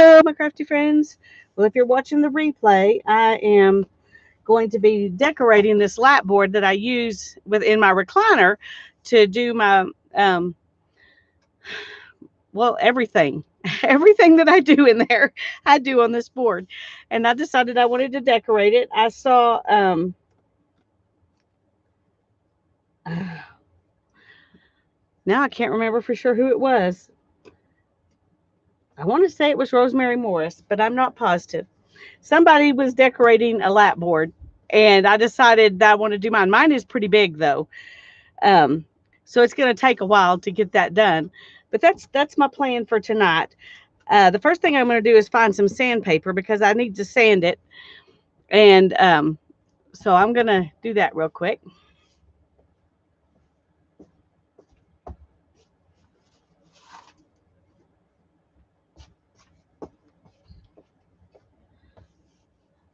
Hello, my crafty friends. Well, if you're watching the replay, I am going to be decorating this lapboard that I use within my recliner to do my, um, everything. Everything that I do in there, I do on this board. And I decided I wanted to decorate it. I saw, now I can't remember for sure who it was. I want to say it was Rosemary Morris, but I'm not positive. Somebody was decorating a lapboard, and I decided that I want to do mine. Mine is pretty big though, um, so it's going to take a while to get that done. But that's my plan for tonight. The first thing I'm going to do is find some sandpaper because I need to sand it, and so I'm going to do that real quick.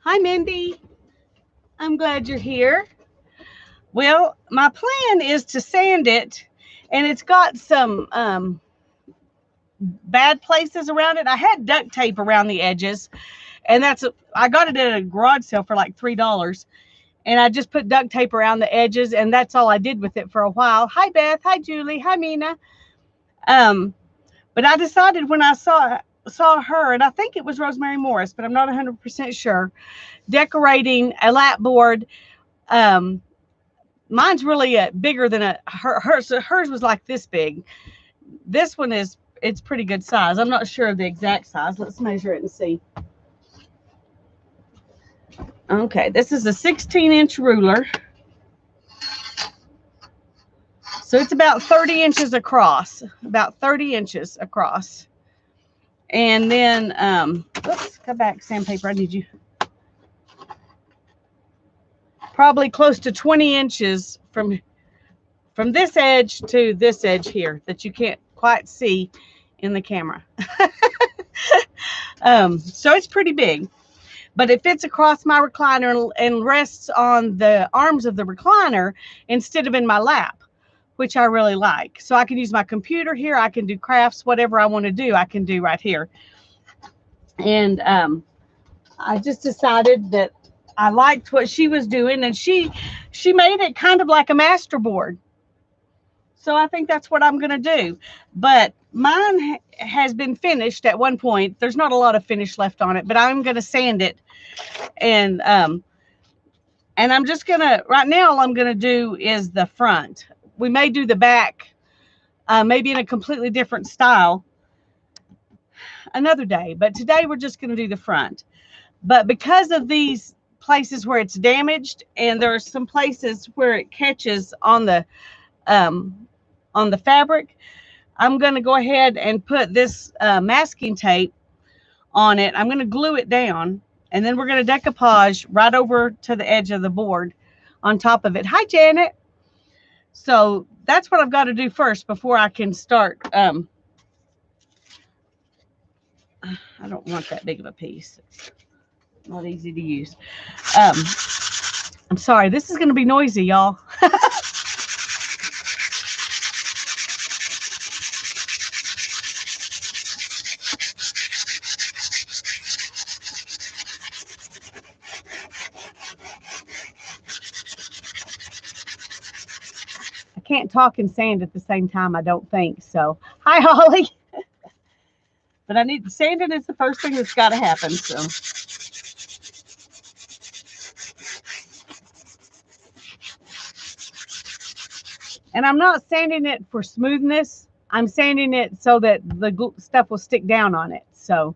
Hi, Mindy. I'm glad you're here. Well, my plan is to sand it, and it's got some bad places around it. I had duct tape around the edges, and I got it at a garage sale for like $3, and I just put duct tape around the edges, and that's all I did with it for a while. Hi, Beth. Hi, Julie. Hi, Mina. Um, but I decided when I saw her, and I think it was Rosemary Morris, but I'm not 100% sure, decorating a lapboard. Um, Mine's really bigger than hers was like this big. This one it's pretty good size. I'm not sure of the exact size. Let's measure it and see. Okay, this is a 16-inch ruler. So it's about 30 inches across. About 30 inches across. And then, oops, come back, sandpaper. I need you. Probably close to 20 inches from this edge to this edge here that you can't quite see in the camera. So it's pretty big. But it fits across my recliner and rests on the arms of the recliner instead of in my lap, which I really like. So I can use my computer here. I can do crafts, whatever I want to do, I can do right here. And I just decided that I liked what she was doing, and she made it kind of like a masterboard. So I think that's what I'm going to do. But mine has been finished at one point. There's not a lot of finish left on it, but I'm going to sand it. And I'm just going to, right now, all I'm going to do is the front. We may do the back, maybe in a completely different style another day. But today we're just going to do the front. But because of these places where it's damaged, and there are some places where it catches on the fabric, I'm going to go ahead and put this masking tape on it. I'm going to glue it down, and then we're going to decoupage right over to the edge of the board on top of it. Hi, Janet. So that's what I've got to do first before I can start. I don't want that big of a piece. It's not easy to use. I'm sorry. This is going to be noisy, y'all. Can't talk and sand at the same time, I don't think. So, hi, Holly. But I need sanding is the first thing that's got to happen. So, and I'm not sanding it for smoothness. I'm sanding it so that the stuff will stick down on it. So,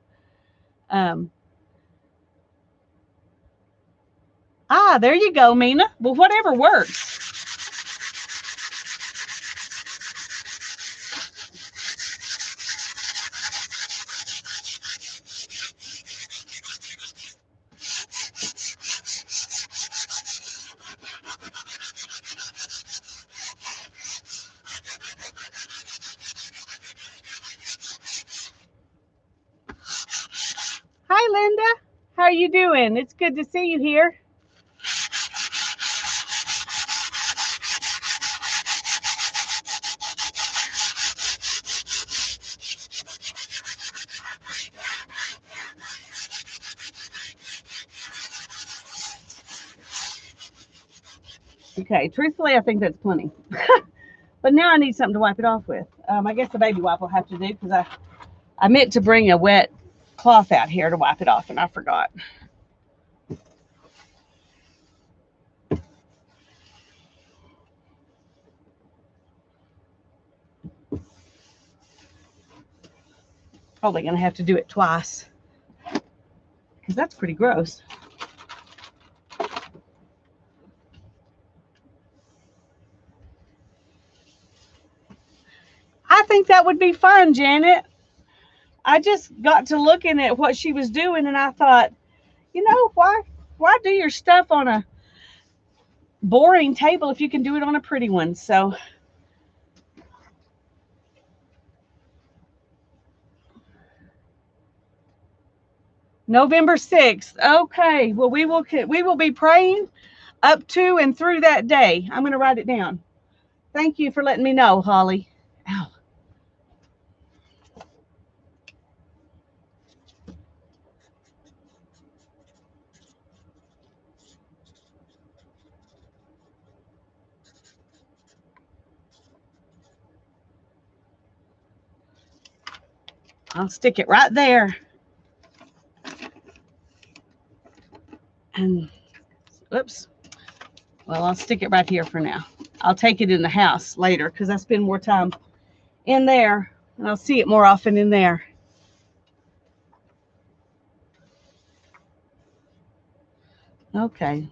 there you go, Mina. Well, whatever works. Hi, Linda. How are you doing? It's good to see you here. Okay, truthfully, I think that's plenty. But now I need something to wipe it off with. I guess the baby wipe will have to do because I meant to bring a wet cloth out here to wipe it off, and I forgot. Probably going to have to do it twice because that's pretty gross. I think that would be fun, Janet. I just got to looking at what she was doing, and I thought, why do your stuff on a boring table if you can do it on a pretty one? So November 6th. Okay. Well, we will be praying up to and through that day. I'm going to write it down. Thank you for letting me know, Holly. Ow. I'll stick it right there. And oops. Well, I'll stick it right here for now. I'll take it in the house later because I spend more time in there and I'll see it more often in there. Okay.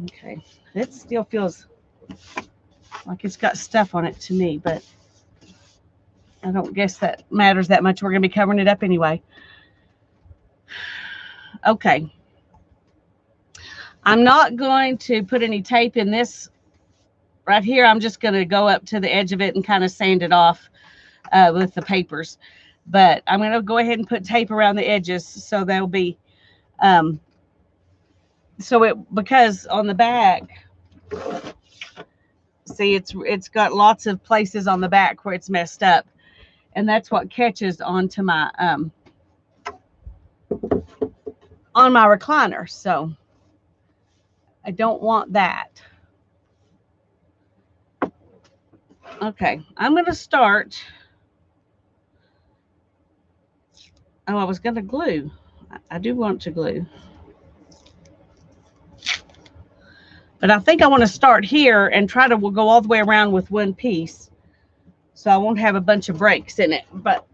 Okay. It still feels like it's got stuff on it to me, but I don't guess that matters that much. We're going to be covering it up anyway. Okay. I'm not going to put any tape in this right here. I'm just going to go up to the edge of it and kind of sand it off with the papers. But I'm going to go ahead and put tape around the edges so they'll be, because on the back, see, it's got lots of places on the back where it's messed up. And that's what catches onto my, on my recliner. So I don't want that. Okay, I'm going to start. Oh, I was going to glue. I do want to glue. But I think I want to start here and try to go all the way around with one piece. So I won't have a bunch of breaks in it. But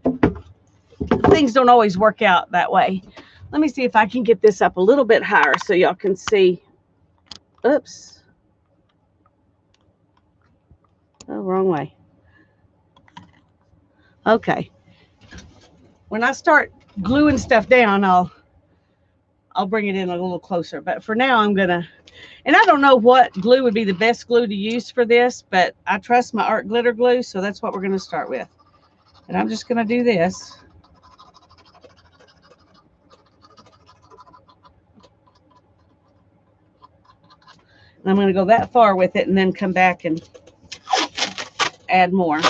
things don't always work out that way. Let me see if I can get this up a little bit higher so y'all can see. Oops. Oh, wrong way. Okay. When I start gluing stuff down, I'll bring it in a little closer. But for now, I'm going to, and I don't know what glue would be the best glue to use for this, but I trust my art glitter glue, so that's what we're going to start with. And I'm just going to do this. And I'm going to go that far with it and then come back and add more.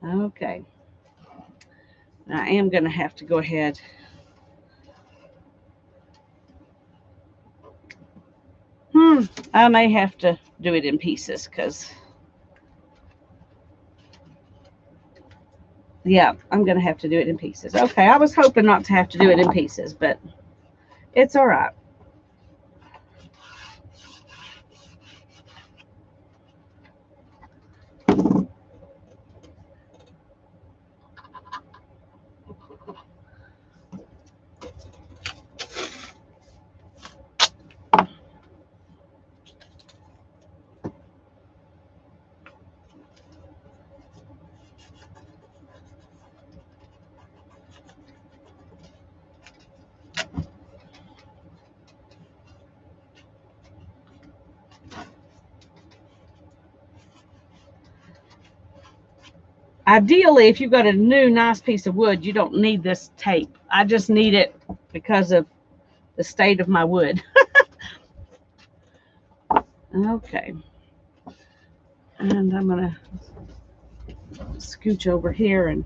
Okay. I am going to have to go ahead. I may have to do it in pieces because, yeah, I'm going to have to do it in pieces. Okay, I was hoping not to have to do it in pieces, but it's all right. Ideally, if you've got a new nice piece of wood, you don't need this tape. I just need it because of the state of my wood. Okay. And I'm going to scooch over here and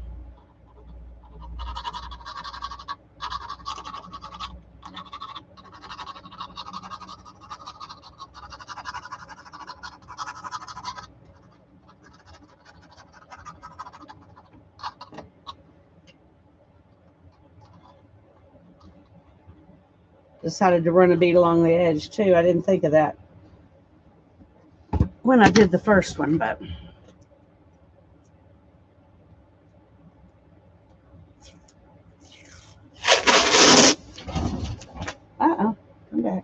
decided to run a bead along the edge too. I didn't think of that when I did the first one, but uh-oh, come back.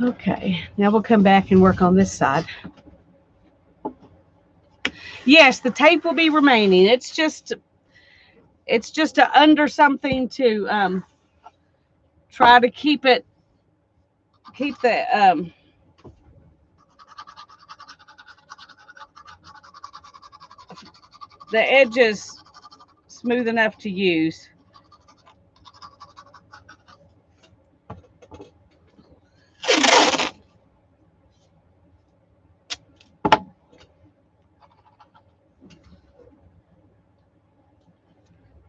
Okay, now we'll come back and work on this side. Yes, the tape will be remaining. It's just under something to try to keep the edges smooth enough to use.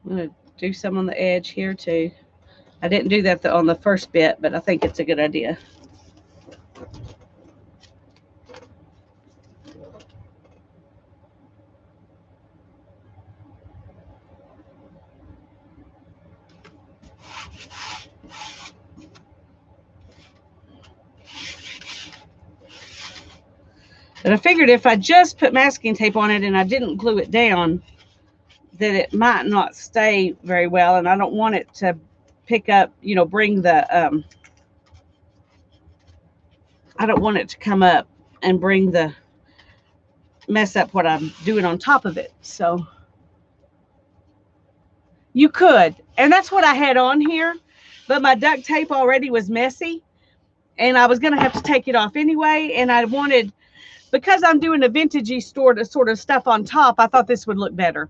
I'm going to do some on the edge here too. I didn't do that on the first bit, but I think it's a good idea. But I figured if I just put masking tape on it and I didn't glue it down, that it might not stay very well, and I don't want it to pick up, bring the I don't want it to come up and mess up what I'm doing on top of it. So you could, and that's what I had on here, but my duct tape already was messy and I was going to have to take it off anyway, and I wanted, because I'm doing a vintagey sort of stuff on top, I thought this would look better.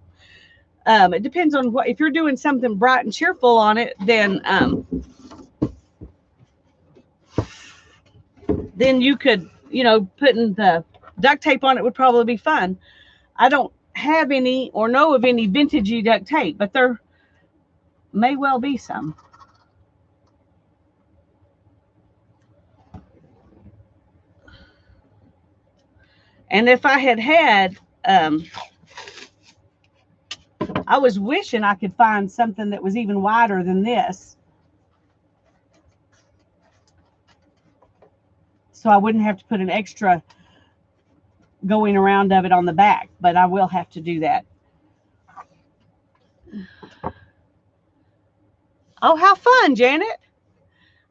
It depends on what, if you're doing something bright and cheerful on it, then you could, putting the duct tape on it would probably be fun. I don't have any or know of any vintagey duct tape, but there may well be some. And if I had I was wishing I could find something that was even wider than this, so I wouldn't have to put an extra going around of it on the back, but I will have to do that. Oh, how fun, Janet.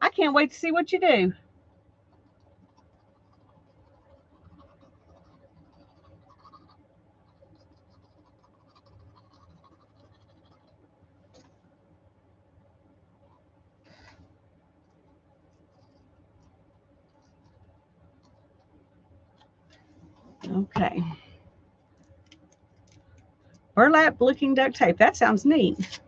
I can't wait to see what you do. Okay. Burlap looking duct tape. That sounds neat.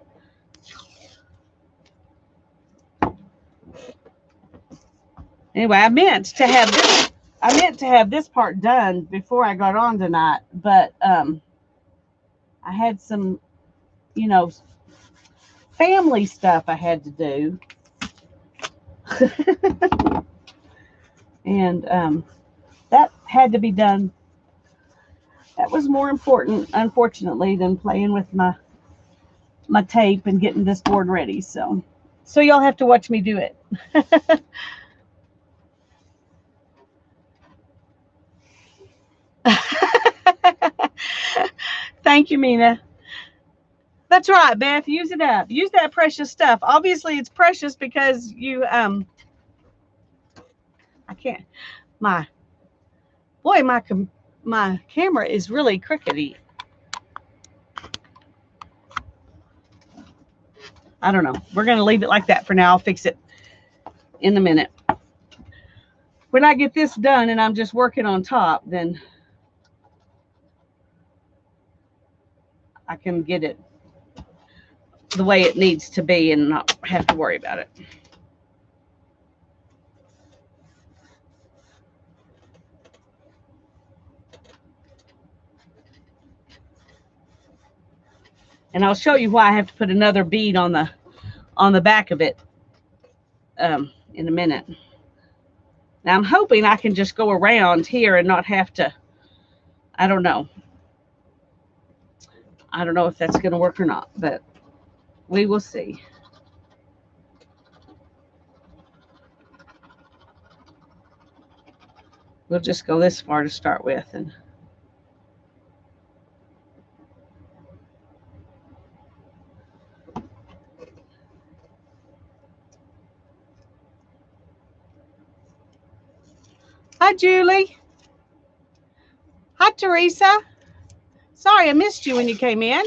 Anyway, I meant to have this part done before I got on tonight, but I had some, family stuff I had to do. And that had to be done. That was more important, unfortunately, than playing with my tape and getting this board ready. So y'all have to watch me do it. Thank you, Mina. That's right, Beth. Use it up. Use that precious stuff. Obviously, it's precious because you I can't. My boy, my camera is really crookedy. I don't know. We're gonna leave it like that for now. I'll fix it in a minute. When I get this done and I'm just working on top, then I can get it the way it needs to be and not have to worry about it. And I'll show you why I have to put another bead on the back of it in a minute. Now I'm hoping I can just go around here and not have to, I don't know. I don't know if that's going to work or not, but we will see. We'll just go this far to start with. And hi, Julie. Hi, Teresa. Sorry, I missed you when you came in.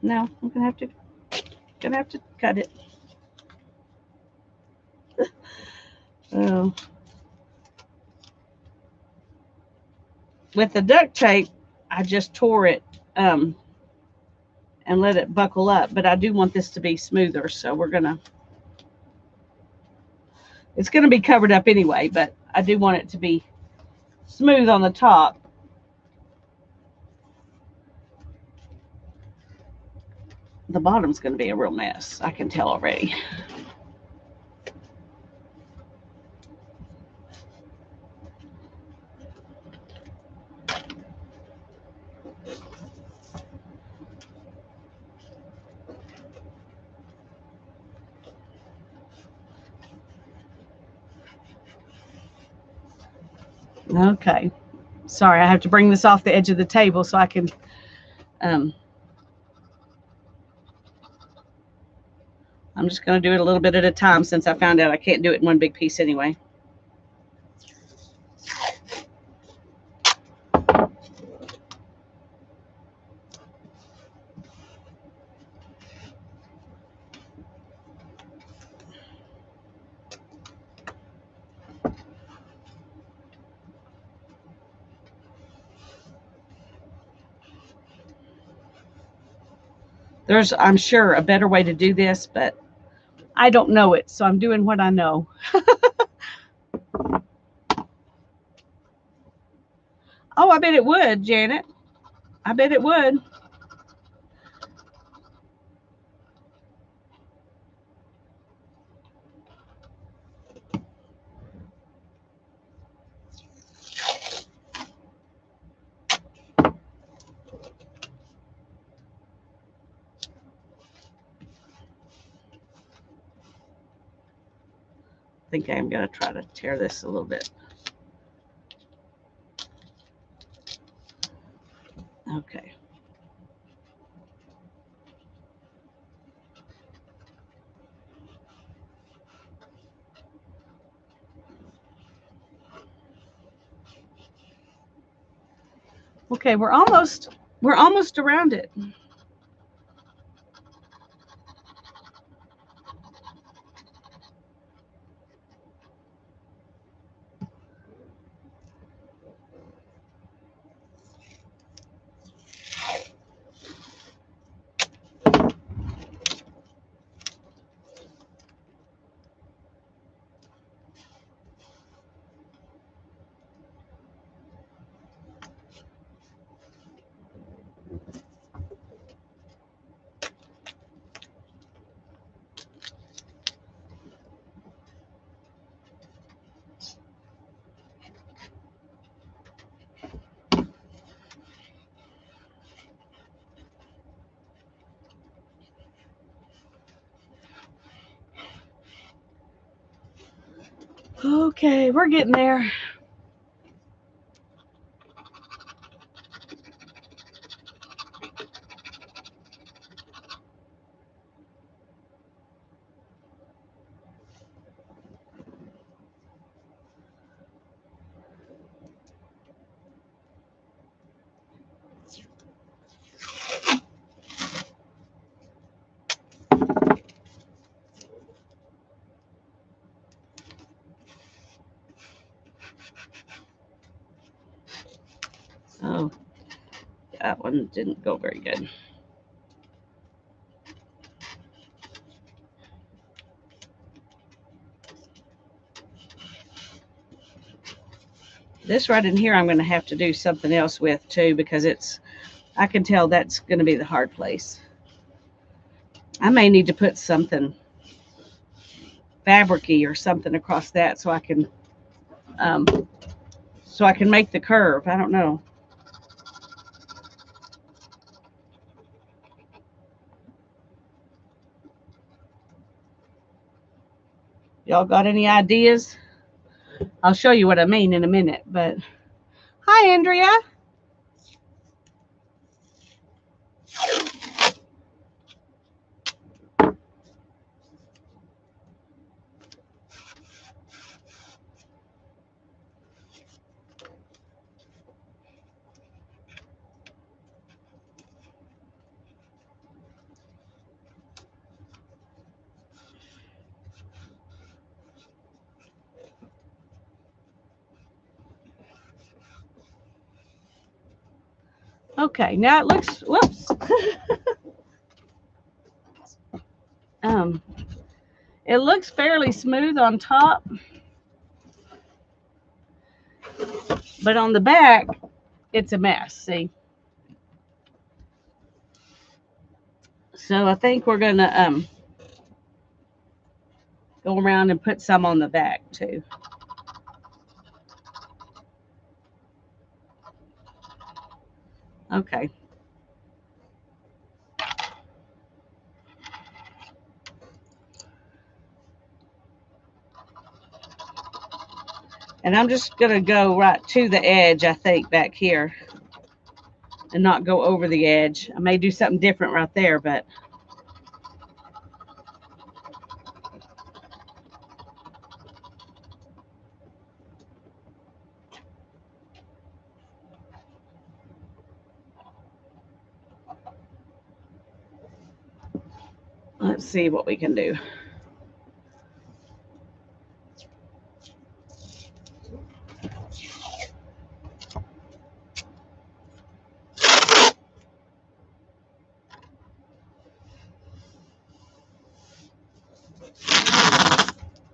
No, I'm gonna have to cut it. Oh. With the duct tape, I just tore it and let it buckle up. But I do want this to be smoother, so it's gonna be covered up anyway. But I do want it to be smooth on the top. The bottom's gonna be a real mess. I can tell already. Okay. Sorry, I have to bring this off the edge of the table so I can I'm just going to do it a little bit at a time since I found out I can't do it in one big piece anyway. There's, I'm sure, a better way to do this, but I don't know it, so I'm doing what I know. Oh, I bet it would, Janet. I bet it would. I think I'm going to try to tear this a little bit. Okay. Okay, we're almost around it. Okay, we're getting there. Oh, that one didn't go very good. This right in here, I'm going to have to do something else with too, because I can tell that's going to be the hard place. I may need to put something fabricy or something across that um, so I can make the curve. I don't know. Y'all got any ideas? I'll show you what I mean in a minute. But hi, Andrea. Okay, now it looks. Whoops. um, it looks fairly smooth on top, but on the back, it's a mess. See. So I think we're gonna go around and put some on the back too. Okay. And I'm just gonna go right to the edge, I think, back here, and not go over the edge. I may do something different right there, but let's see what we can do.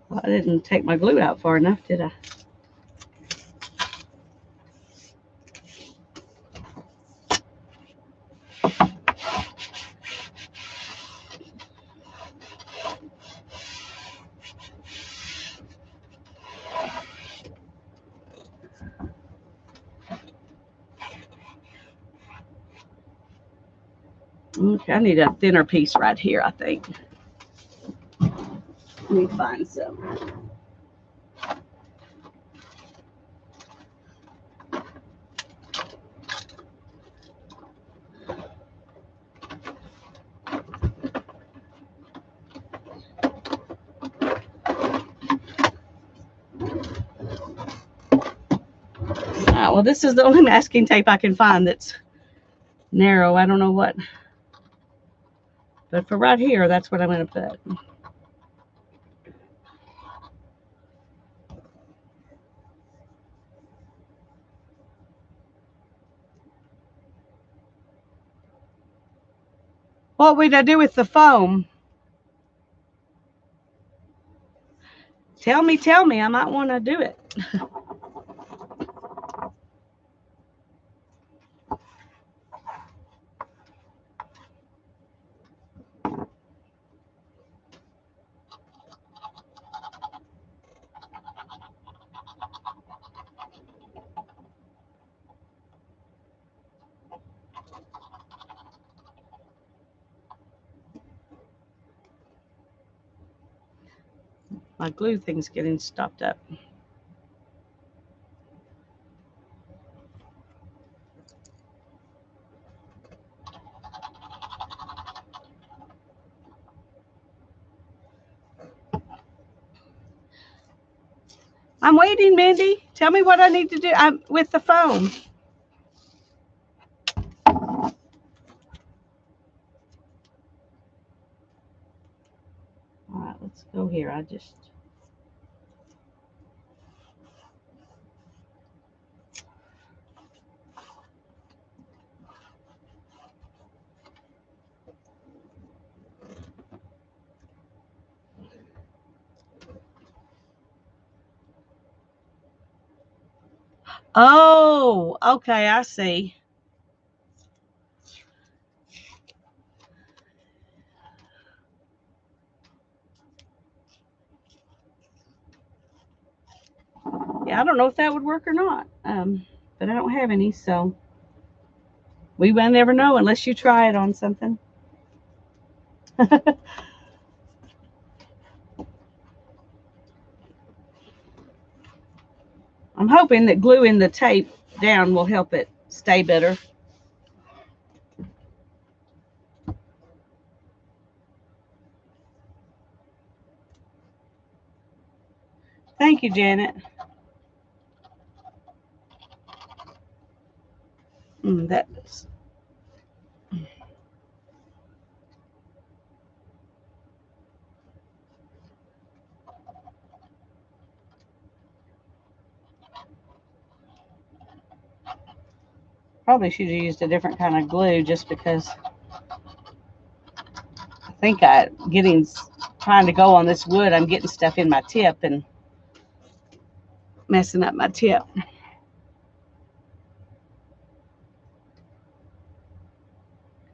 Well, I didn't take my glue out far enough, did I? Okay, I need a thinner piece right here, I think. Let me find some. Well, this is the only masking tape I can find that's narrow. I don't know what. But for right here, that's what I'm going to put. What would I do with the foam? Tell me. I might want to do it. My glue thing's getting stopped up. I'm waiting, Mindy. Tell me what I need to do. I'm with the phone. All right, let's go here. Oh, okay, I see. Yeah, I don't know if that would work or not. But I don't have any, so we will never know unless you try it on something. I'm hoping that gluing the tape down will help it stay better. Thank you, Janet. That is. Probably should have used a different kind of glue just because I think trying to go on this wood, I'm getting stuff in my tip and messing up my tip.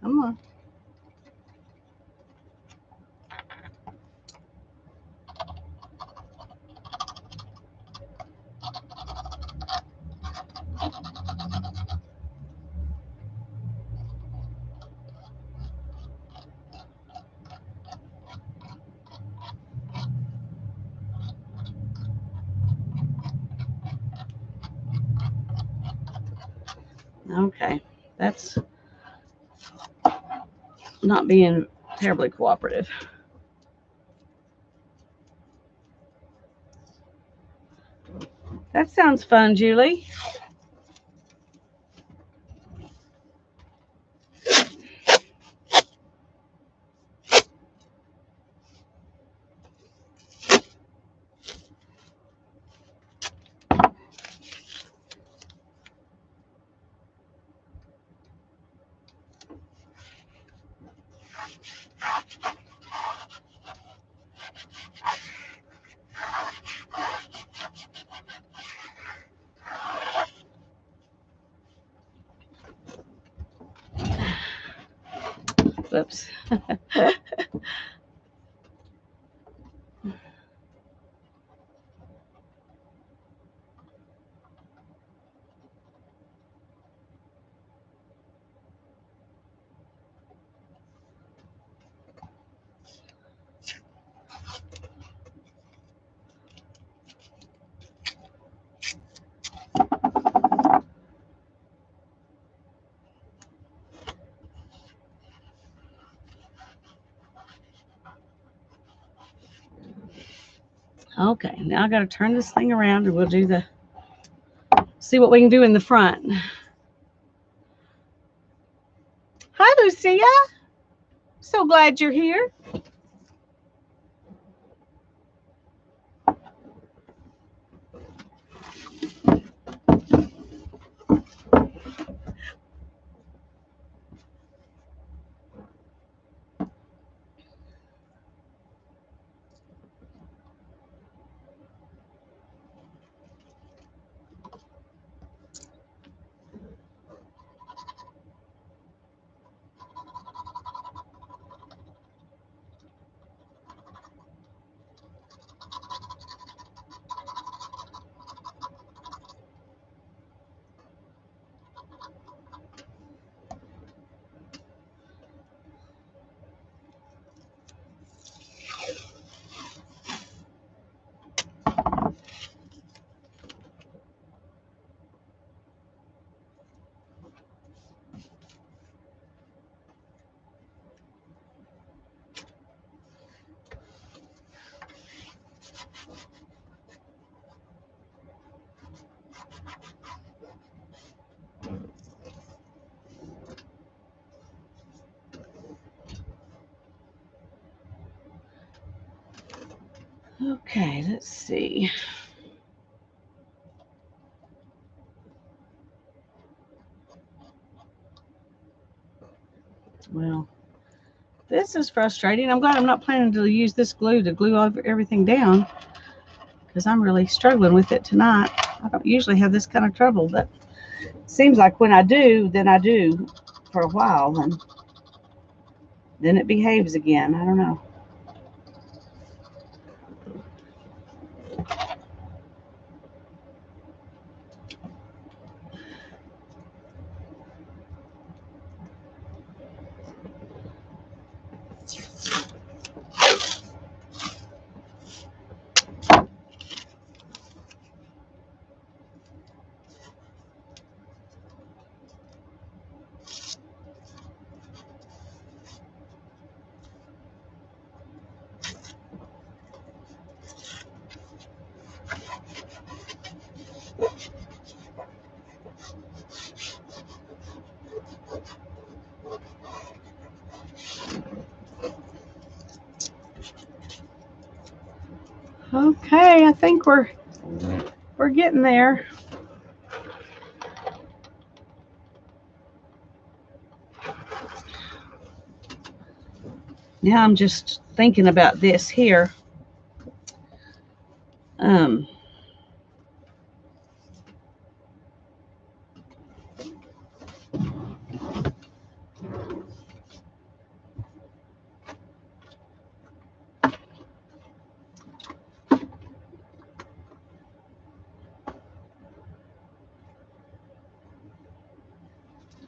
Come on. Okay, that's not being terribly cooperative. That sounds fun, Julie. Whoops. Okay, now I got to turn this thing around and we'll see what we can do in the front. Hi, Lucia. So glad you're here. Okay, let's see. Well, this is frustrating. I'm glad I'm not planning to use this glue to glue everything down, because I'm really struggling with it tonight. I don't usually have this kind of trouble, but it seems like when I do, then I do for a while, and then it behaves again. I don't know. Okay, I think we're getting there. Now I'm just thinking about this here. Um,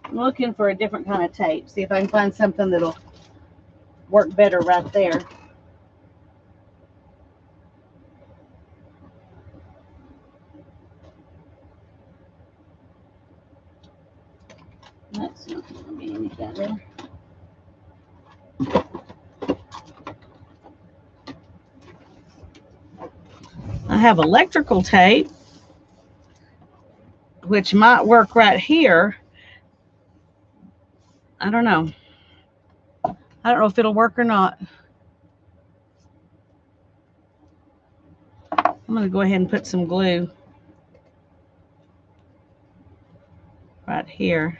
I'm looking for a different kind of tape. See if I can find something that'll work better right there. That's not going to be any better. I have electrical tape, which might work right here. I don't know. I don't know if it'll work or not. I'm going to go ahead and put some glue right here.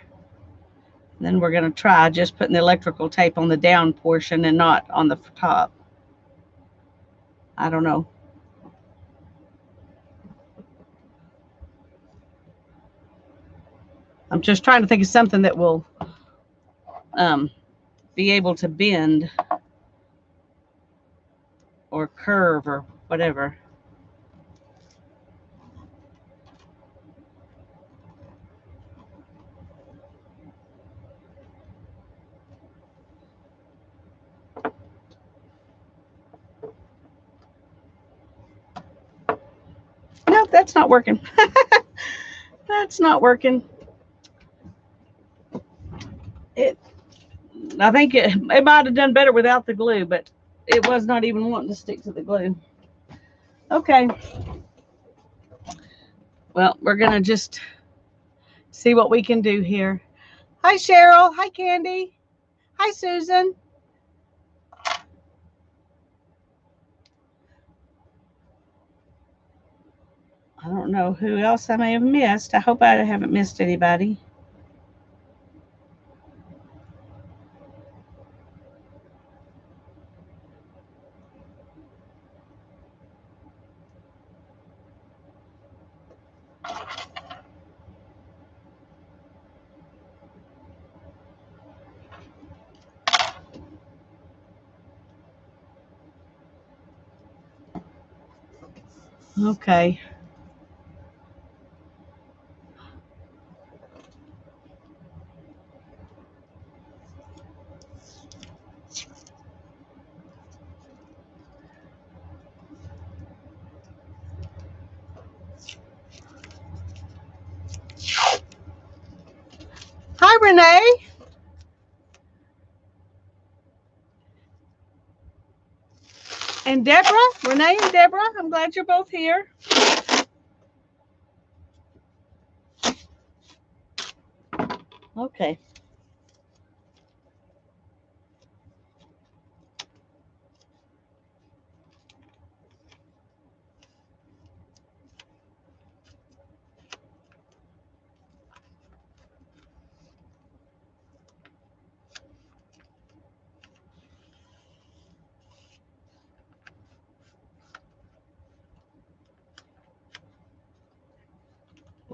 Then we're going to try just putting the electrical tape on the down portion and not on the top. I don't know. I'm just trying to think of something that will be able to bend or curve or whatever. No, that's not working. That's not working. I think it might have done better without the glue, but it was not even wanting to stick to the glue. Okay. Well, we're going to just see what we can do here. Hi, Cheryl. Hi, Candy. Hi, Susan. I don't know who else I may have missed. I hope I haven't missed anybody. Okay. Hi, Renee. And Deborah. Renee and Deborah. I'm glad you're both here. Okay.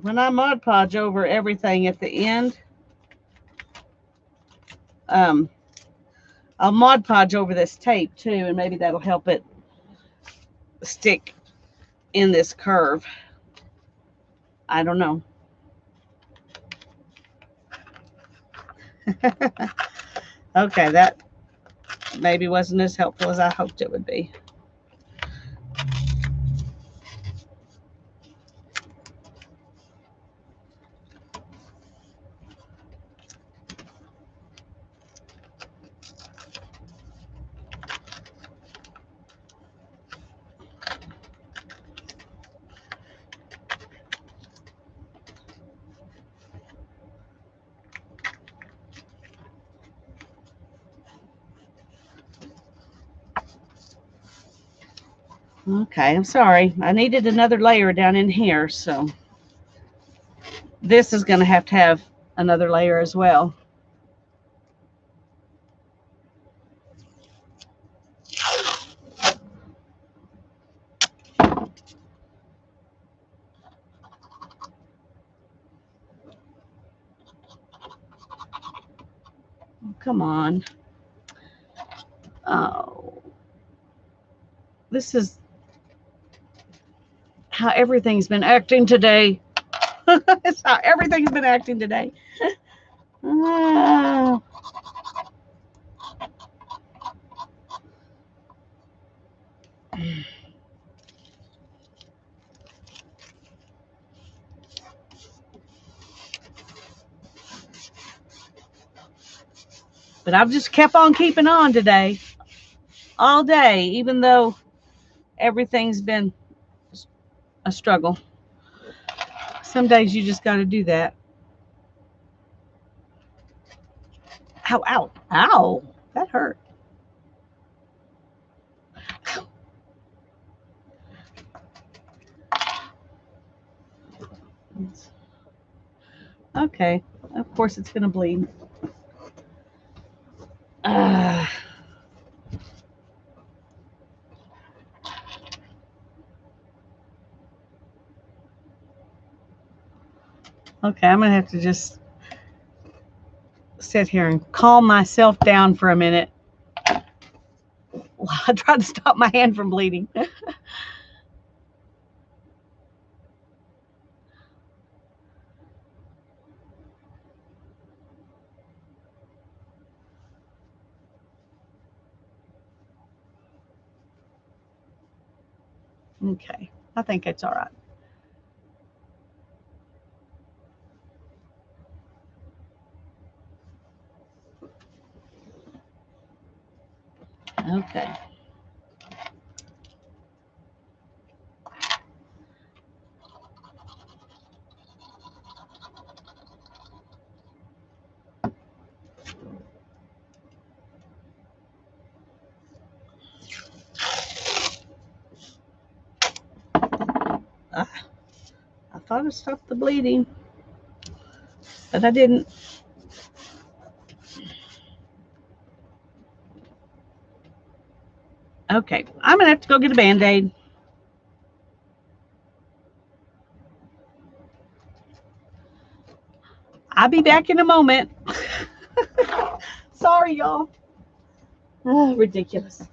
when I Mod Podge over everything at the end, I'll Mod Podge over this tape too, and maybe that'll help it stick in this curve. I don't know. Okay, that maybe wasn't as helpful as I hoped it would be. Okay, I'm sorry. I needed another layer down in here, so this is going to have another layer as well. Come on. Oh, this is how everything's been acting today. It's how everything's been acting today. Oh. But I've just kept on keeping on today, all day, even though everything's been a struggle. Some days you just got to do that. Ow, ow, ow. That hurt. Okay, of course it's going to bleed. Okay, I'm going to have to just sit here and calm myself down for a minute while I try to stop my hand from bleeding. Okay, I think it's all right. Okay. I thought it stopped the bleeding, but I didn't. Okay, I'm gonna have to go get a Band-Aid. I'll be back in a moment. Sorry, y'all. Oh, ridiculous.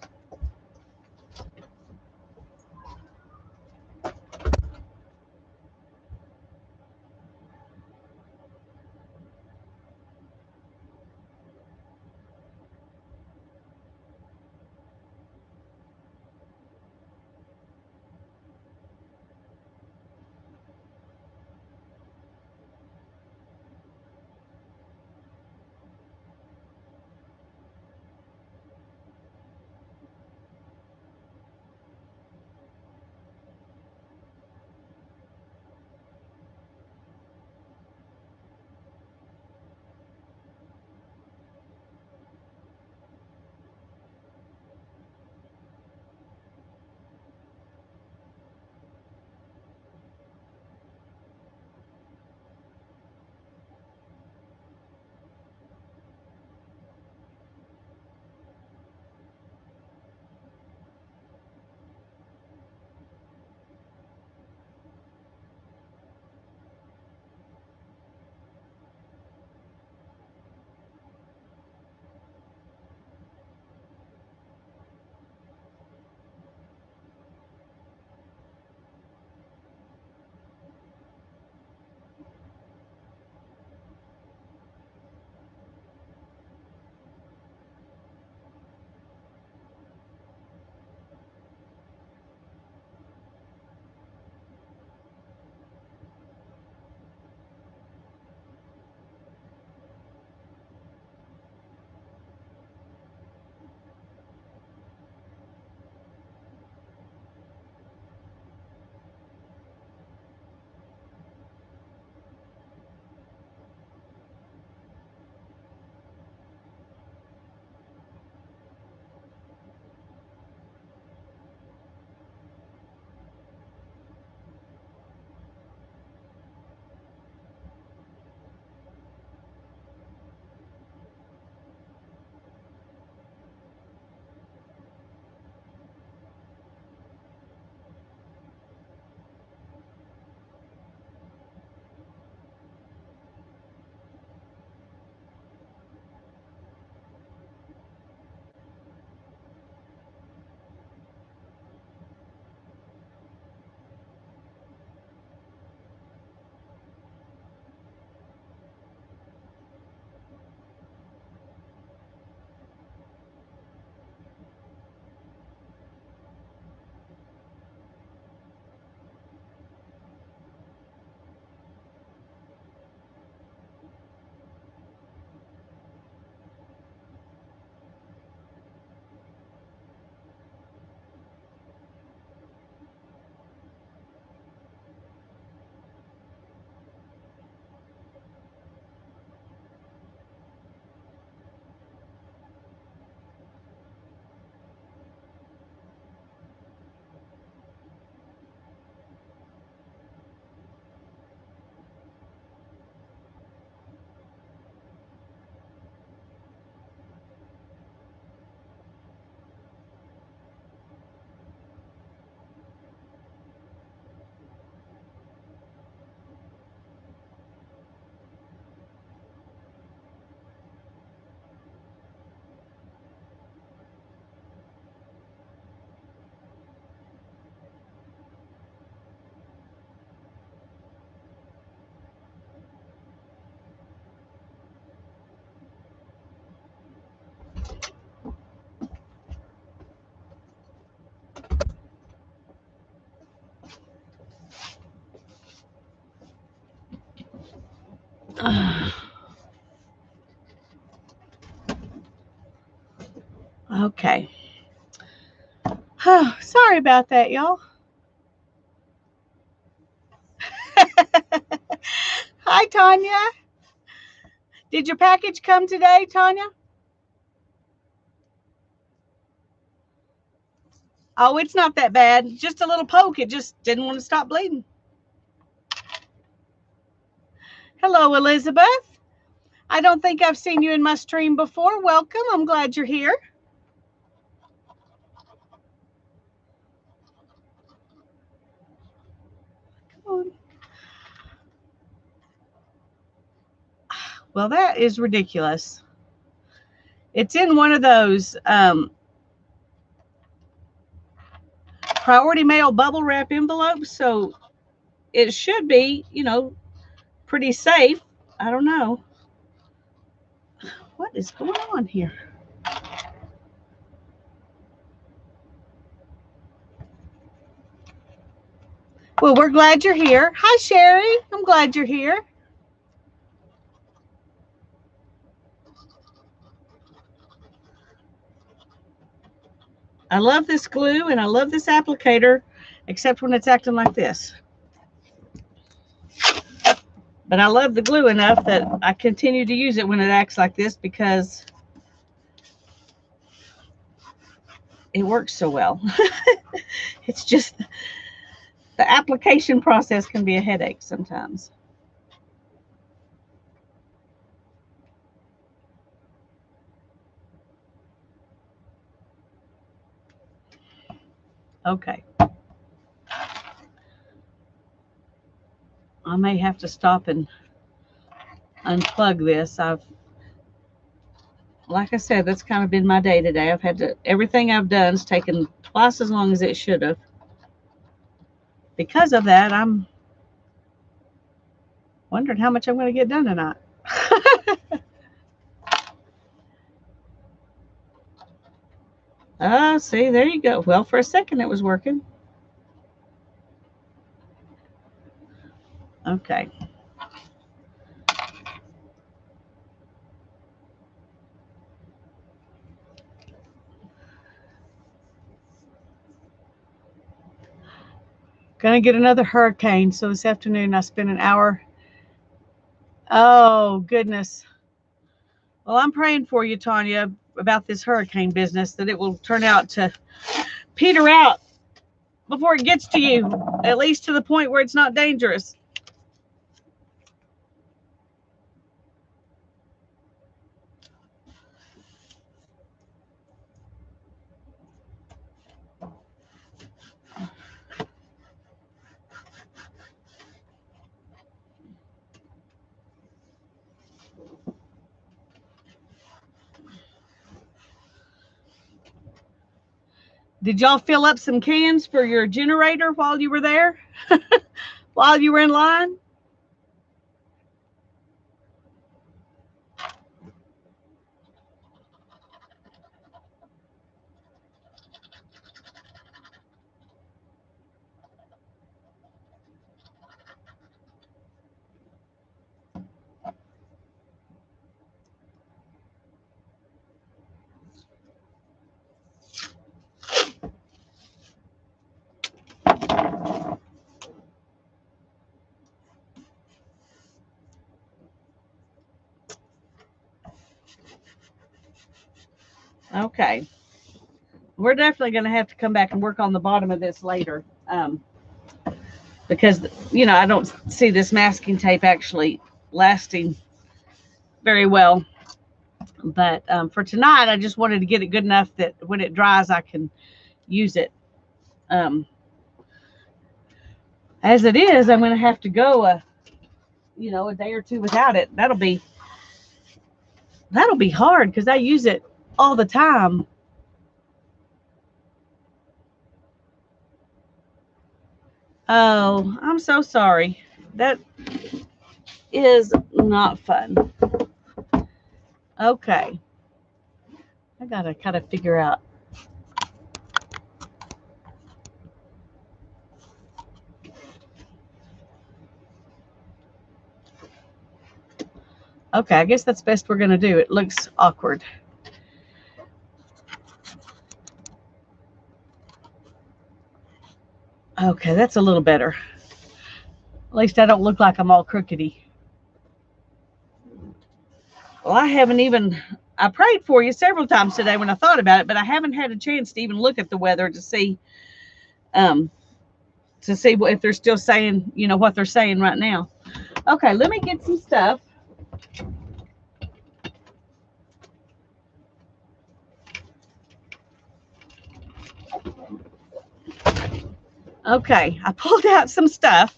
Okay. Oh, sorry about that, y'all. Hi, Tanya. Did your package come today, Tanya? Oh, it's not that bad. Just a little poke. It just didn't want to stop bleeding. Hello, Elizabeth. I don't think I've seen you in my stream before. Welcome. I'm glad you're here. Come on. Well, that is ridiculous. It's in one of those priority mail bubble wrap envelopes, so it should be, pretty safe. I don't know. What is going on here? Well, we're glad you're here. Hi, Sherry. I'm glad you're here. I love this glue and I love this applicator, except when it's acting like this. But I love the glue enough that I continue to use it when it acts like this because it works so well. It's just the application process can be a headache sometimes. Okay. I may have to stop and unplug this. Like I said, that's kind of been my day today. I've had to, everything I've done has taken twice as long as it should have. Because of that, I'm wondering how much I'm going to get done tonight. Oh, see, there you go. Well, for a second it was working. Okay. Gonna get another hurricane. So this afternoon I spent an hour. Oh, goodness. Well, I'm praying for you, Tanya, about this hurricane business, that it will turn out to peter out before it gets to you, at least to the point where it's not dangerous. Did y'all fill up some cans for your generator while you were there? While you were in line? Okay. We're definitely going to have to come back and work on the bottom of this later. Because, I don't see this masking tape actually lasting very well. But for tonight, I just wanted to get it good enough that when it dries, I can use it. As it is, I'm going to have to go, a day or two without it. That'll be hard because I use it all the time. Oh, I'm so sorry. That is not fun. Okay. I got to kind of figure out. Okay, I guess that's best we're going to do. It looks awkward. Okay, that's a little better. At least I don't look like I'm all crookedy. Well, I prayed for you several times today when I thought about it, but I haven't had a chance to even look at the weather um, to see if they're still saying, what they're saying right now. Okay, let me get some stuff. Okay, I pulled out some stuff.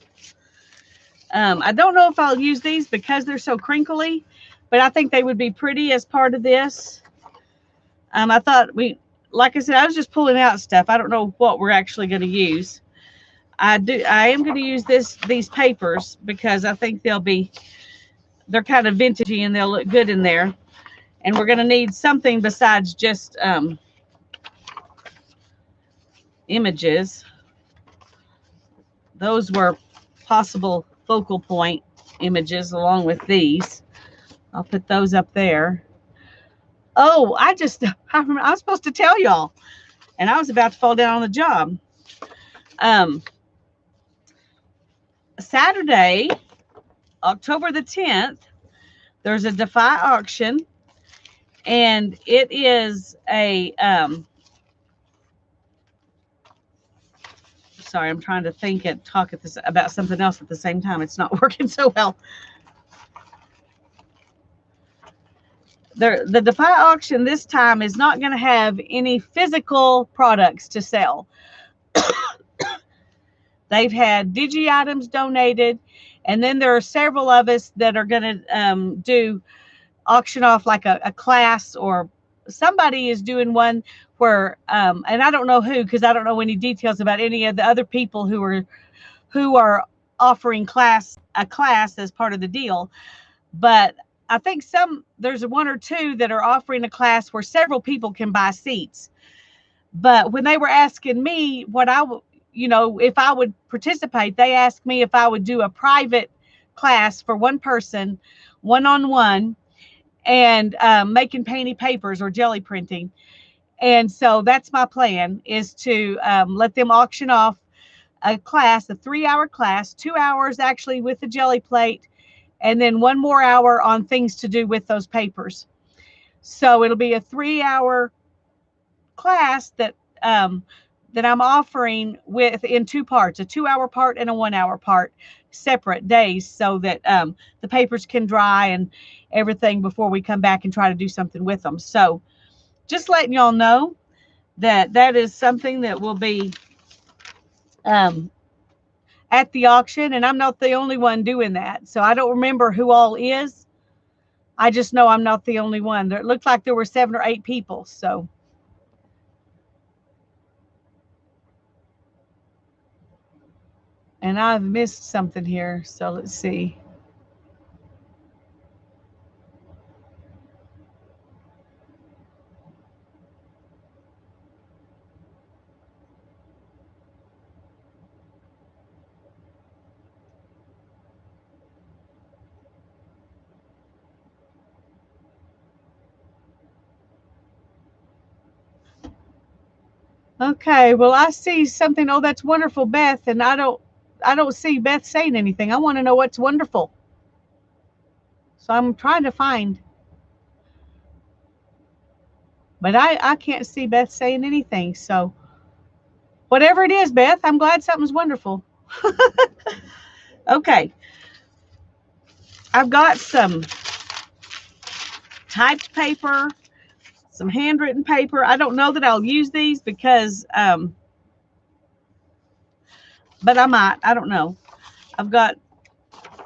I don't know if I'll use these because they're so crinkly, but I think they would be pretty as part of this. I thought like I said, I was just pulling out stuff. I don't know what we're actually going to use. I am going to use these papers because I think they're kind of vintagey and they'll look good in there. And we're going to need something besides just images. Those were possible focal point images along with these. I'll put those up there. Oh, I was supposed to tell y'all, and I was about to fall down on the job. Saturday, October the 10th, there's a Defy auction, and it is a sorry, I'm trying to think and talk about something else at the same time. It's not working so well. The Defy auction this time is not going to have any physical products to sell. They've had digi items donated, and then there are several of us that are going to do auction off like a class, or somebody is doing one where and I don't know who, because I don't know any details about any of the other people who are offering a class as part of the deal. But I think there's one or two that are offering a class where several people can buy seats. But when they were asking me if I would participate, they asked me if I would do a private class for one person, one-on-one, and making painty papers or jelly printing. And so that's my plan, is to let them auction off a class, a 3-hour class, 2 hours actually with the jelly plate, and then 1 more hour on things to do with those papers. So it'll be a 3-hour class that I'm offering in 2 parts, a 2-hour part and a 1-hour part, separate days, so that the papers can dry and everything before we come back and try to do something with them. So just letting y'all know that is something that will be at the auction, and I'm not the only one doing that. So I don't remember who all is. I just know I'm not the only one. It looked like there were 7 or 8 people. So and I've missed something here. So let's see. Okay, well, I see something. Oh, that's wonderful, Beth. And I don't see Beth saying anything. I want to know what's wonderful. So I'm trying to find. But I can't see Beth saying anything. So whatever it is, Beth, I'm glad something's wonderful. Okay. I've got some typed paper, some handwritten paper. I don't know that I'll use these because, but I might. I don't know. I've got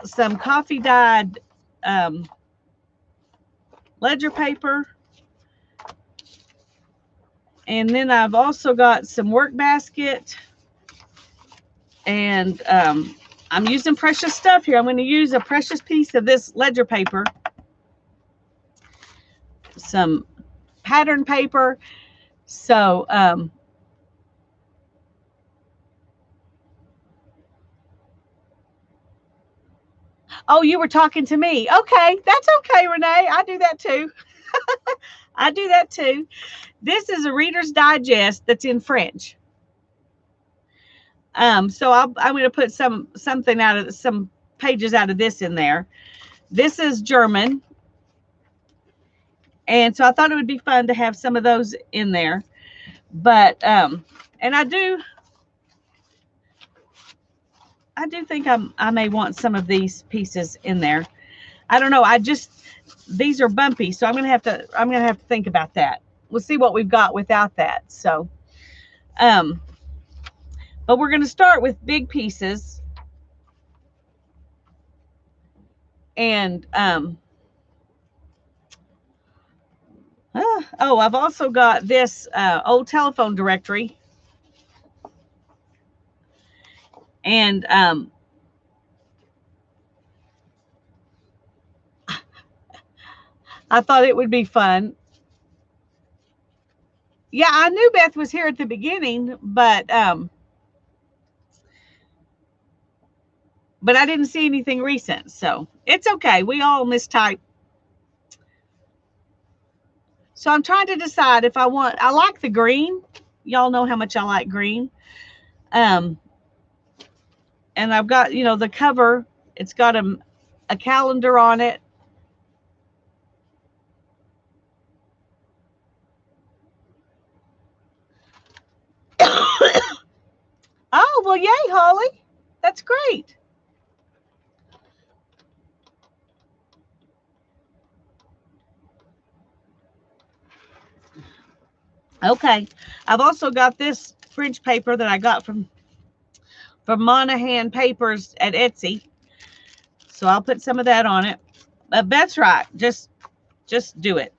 some coffee dyed ledger paper. And then I've also got some work basket. And I'm using precious stuff here. I'm going to use a precious piece of this ledger paper. Some pattern paper. So Oh, you were talking to me. Okay, that's okay, Renee. I do that too. I do that too. This is a Reader's Digest that's in French. So I'm going to put something out of some pages out of this in there. This is German, and so I thought it would be fun to have some of those in there. But and I do think I may want some of these pieces in there. I don't know. These are bumpy, so I'm gonna have to think about that. We'll see what we've got without that. So, but we're gonna start with big pieces, and oh, I've also got this old telephone directory, and I thought it would be fun. Yeah, I knew Beth was here at the beginning, but I didn't see anything recent, so it's okay. We all mistype. So I'm trying to decide if I like the green. Y'all know how much I like green. And I've got, the cover. It's got a calendar on it. Oh, well, yay, Holly. That's great. Okay. I've also got this French paper that I got from Monahan Papers at Etsy. So I'll put some of that on it. That's right. Just do it.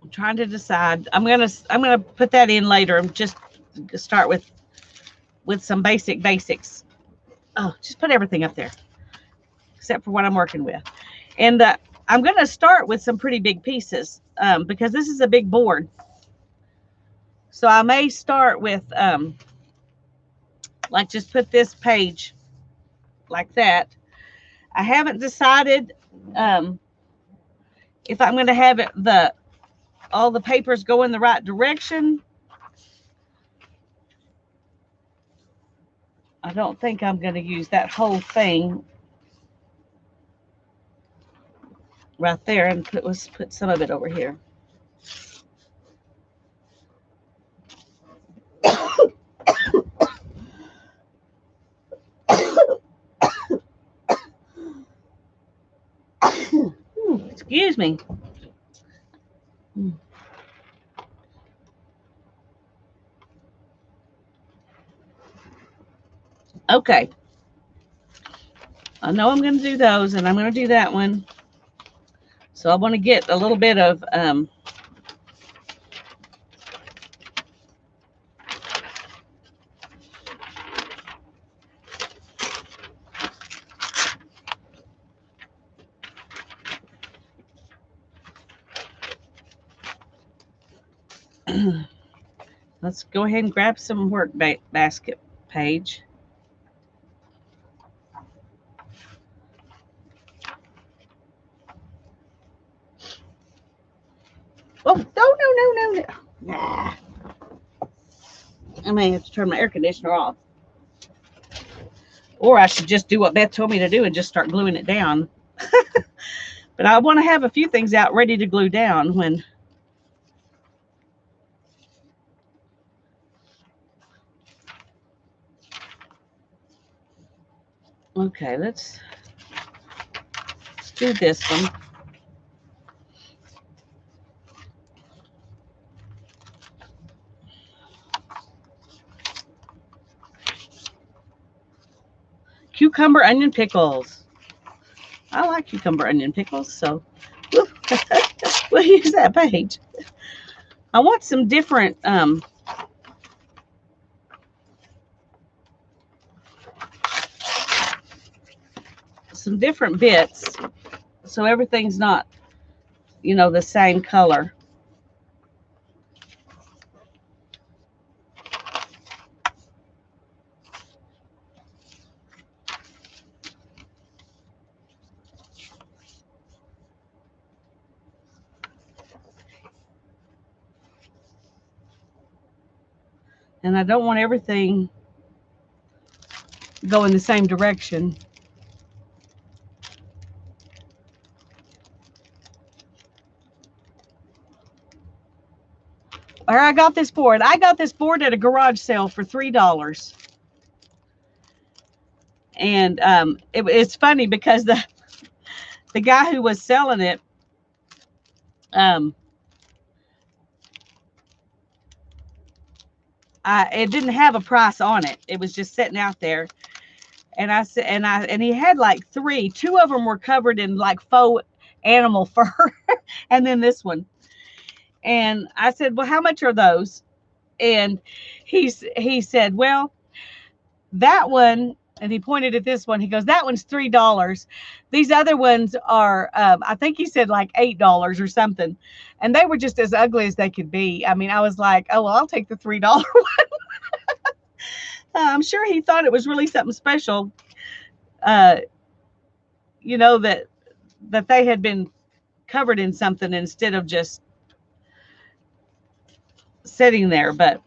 I'm trying to decide. I'm gonna put that in later. I'm just start with some basics. Oh, just put everything up there except for what I'm working with. And I'm going to start with some pretty big pieces because this is a big board. So I may start with, like, just put this page like that. I haven't decided if I'm going to have all the papers go in the right direction. I don't think I'm going to use that whole thing right there, and let's put some of it over here. Excuse me. Okay. I know I'm going to do those, and I'm going to do that one. So I want to get a little bit of let's go ahead and grab some work basket page. Oh, no. Nah. I may have to turn my air conditioner off. Or I should just do what Beth told me to do and just start gluing it down. But I want to have a few things out ready to glue down when... Okay, let's do this one. Cucumber onion pickles. I like cucumber onion pickles, so we'll use that page. I want some different bits so everything's not, the same color. And I don't want everything go in the same direction. Where I got this board. I got this board at a garage sale for $3. And it's funny because the guy who was selling it, it didn't have a price on it. It was just sitting out there. And I said, and he had like three. Two of them were covered in like faux animal fur, and then this one. And I said, well, how much are those? And he said, well, that one, and he pointed at this one. He goes, that one's $3. These other ones are, I think he said like $8 or something. And they were just as ugly as they could be. I mean, I was like, oh, well, I'll take the $3 one. I'm sure he thought it was really something special, you know, that they had been covered in something instead of just sitting there. But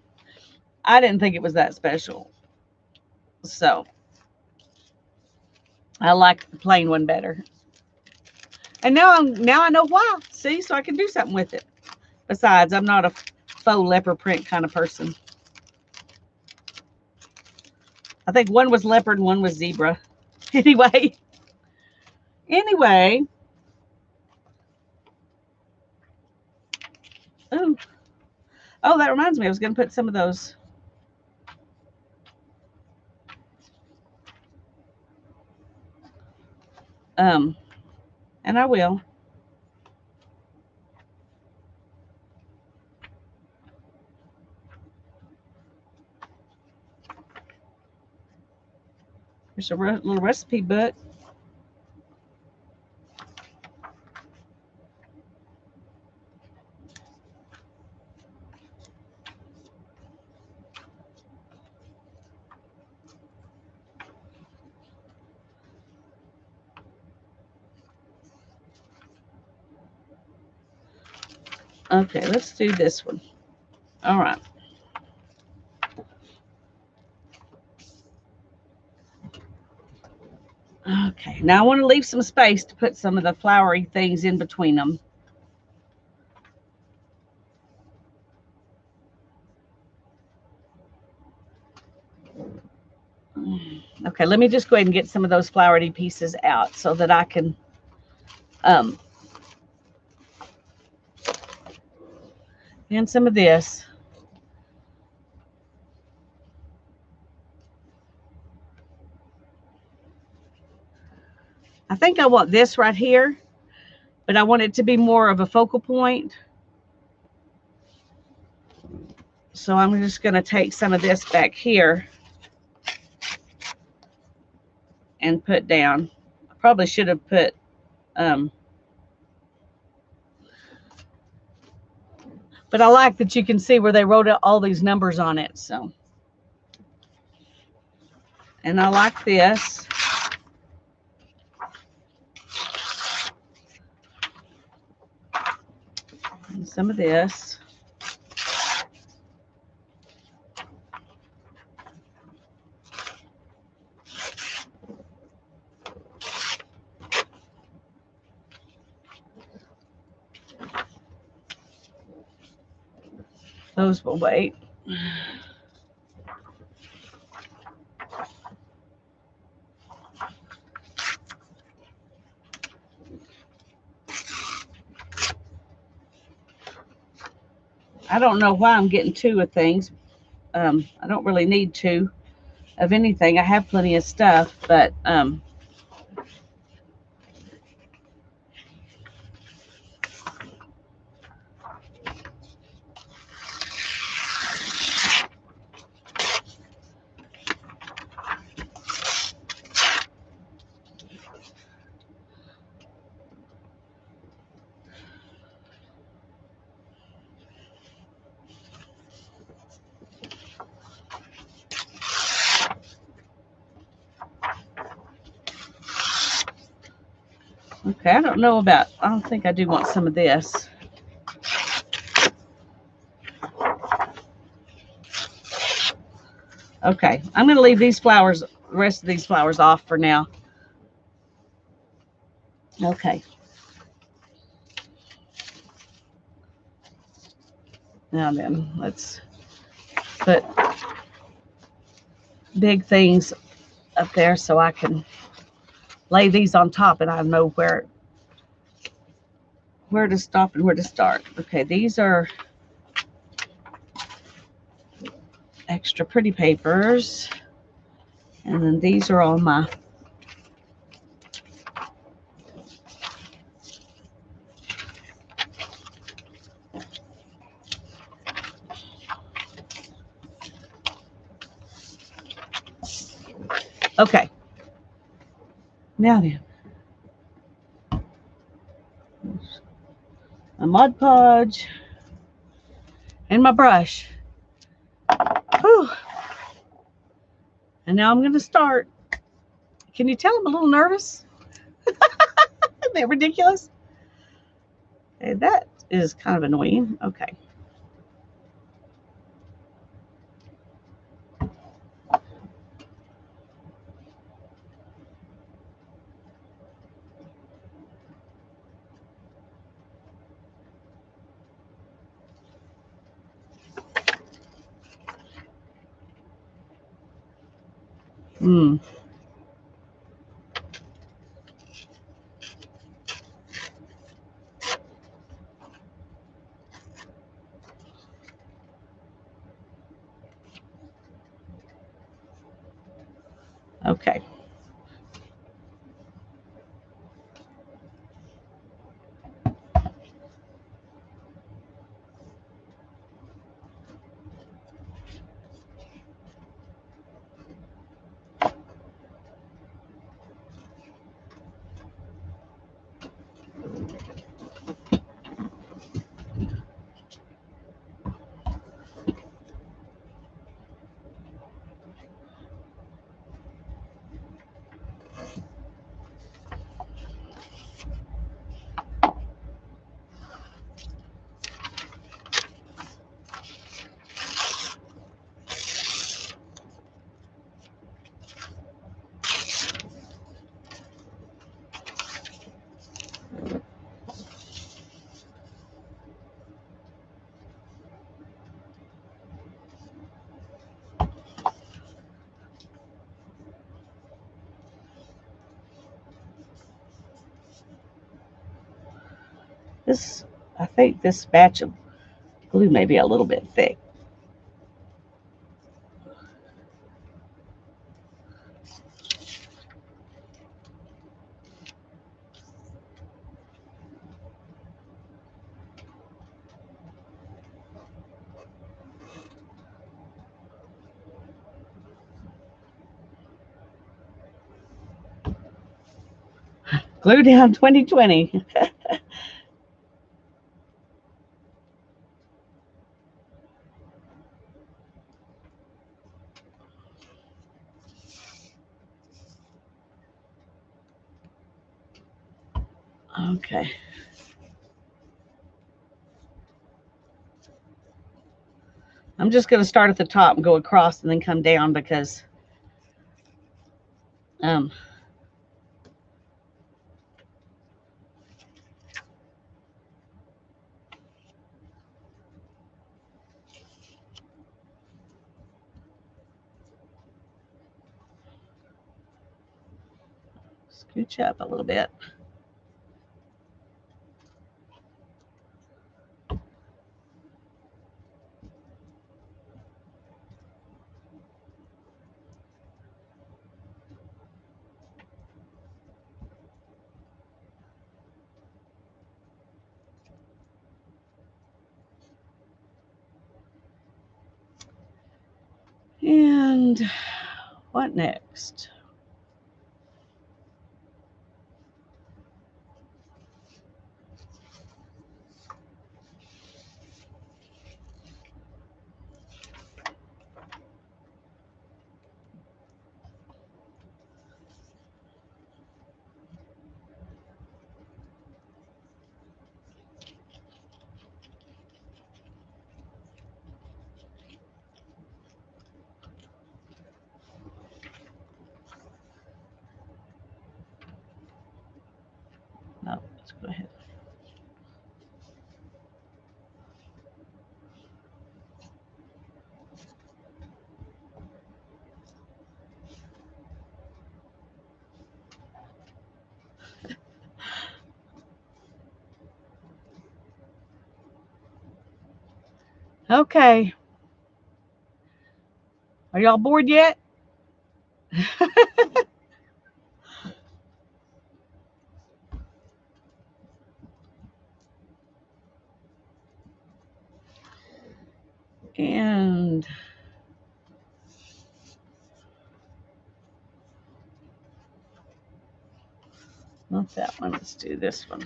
I didn't think it was that special. So I like the plain one better. And now I know why. See, so I can do something with it. Besides, I'm not a faux leopard print kind of person. I think one was leopard and one was zebra. Anyway. Oh, that reminds me. I was going to put some of those. And I will. There's a little recipe book. Okay, let's do this one. All right. Okay, now I want to leave some space to put some of the flowery things in between them. Okay, let me just go ahead and get some of those flowery pieces out so that I can and some of this. I think I want this right here, but I want it to be more of a focal point. So I'm just going to take some of this back here and put down. I probably should have put but I like that you can see where they wrote all these numbers on it. So, and I like this. And some of this. Those will wait. I don't know why I'm getting two of things. I don't really need two of anything. I have plenty of stuff, but okay, I don't know about, I don't think I do want some of this. Okay, I'm going to leave these flowers, the rest of these flowers off for now. Okay. Now then, let's put big things up there so I can lay these on top and I know where to stop and where to start. Okay, these are extra pretty papers. And then these are all my okay. Now then, my Mod Podge and my brush. Whew. And now I'm going to start. Can you tell I'm a little nervous? Isn't that ridiculous? Okay, that is kind of annoying. Okay. Hmm. Okay. I think this batch of glue may be a little bit thick. Glue down 2020. Okay. I'm just going to start at the top and go across and then come down because um, scooch up a little bit. And what next? Let's go ahead. Okay. Are y'all bored yet? And not that one. Let's do this one.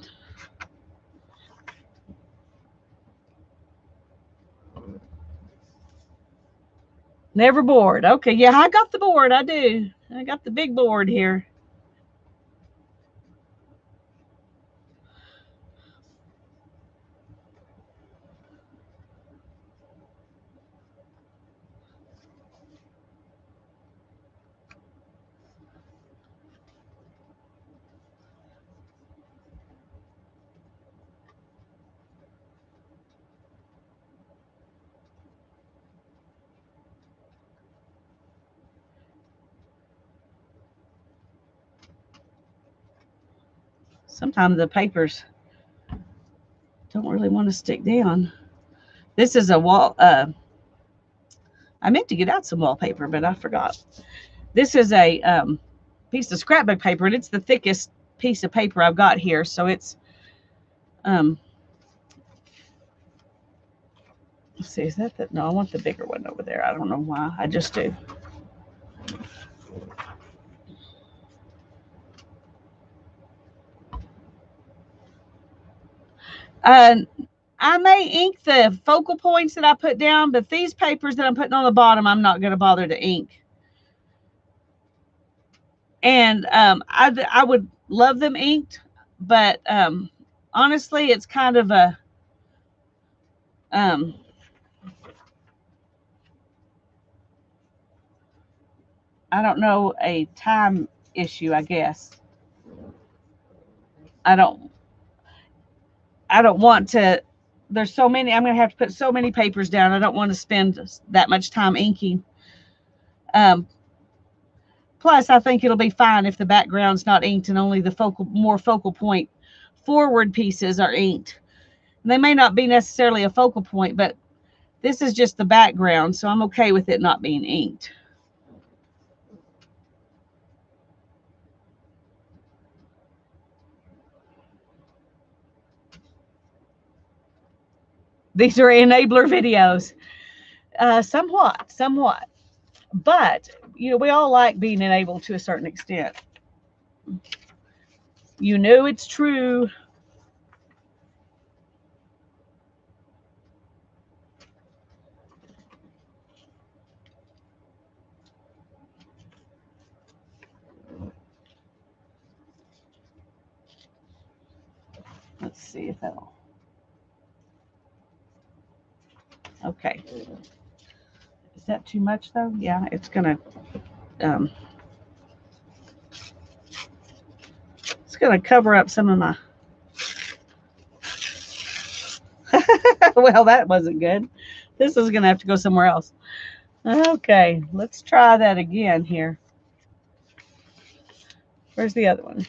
Never bored. Okay, yeah, I got the board. I do. I got the big board here. Sometimes the papers don't really want to stick down. This is a wall. I meant to get out some wallpaper, but I forgot. This is a piece of scrapbook paper, and it's the thickest piece of paper I've got here. So it's, let's see, is that the, no, I want the bigger one over there. I don't know why. I just do. I may ink the focal points that I put down, but these papers that I'm putting on the bottom, I'm not going to bother to ink. And I would love them inked, but honestly, it's kind of a I don't know, a time issue, I guess. I don't want to. There's so many. I'm going to have to put so many papers down. I don't want to spend that much time inking. Plus, I think it'll be fine if the background's not inked and only the more focal point forward pieces are inked. And they may not be necessarily a focal point, but this is just the background, so I'm okay with it not being inked. These are enabler videos. Somewhat. But, we all like being enabled to a certain extent. It's true. Let's see if that'll. Okay. Is that too much though? Yeah, it's gonna cover up some of my. Well, that wasn't good. This is gonna have to go somewhere else. Okay, let's try that again here. Where's the other one?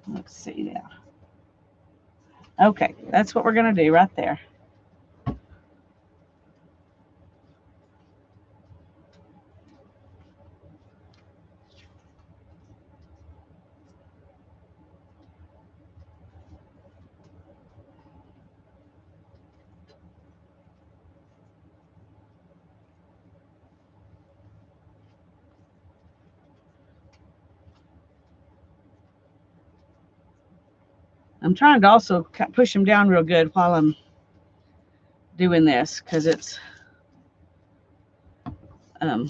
Let's see now. Okay, that's what we're going to do right there. I'm trying to also push them down real good while I'm doing this because it's um,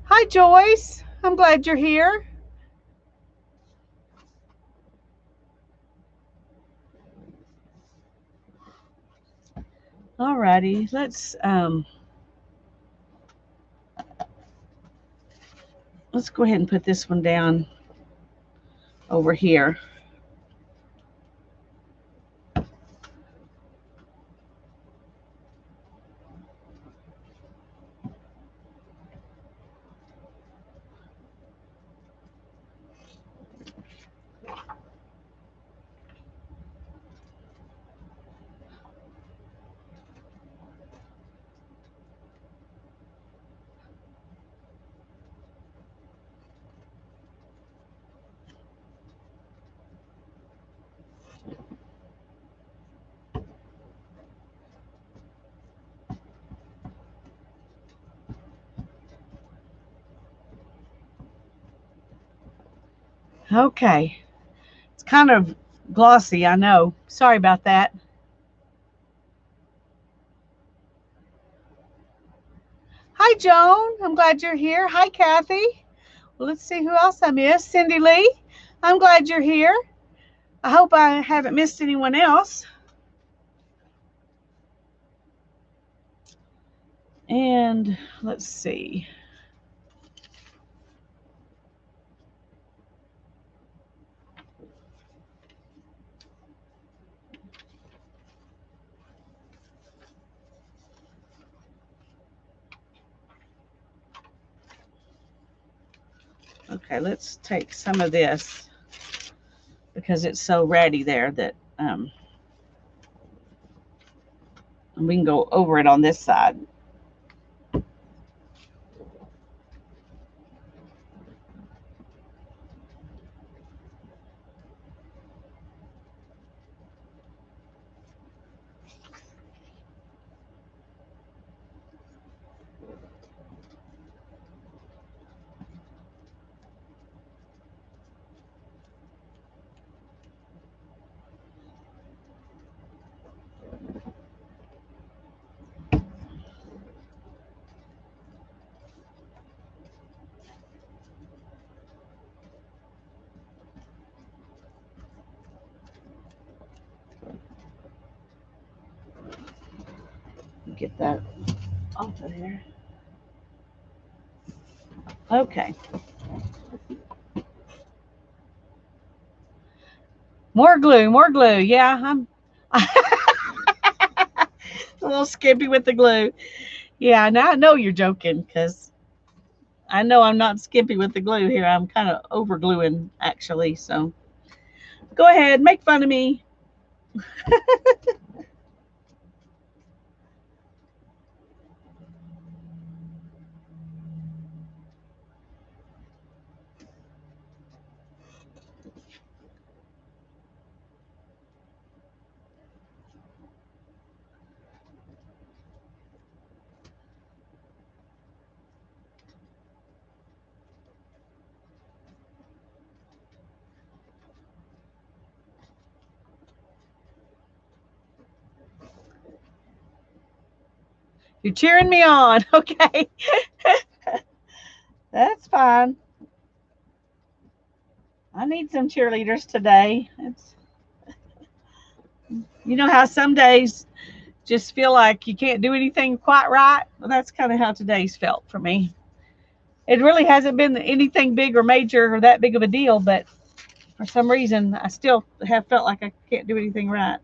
Hi, Joyce. I'm glad you're here. Alrighty, let's go ahead and put this one down over here. Okay, it's kind of glossy, I know. Sorry about that. Hi, Joan. I'm glad you're here. Hi, Kathy. Well, let's see who else I missed. Cindy Lee. I'm glad you're here. I hope I haven't missed anyone else. And let's see. Okay, let's take some of this because it's so ratty there that we can go over it on this side. Get that off of there. Okay. More glue, more glue. Yeah, I'm a little skimpy with the glue. Yeah, now I know you're joking because I know I'm not skimpy with the glue here. I'm kind of over gluing actually. So go ahead, make fun of me. You're cheering me on. Okay. That's fine. I need some cheerleaders today. You know how some days just feel like you can't do anything quite right? Well, that's kind of how today's felt for me. It really hasn't been anything big or major or that big of a deal, but for some reason, I still have felt like I can't do anything right.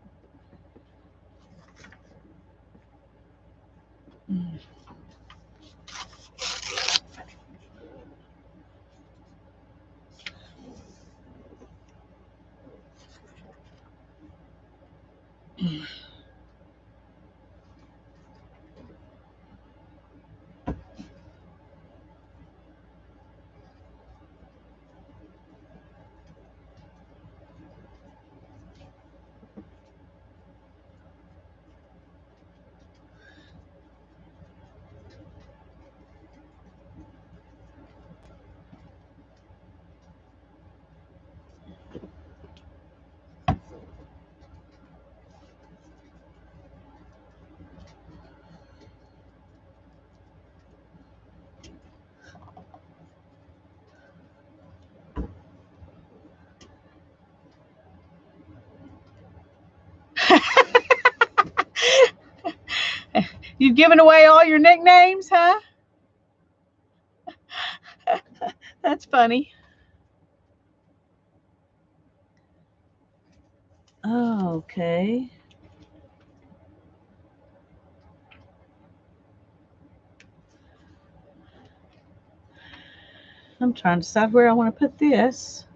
You've given away all your nicknames, huh? That's funny. Okay. I'm trying to decide where I want to put this.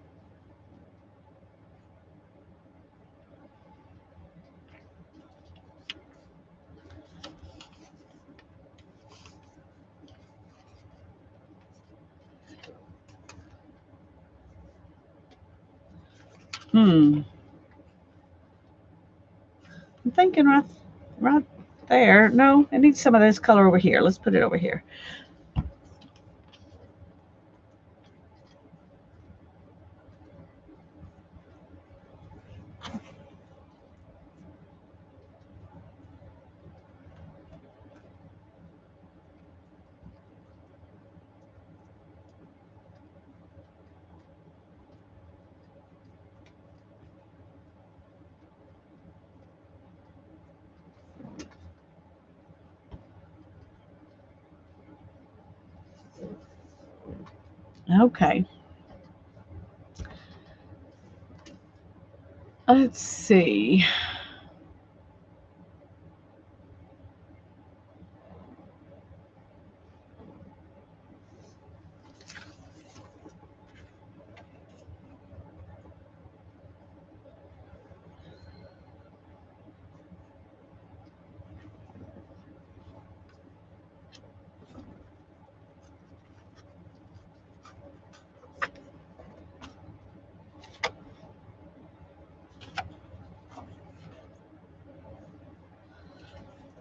I'm thinking right there. No, it needs some of this color over here. Let's put it over here. Okay. Let's see.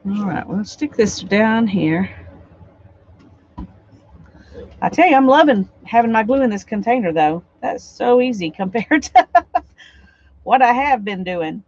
All right, we'll stick this down here. I tell you, I'm loving having my glue in this container, though. That's so easy compared to what I have been doing.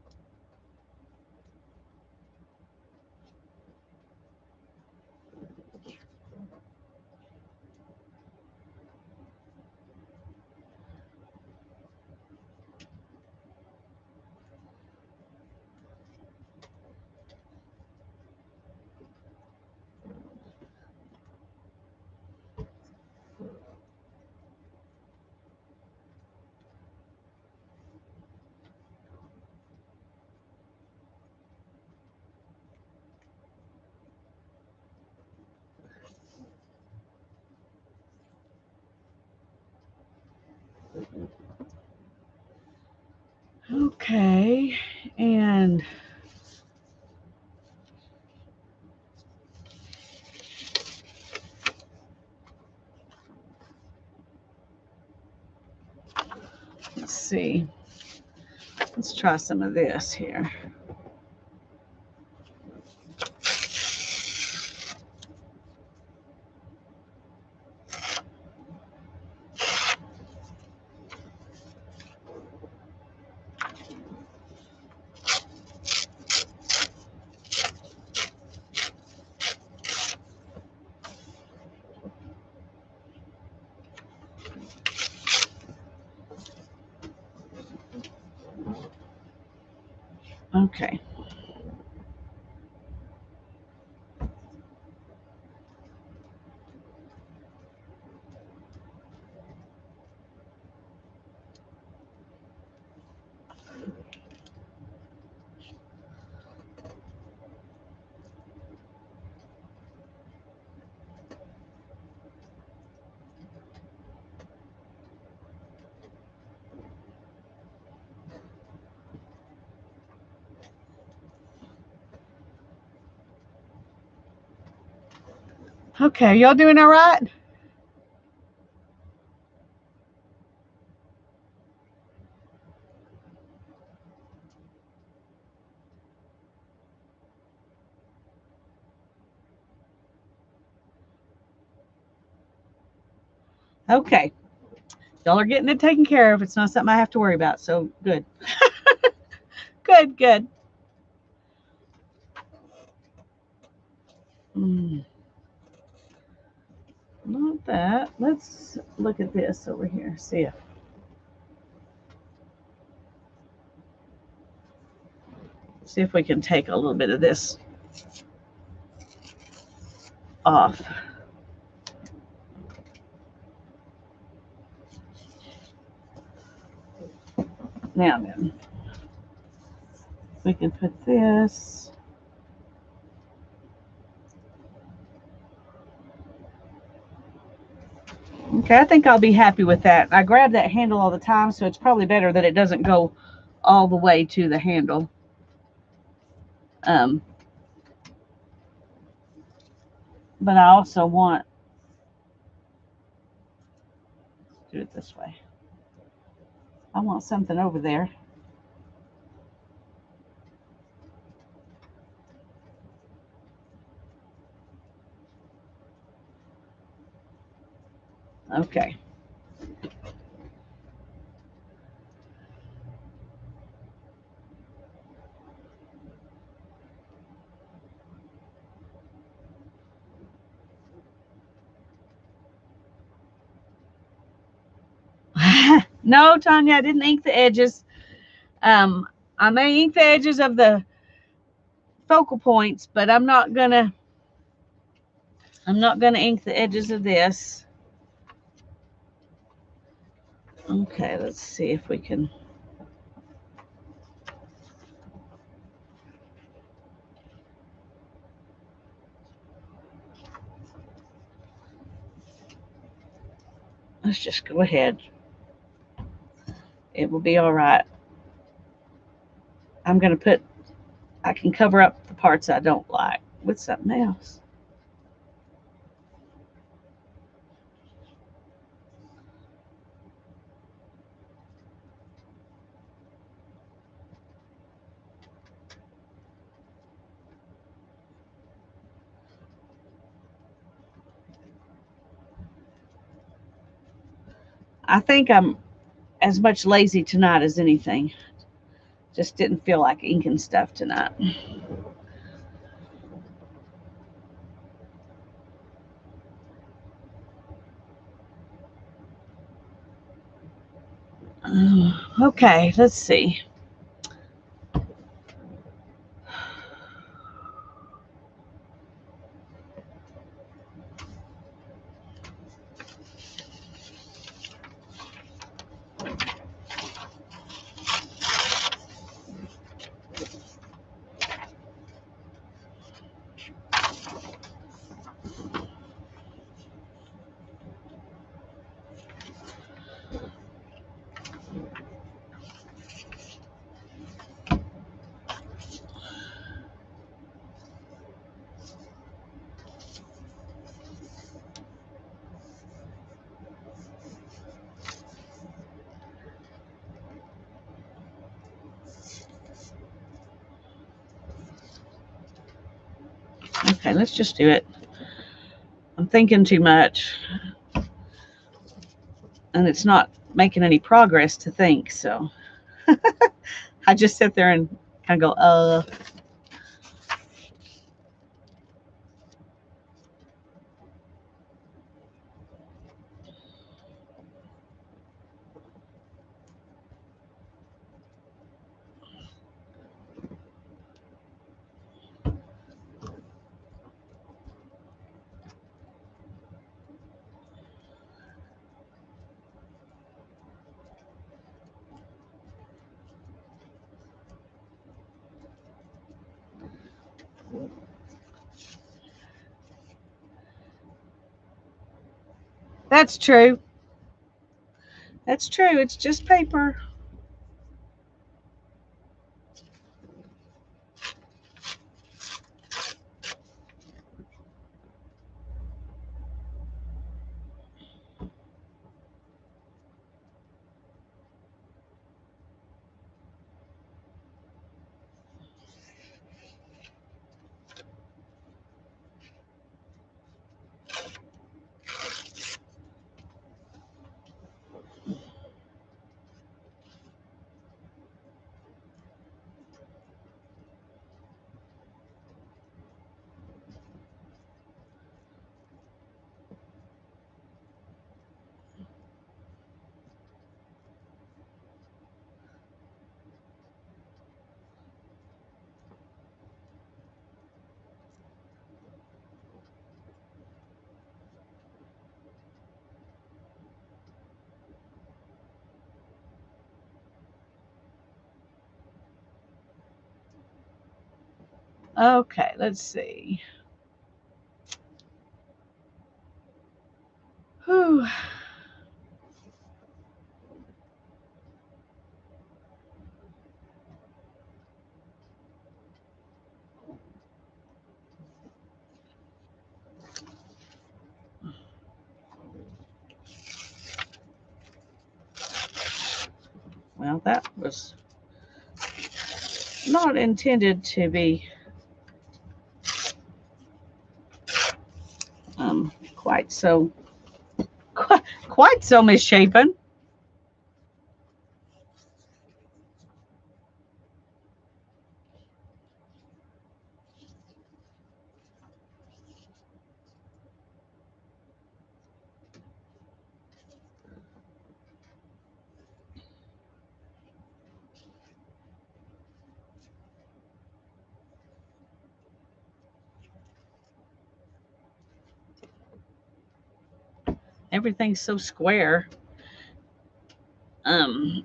Okay, and let's see. Let's try some of this here. Okay. Okay, y'all doing all right? Okay. Y'all are getting it taken care of. It's not something I have to worry about. So good. Good. Not that. Let's look at this over here. See if we can take a little bit of this off. Now then, we can put this. Okay, I think I'll be happy with that. I grab that handle all the time, so it's probably better that it doesn't go all the way to the handle. But I also want to do it this way. I want something over there. Okay. No, Tanya, I didn't ink the edges. I may ink the edges of the focal points, but I'm not gonna ink the edges of this. Okay, let's see if we can. Let's just go ahead. It will be all right. I'm gonna put, I can cover up the parts I don't like with something else. I think I'm as much lazy tonight as anything. Just didn't feel like inking stuff tonight. Okay, let's see. Okay, let's just do it. I'm thinking too much. And it's not making any progress to think, so I just sit there and kind of go, That's true. That's true. It's just paper. Okay, let's see. Whew. Well, that was not intended to be quite so quite so misshapen. Everything's so square. Um,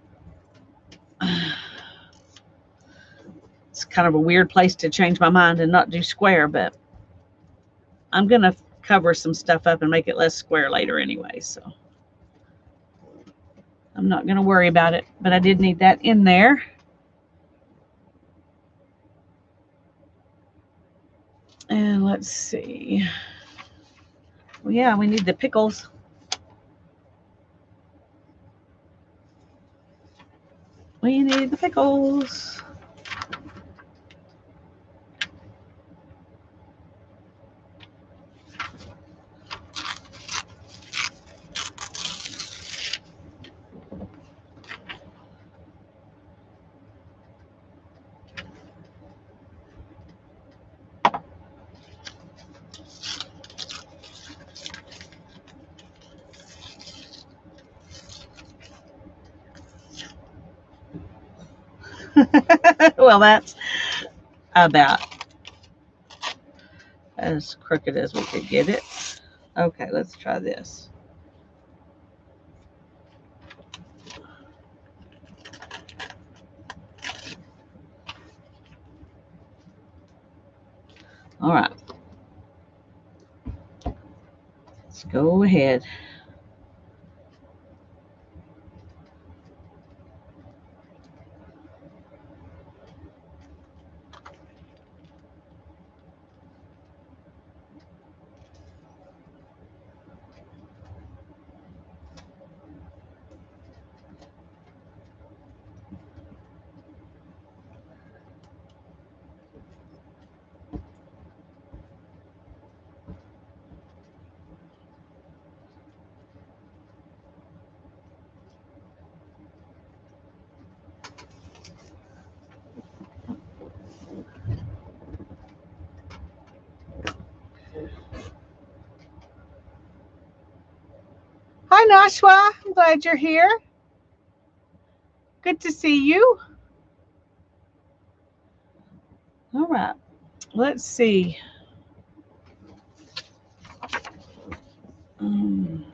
it's kind of a weird place to change my mind and not do square, but I'm gonna cover some stuff up and make it less square later anyway, so I'm not gonna worry about it, but I did need that in there. And let's see. Well, yeah, we need the pickles. We need the pickles. Well, that's about as crooked as we could get it. Okay, let's try this. All right. Let's go ahead. Hi, Nashwa. I'm glad you're here. Good to see you. All right. Let's see. Um,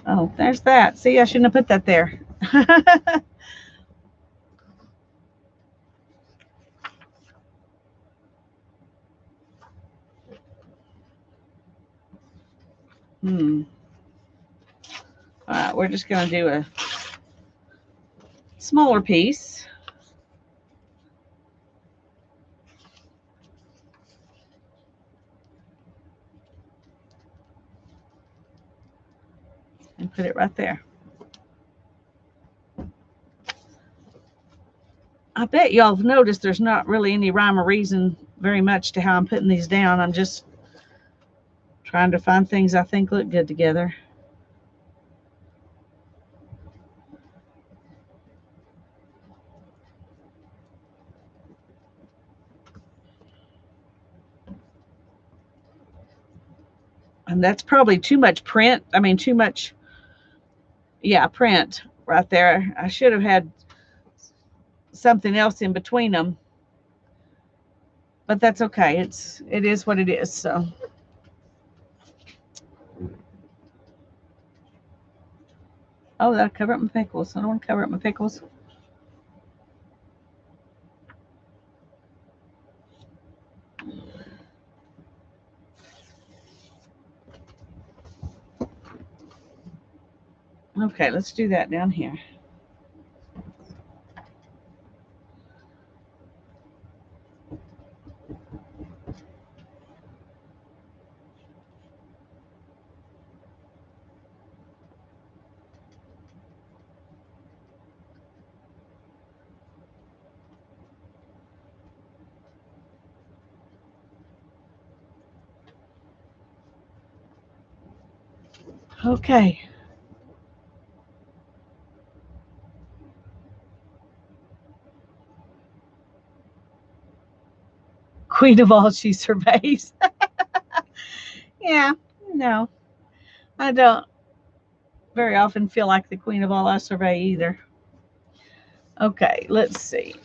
oh, there's that. See, I shouldn't have put that there. All right, we're just going to do a smaller piece. And put it right there. I bet y'all have noticed there's not really any rhyme or reason very much to how I'm putting these down. I'm just trying to find things I think look good together. And that's probably too much print. I mean, too much, yeah, print right there. I should have had something else in between them. But that's okay. It is what it is. So Oh, that'll cover up my pickles. I don't want to cover up my pickles. Okay, let's do that down here. Okay. Queen of all she surveys. Yeah, no, I don't very often feel like the queen of all I survey either. Okay, let's see.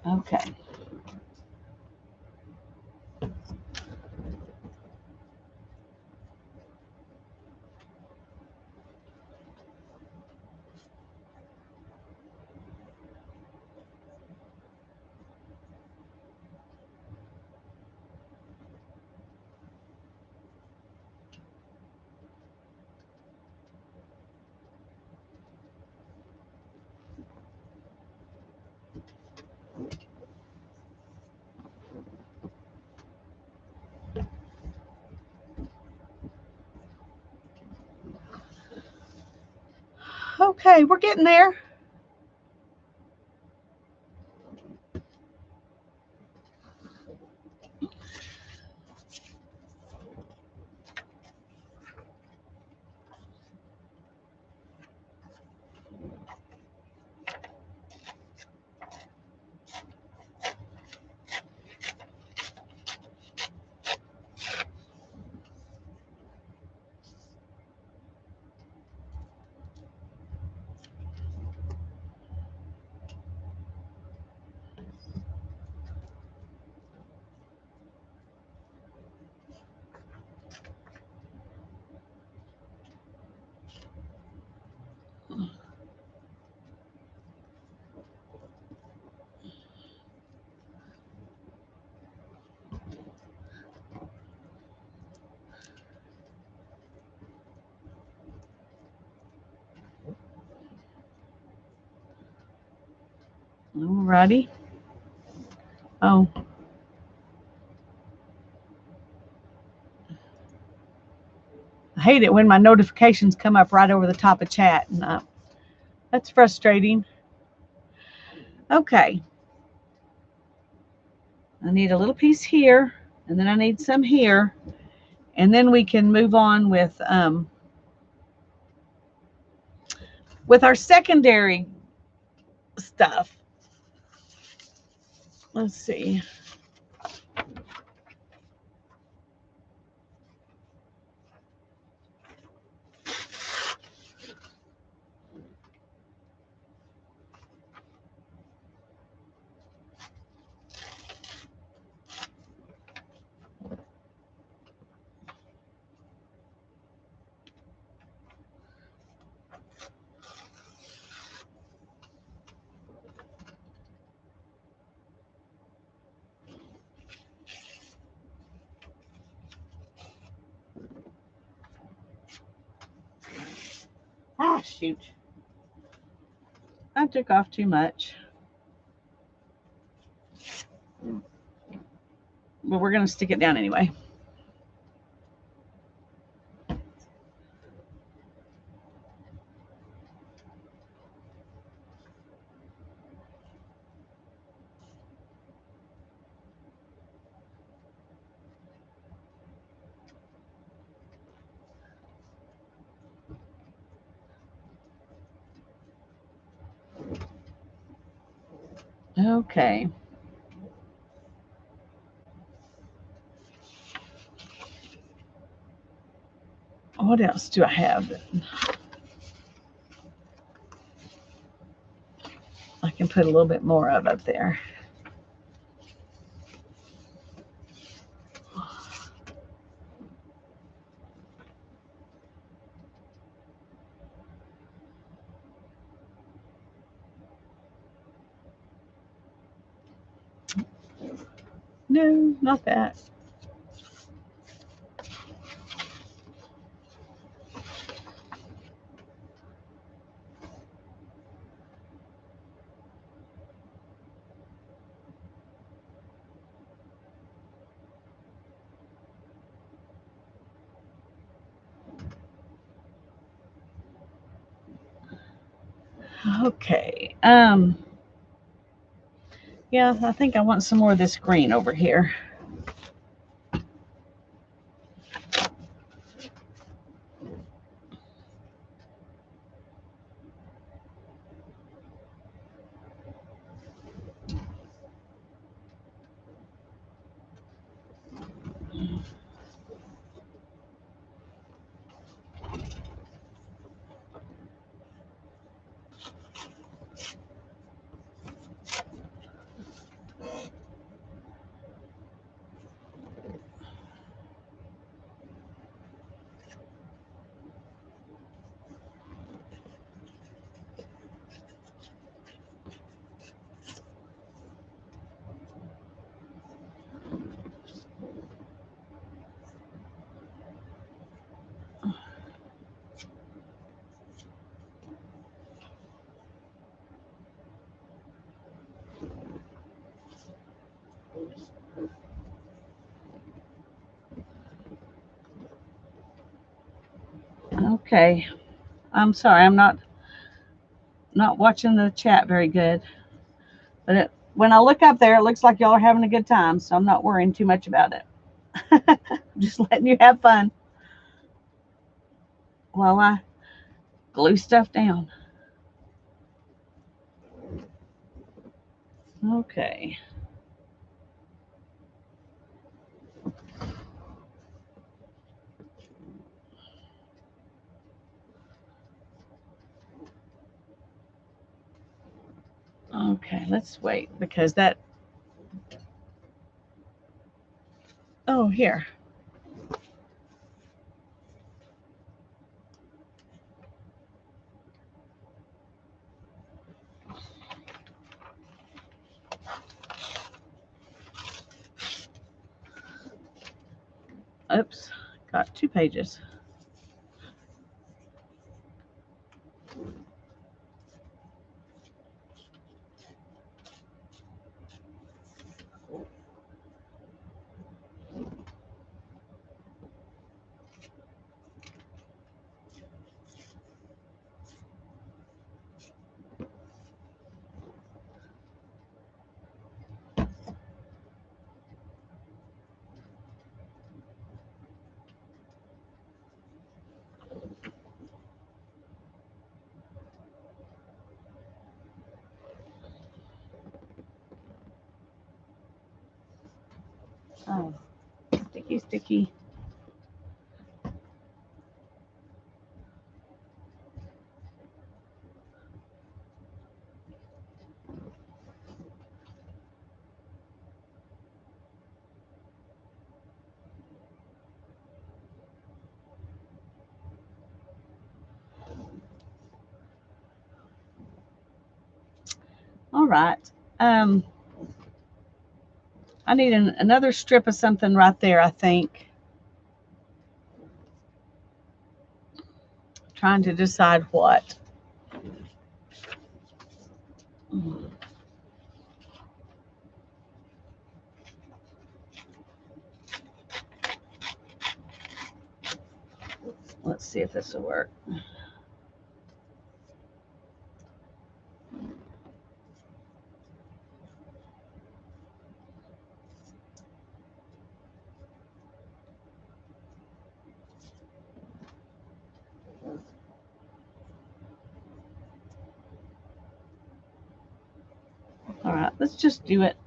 Okay. Okay, we're getting there. Alrighty. Oh. I hate it when my notifications come up right over the top of chat. And, that's frustrating. Okay. I need a little piece here, and then I need some here, and then we can move on with our secondary stuff. Let's see. Ah, shoot. I took off too much. But we're going to stick it down anyway. Okay. What else do I have? I can put a little bit more of up there. No, not that. Okay. Yeah, I think I want some more of this green over here. Okay. I'm sorry, I'm not watching the chat very good. But when I look up there, it looks like y'all are having a good time, so I'm not worrying too much about it. Just letting you have fun while I glue stuff down. Okay. Okay, let's wait because that. Oh, here. Oops, got 2 pages. Oh, sticky, sticky. All right. Um, I need another strip of something right there, I think. Trying to decide what. Let's see if this will work. All right, Let's just do it.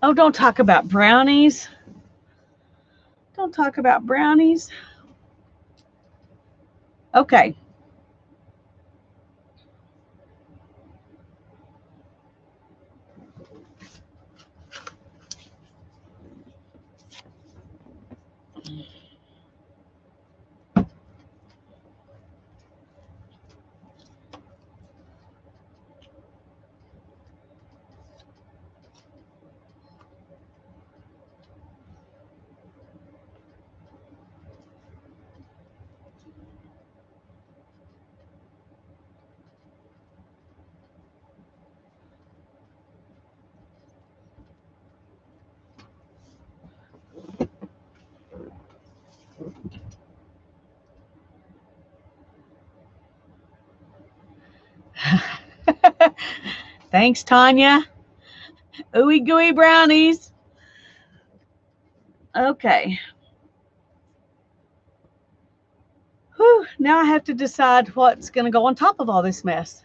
Oh, don't talk about brownies. Don't talk about brownies. Okay. Thanks, Tanya. Ooey gooey brownies. Okay. Whew, now I have to decide what's going to go on top of all this mess.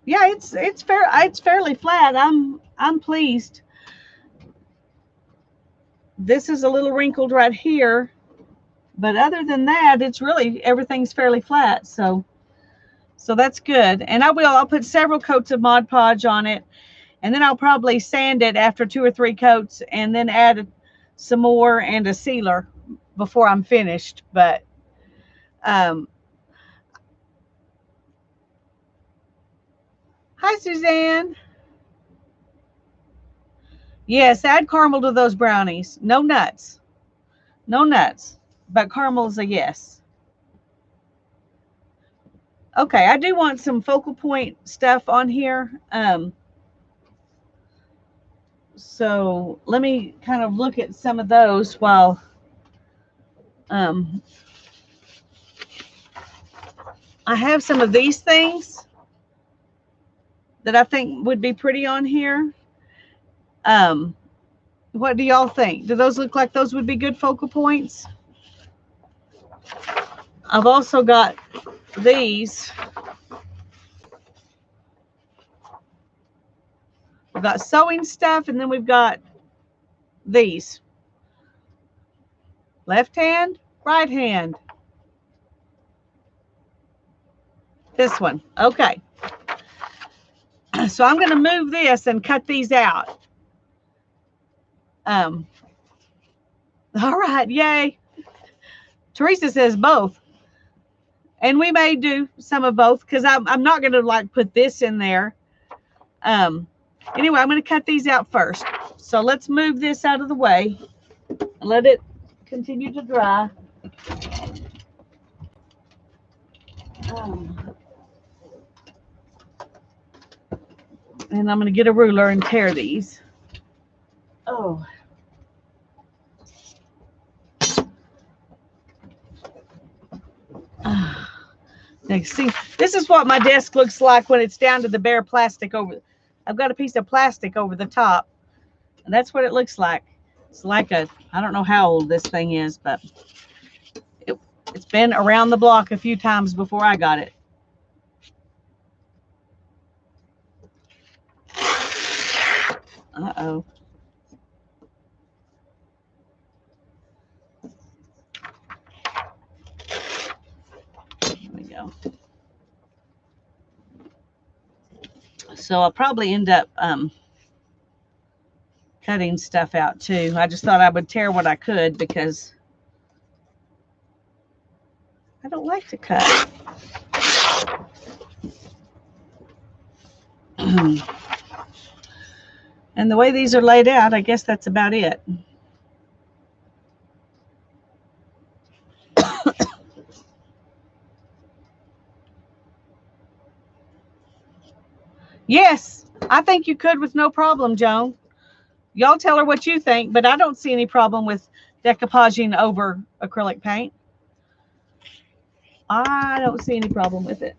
Yeah, it's fairly flat. I'm pleased. This is a little wrinkled right here, but other than that, it's really everything's fairly flat. So that's good. And I'll put several coats of Mod Podge on it, and then I'll probably sand it after 2 or 3 coats, and then add some more and a sealer before I'm finished. But hi, Suzanne. Yes, add caramel to those brownies. No nuts. No nuts. But caramel is a yes. Okay, I do want some focal point stuff on here. So let me kind of look at some of those while I have some of these things that I think would be pretty on here. What do y'all think? Do those look like those would be good focal points? I've also got these. We've got sewing stuff, and then we've got these. Left hand, right hand. This one. Okay. So I'm going to move this and cut these out. All right. Yay. Teresa says both. And we may do some of both, because I'm not going to like put this in there. Anyway, I'm going to cut these out first. So let's move this out of the way and let it continue to dry. And I'm going to get a ruler and tear these. Oh. Next, see, this is what my desk looks like when it's down to the bare plastic over. I've got a piece of plastic over the top, and that's what it looks like. It's like I don't know how old this thing is, but it's been around the block a few times before I got it. Uh-oh. There we go. So I'll probably end up cutting stuff out too. I just thought I would tear what I could, because I don't like to cut. And the way these are laid out, I guess that's about it. Yes, I think you could with no problem, Joan. Y'all tell her what you think, but I don't see any problem with decoupaging over acrylic paint. I don't see any problem with it.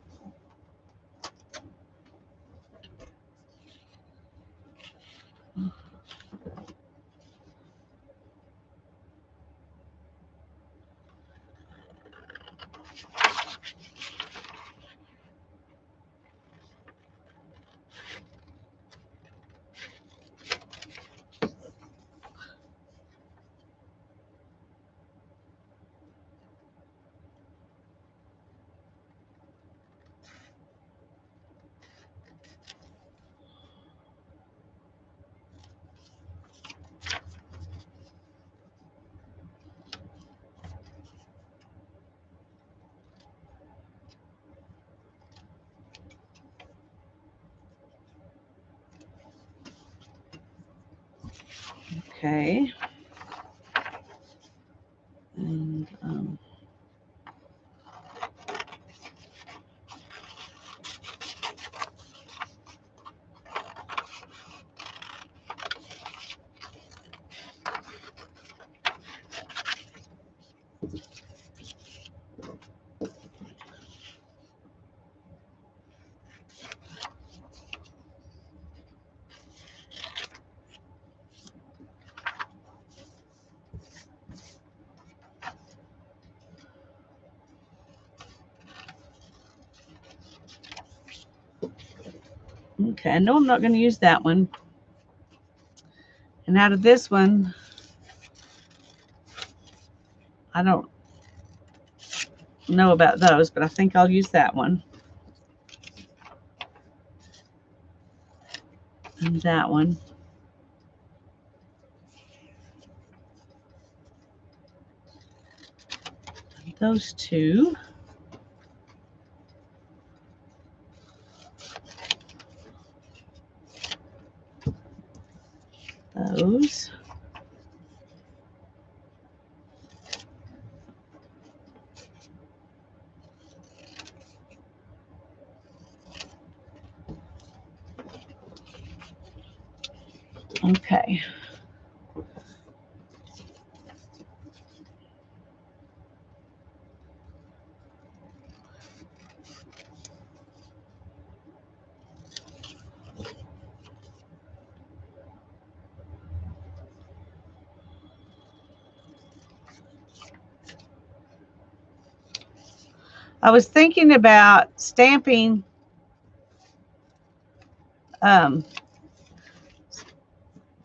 Okay. And okay, I know I'm not going to use that one. And out of this one, I don't know about those, but I think I'll use that one. And that one. And those two. Those. Okay. I was thinking about stamping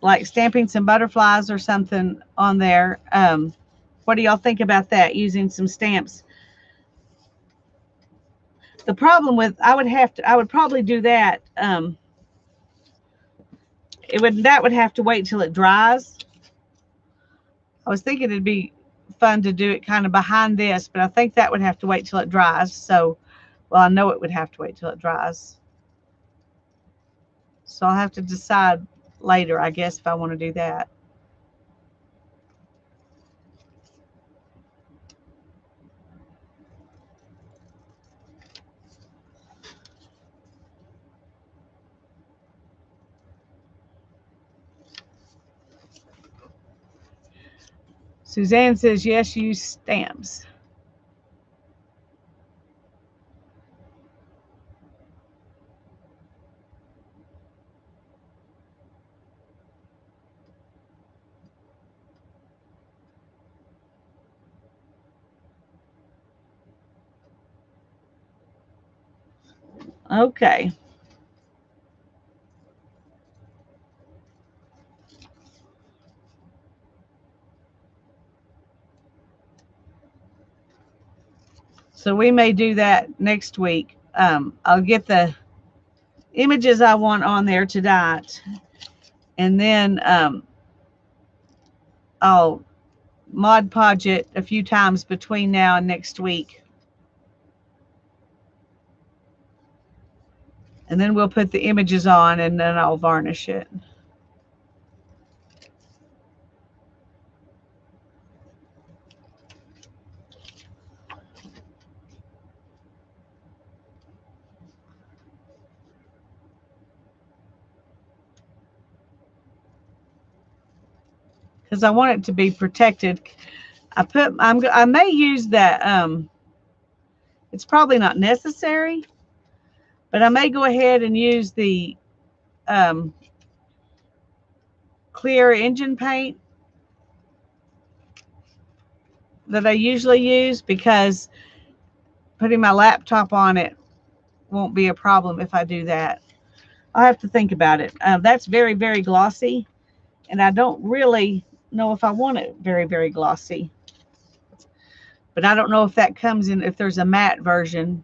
like stamping some butterflies or something on there. What do y'all think about that, using some stamps? The problem with, I would probably do that. That would have to wait till it dries. I was thinking it'd be fun to do it kind of behind this, but I think that would have to wait till it dries. So, well, I know it would have to wait till it dries. So I'll have to decide later, I guess, if I want to do that. Suzanne says, yes, use stamps. Okay. So we may do that next week. I'll get the images I want on there tonight, and then I'll Mod Podge it a few times between now and next week. And then we'll put the images on, and then I'll varnish it. because I want it to be protected. I may use that. It's probably not necessary, but I may go ahead and use the um, clear engine paint that I usually use, because putting my laptop on it won't be a problem if I do that. I'll have to think about it. That's very, very glossy, and I don't really know if I want it very, very glossy. But I don't know if that comes in, if there's a matte version.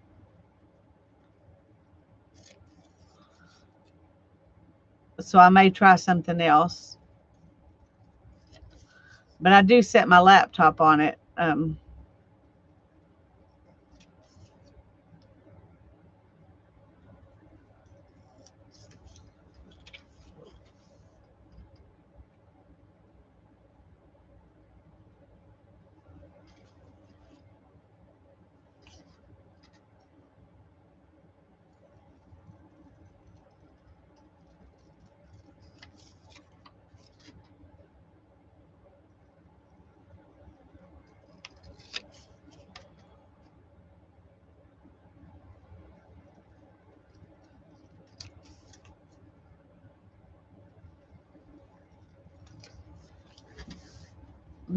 So I may try something else. But I do set my laptop on it.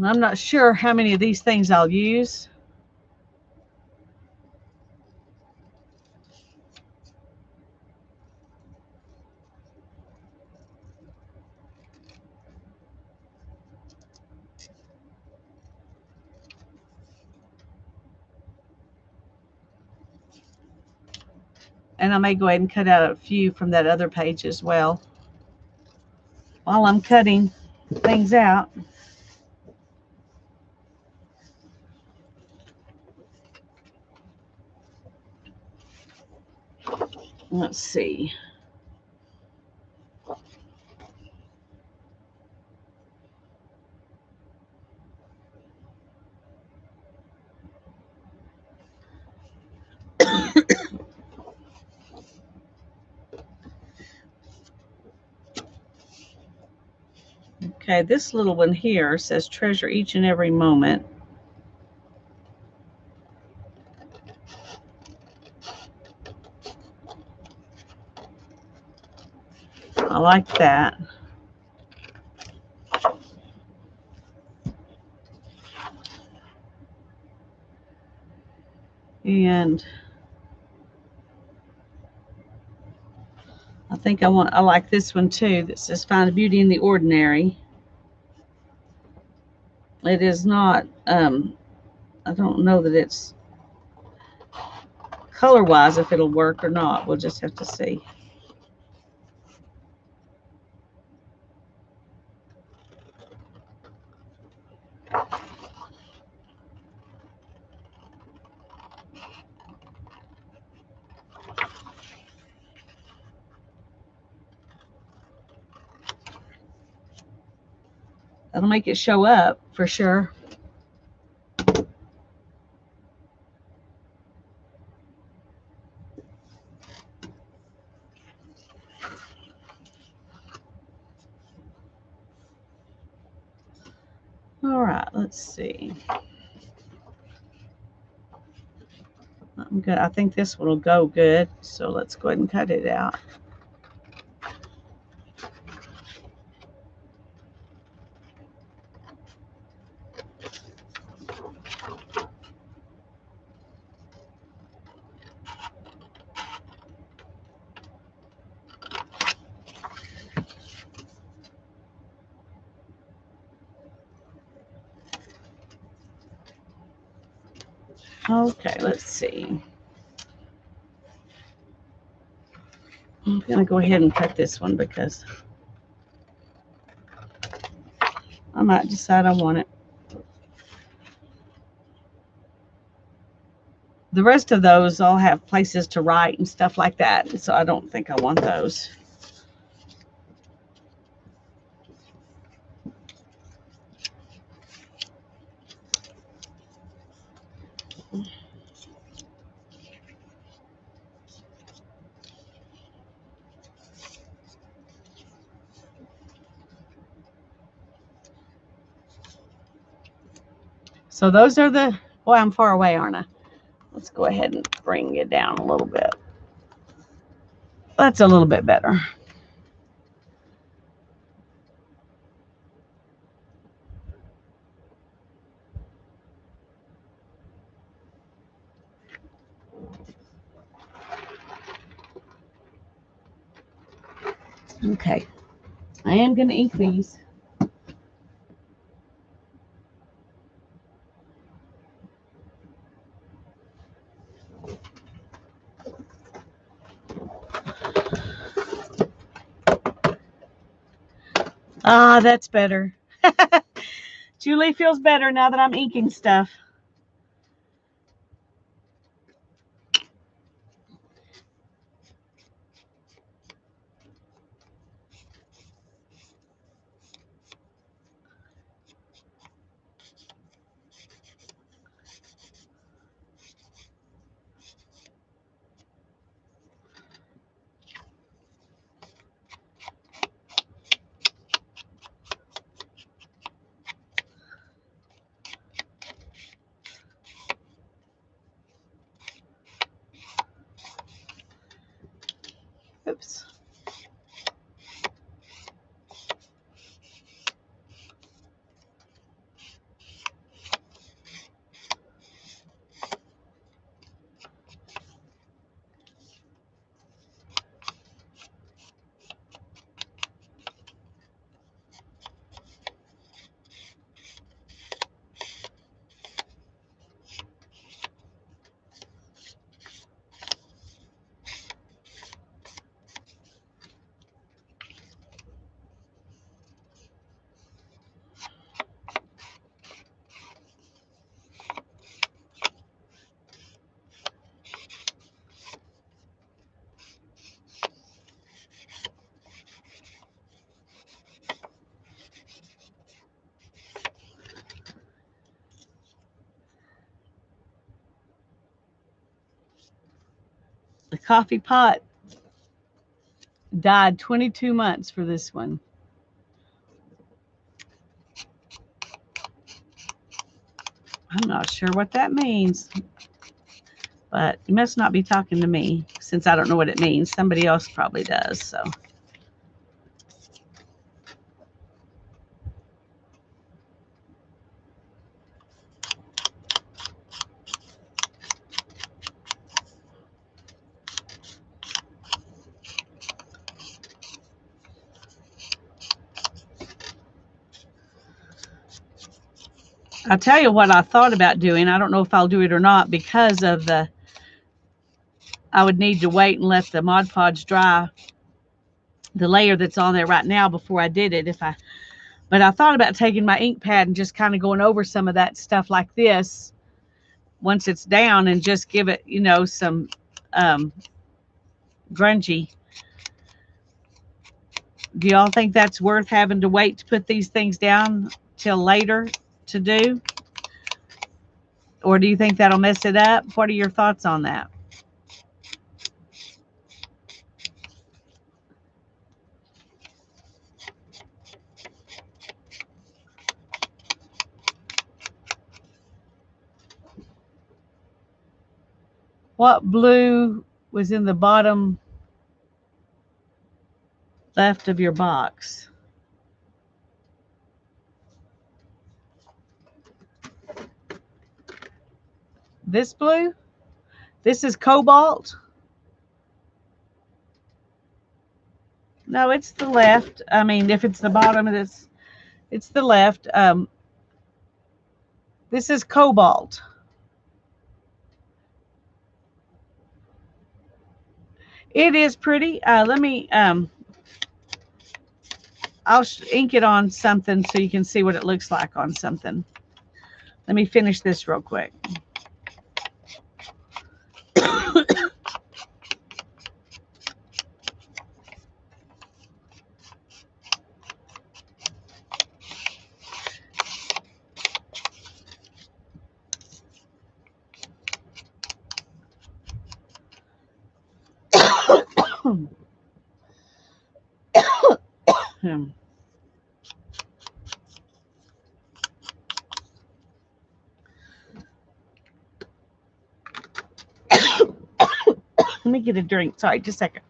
I'm not sure how many of these things I'll use. And I may go ahead and cut out a few from that other page as well. While I'm cutting things out, let's see. Okay, this little one here says treasure each and every moment. I like that. And I think I like this one too, that says find beauty in the ordinary. It is not, I don't know that it's color wise if it'll work or not. We'll just have to see. That'll make it show up for sure. All right, let's see. I'm good. I think this one will go good. So let's go ahead and cut it out. Okay, let's see. I'm going to go ahead and cut this one because I might decide I want it. The rest of those all have places to write and stuff like that, so I don't think I want those. So those are the, boy, I'm far away, aren't I? Let's go ahead and bring it down a little bit. That's a little bit better. Okay. I am going to ink these. Ah, that's better. Julie feels better now that I'm inking stuff. Oops. The coffee pot died 22 months for this one. I'm not sure what that means, but you must not be talking to me since I don't know what it means. Somebody else probably does. So. I'll tell you what I thought about doing. I don't know if I'll do it or not because of I would need to wait and let the Mod Podge dry, the layer that's on there right now, before I did it. But I thought about taking my ink pad and just kind of going over some of that stuff like this once it's down and just give it, some grungy. Do y'all think that's worth having to wait to put these things down till later to do? Or do you think that'll mess it up? What are your thoughts on that? What blue was in the bottom left of your box? This blue? This is cobalt? No, it's the left. I mean, if it's the bottom of this, it's the left. This is cobalt. It is pretty. Let me, I'll ink it on something so you can see what it looks like on something. Let me finish this real quick. me get a drink. Sorry, just a second.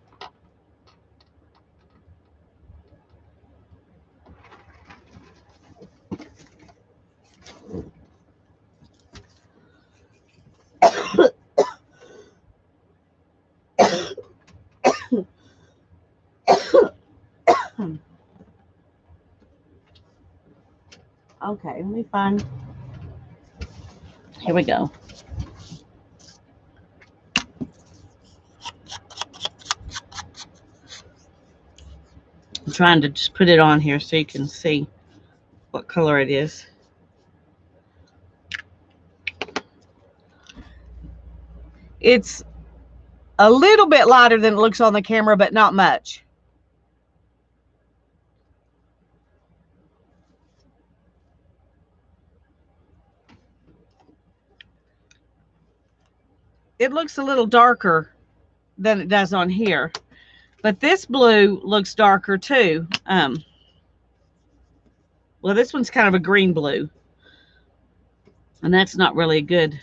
Okay, let me find. Here we go. I'm trying to just put it on here so you can see what color it is. It's a little bit lighter than it looks on the camera, but not much. It looks a little darker than it does on here, but this blue looks darker too. Well, this one's kind of a green blue, and that's not really good.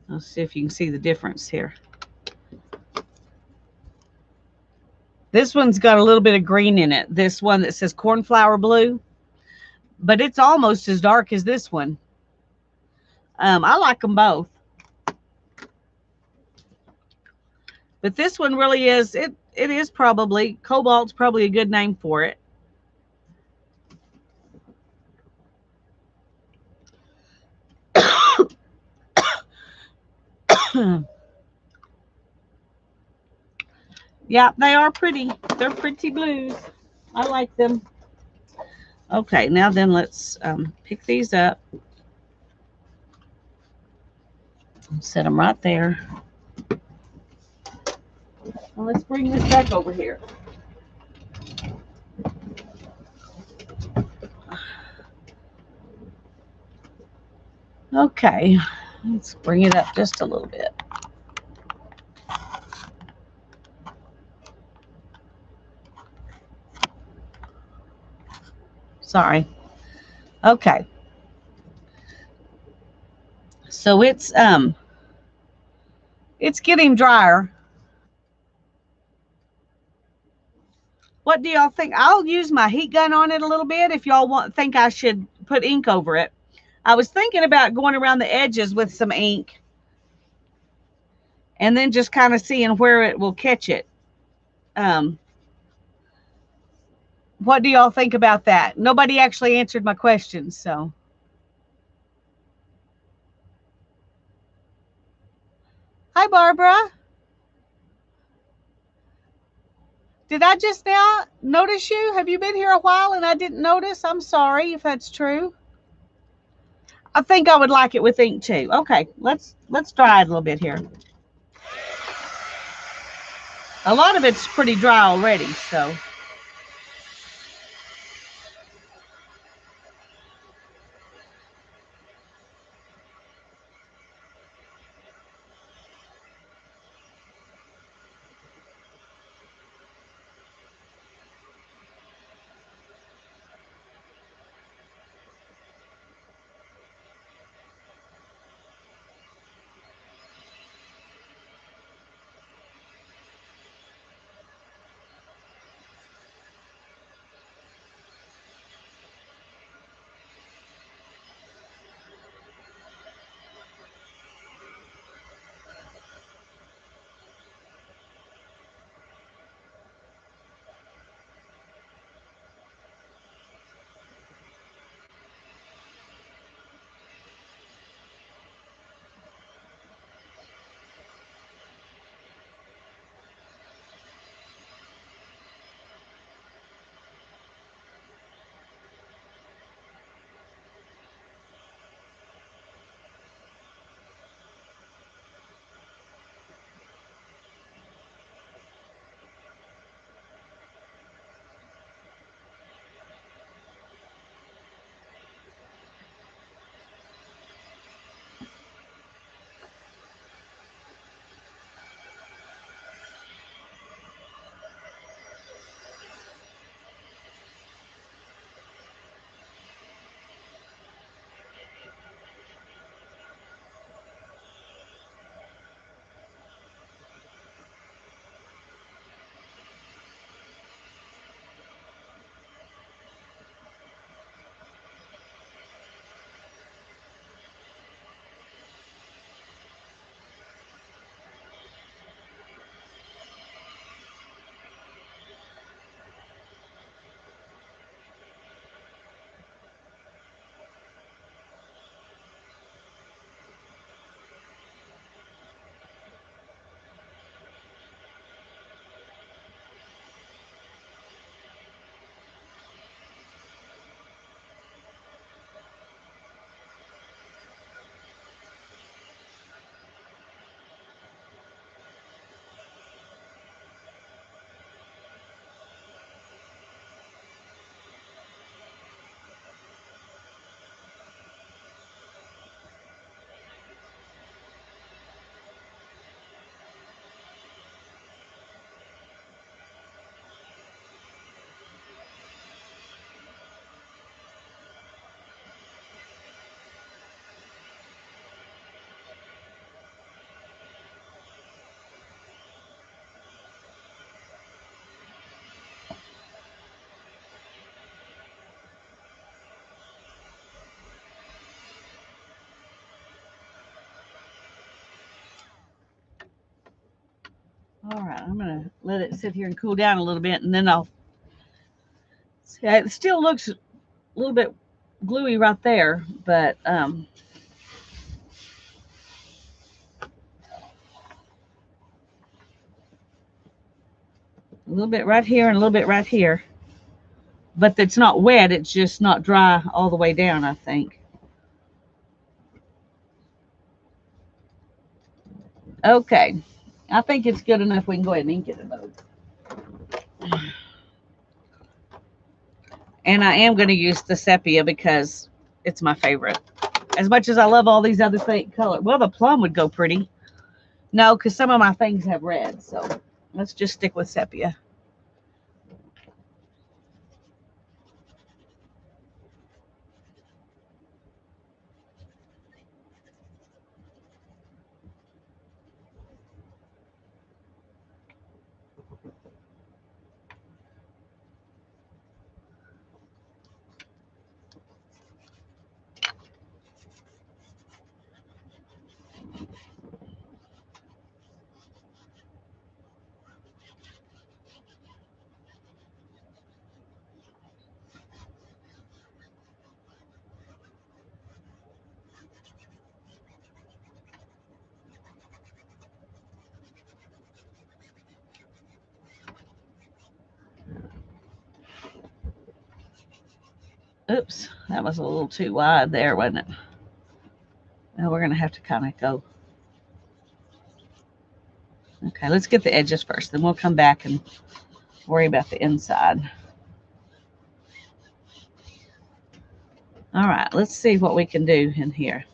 Let's see if you can see the difference here. This one's got a little bit of green in it. This one that says cornflower blue, but it's almost as dark as this one. I like them both. But this one really is, it is probably, cobalt's probably a good name for it. Yeah, they are pretty. They're pretty blues. I like them. Okay, now then let's pick these up. Set them right there. Well, let's bring this back over here. Okay, let's bring it up just a little bit. Sorry. Okay. So it's getting drier. What do y'all think? I'll use my heat gun on it a little bit if y'all think I should put ink over it. I was thinking about going around the edges with some ink and then just kind of seeing where it will catch it. What do y'all think about that? Nobody actually answered my questions, so. Hi, Barbara. Did I just now notice you? Have you been here a while and I didn't notice? I'm sorry if that's true. I think I would like it with ink too. Okay, let's dry it a little bit here. A lot of it's pretty dry already, so. All right, I'm going to let it sit here and cool down a little bit, and then I'll see. It still looks a little bit gluey right there, but a little bit right here and a little bit right here. But it's not wet, it's just not dry all the way down, I think. Okay, I think it's good enough. We can go ahead and ink it in both. And I am going to use the sepia because it's my favorite. As much as I love all these other fake colors. Well, the plum would go pretty. No, because some of my things have red. So let's just stick with sepia. Oops, that was a little too wide there, wasn't it? Now we're going to have to kind of go. Okay, let's get the edges first. Then we'll come back and worry about the inside. All right, let's see what we can do in here.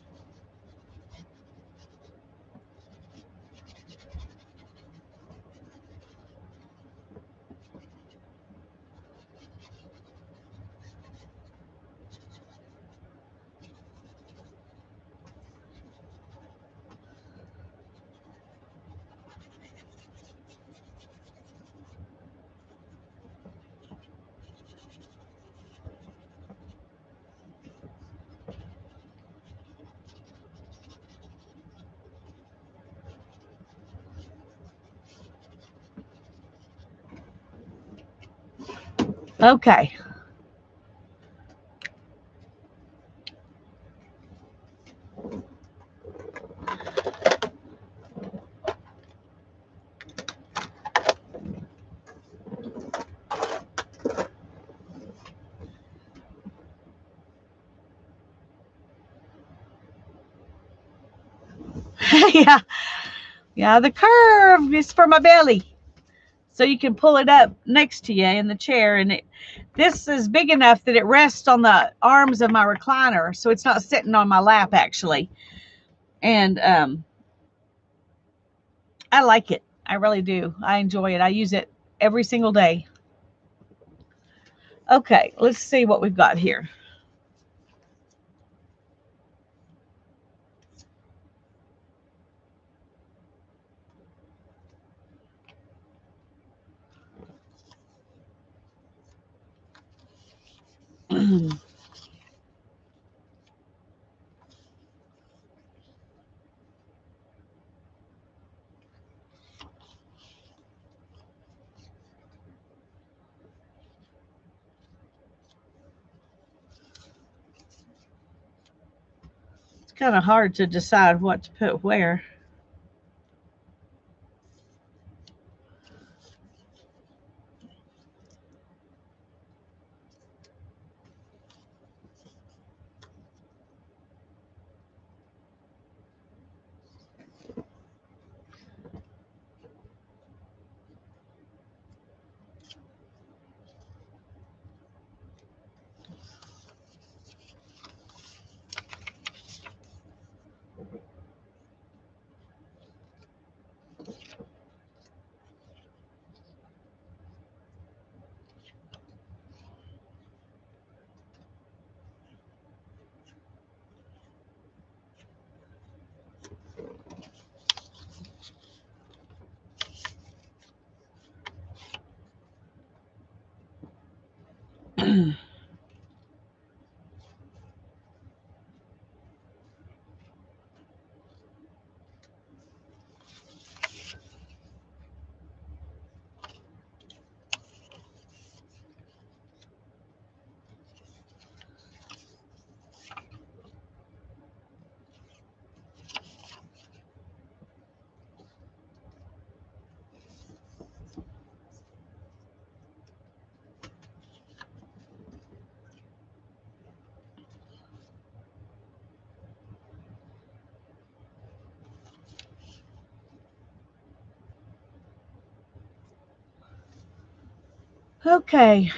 Okay. Yeah. Yeah, the curve is for my belly. So you can pull it up next to you in the chair, and this is big enough that it rests on the arms of my recliner, so it's not sitting on my lap actually. And I like it. I really do. I enjoy it. I use it every single day. Okay, let's see what we've got here. It's kind of hard to decide what to put where. Okay.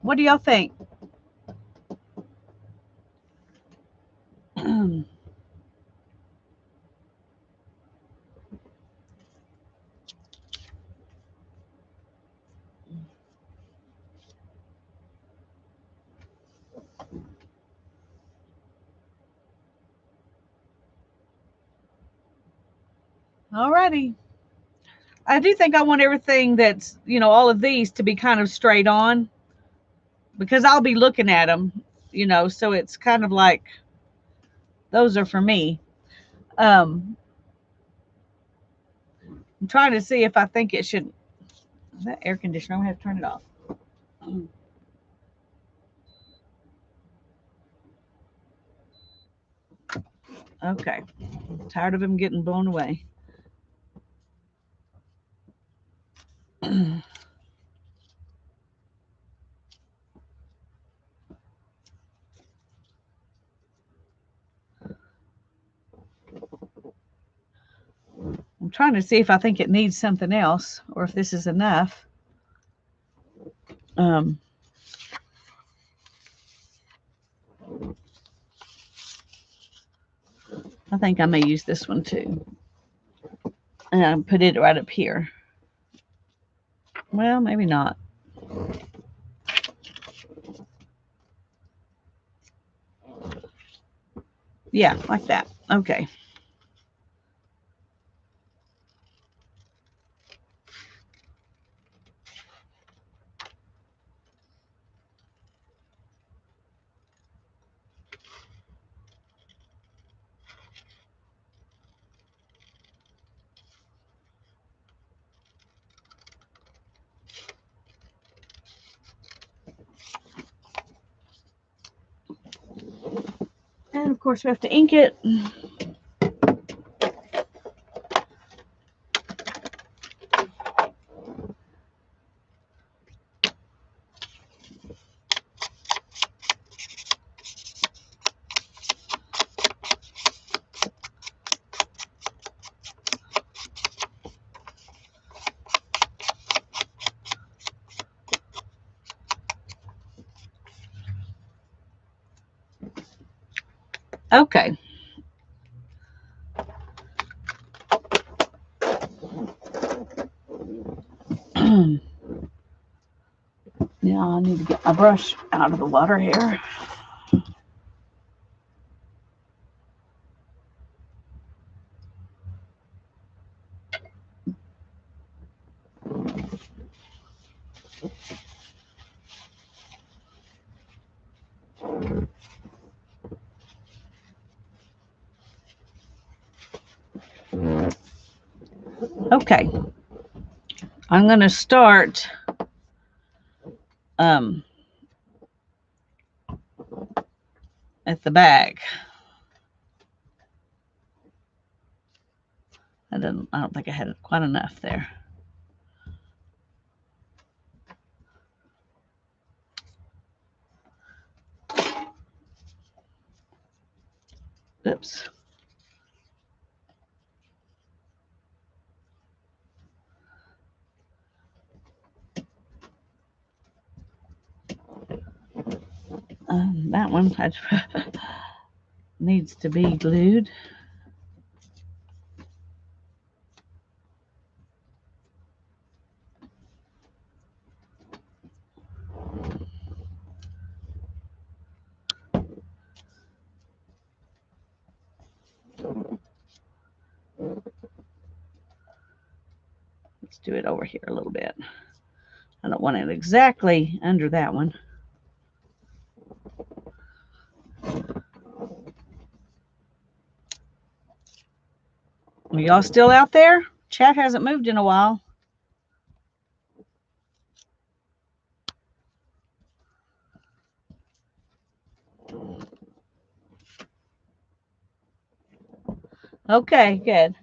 What do y'all think? Alrighty. I do think I want everything that's, all of these to be kind of straight on because I'll be looking at them, so it's kind of like those are for me. I'm trying to see if I think it should. That air conditioner, I'm going to have to turn it off. Okay. I'm tired of him getting blown away. I'm trying to see if I think it needs something else or if this is enough. I think I may use this one too. And put it right up here. Well, maybe not. Yeah, like that. Okay. And of course we have to ink it. Okay. Now I need to get my brush out of the water here. Okay. I'm going to start at the back. I don't think I had quite enough there. Oops. That one needs to be glued. Let's do it over here a little bit. I don't want it exactly under that one. Are y'all still out there? Chat hasn't moved in a while. Okay, good.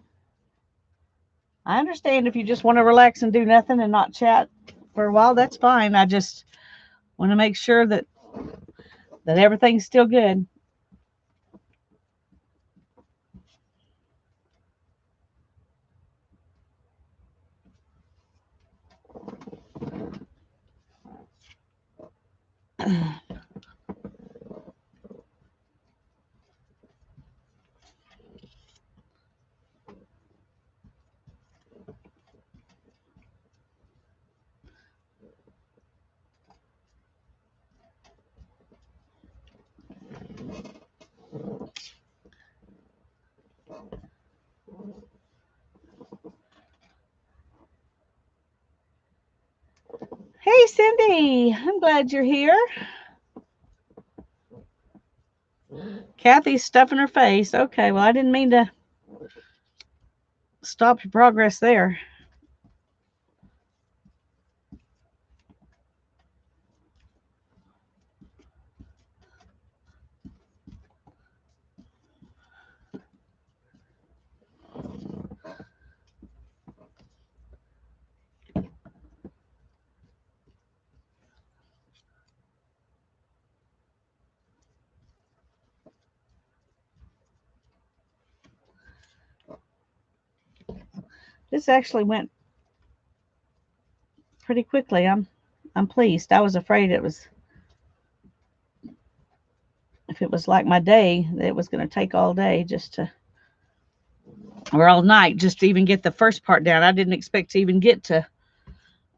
I understand if you just want to relax and do nothing and not chat for a while, that's fine. I just want to make sure that everything's still good. Hey, Cindy, I'm glad you're here. Kathy's stuffing her face. Okay, well, I didn't mean to stop your progress there. This actually went pretty quickly. I'm pleased. I was afraid if it was like my day, it was going to take all day or all night just to even get the first part down. I didn't expect to even get to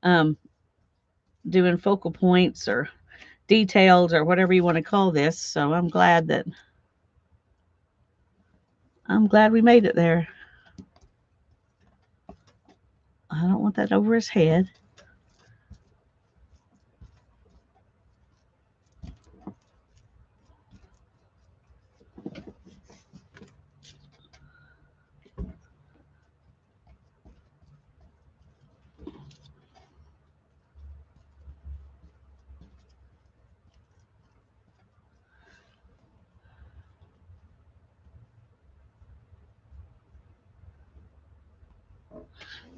um, doing focal points or details or whatever you want to call this. So I'm glad we made it there. I don't want that over his head.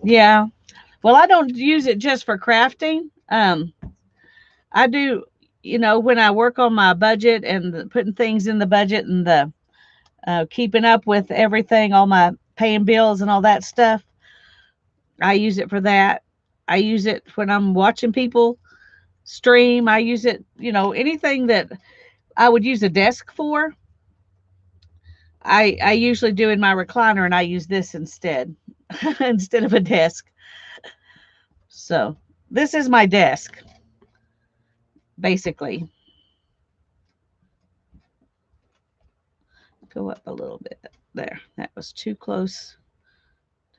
Yeah. Well, I don't use it just for crafting. I do, when I work on my budget and putting things in the budget and the keeping up with everything, all my paying bills and all that stuff. I use it for that. I use it when I'm watching people stream. I use it, anything that I would use a desk for. I usually do in my recliner, and I use this instead instead of a desk. So this is my desk, basically. Go up a little bit there. That was too close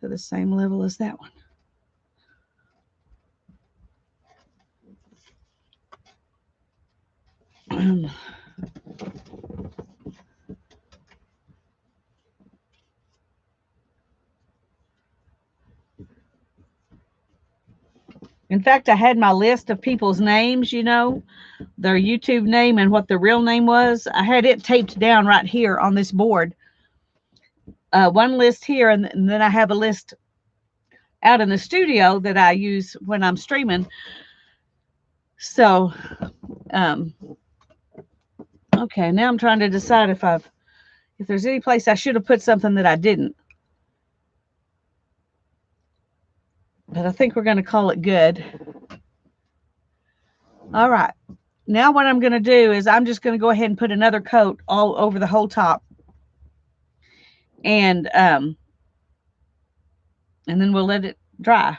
to the same level as that one. In fact, I had my list of people's names, their YouTube name and what their real name was. I had it taped down right here on this board. One list here, and then I have a list out in the studio that I use when I'm streaming. So, okay, now I'm trying to decide if there's any place I should have put something that I didn't. But I think we're going to call it good. All right. Now what I'm going to do is I'm just going to go ahead and put another coat all over the whole top. And then we'll let it dry.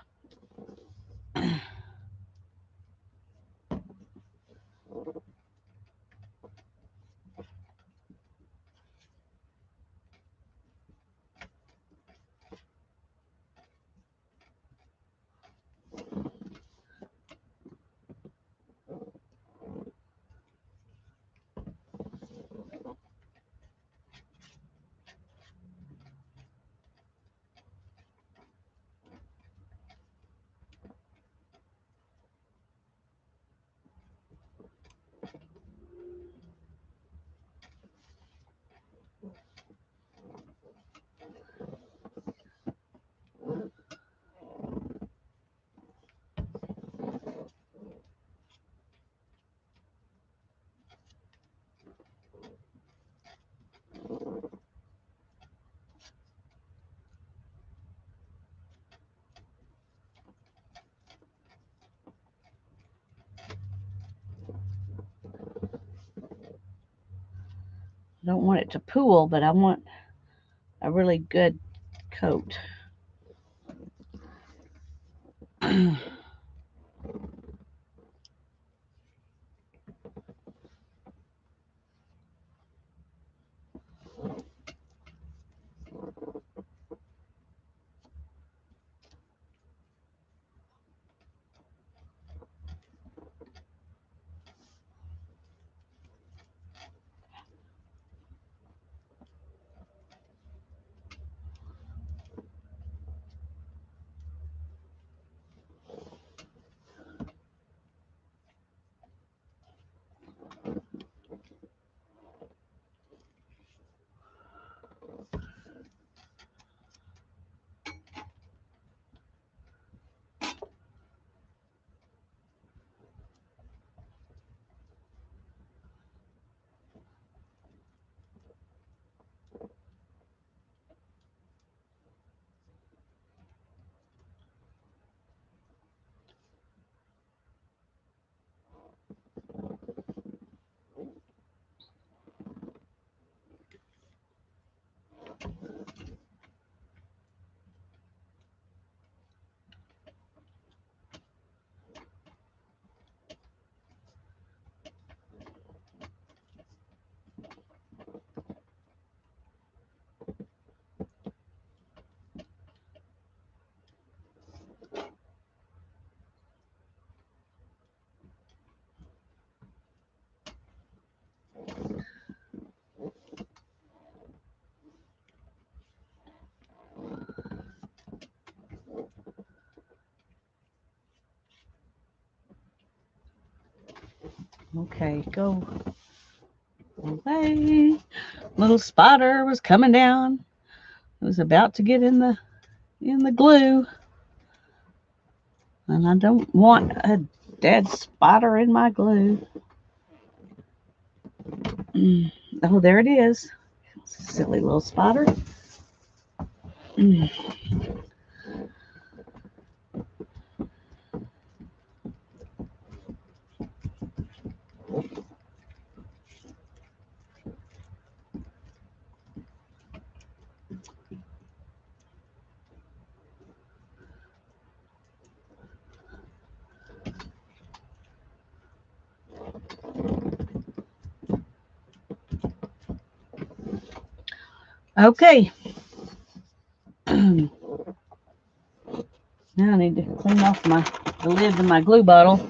don't want it to pool, but I want a really good coat. Okay, go away. Little spider was coming down. It was about to get in the glue. And I don't want a dead spider in my glue. Oh, there it is. Silly little spider. Okay. Now I need to clean off the lid of my glue bottle.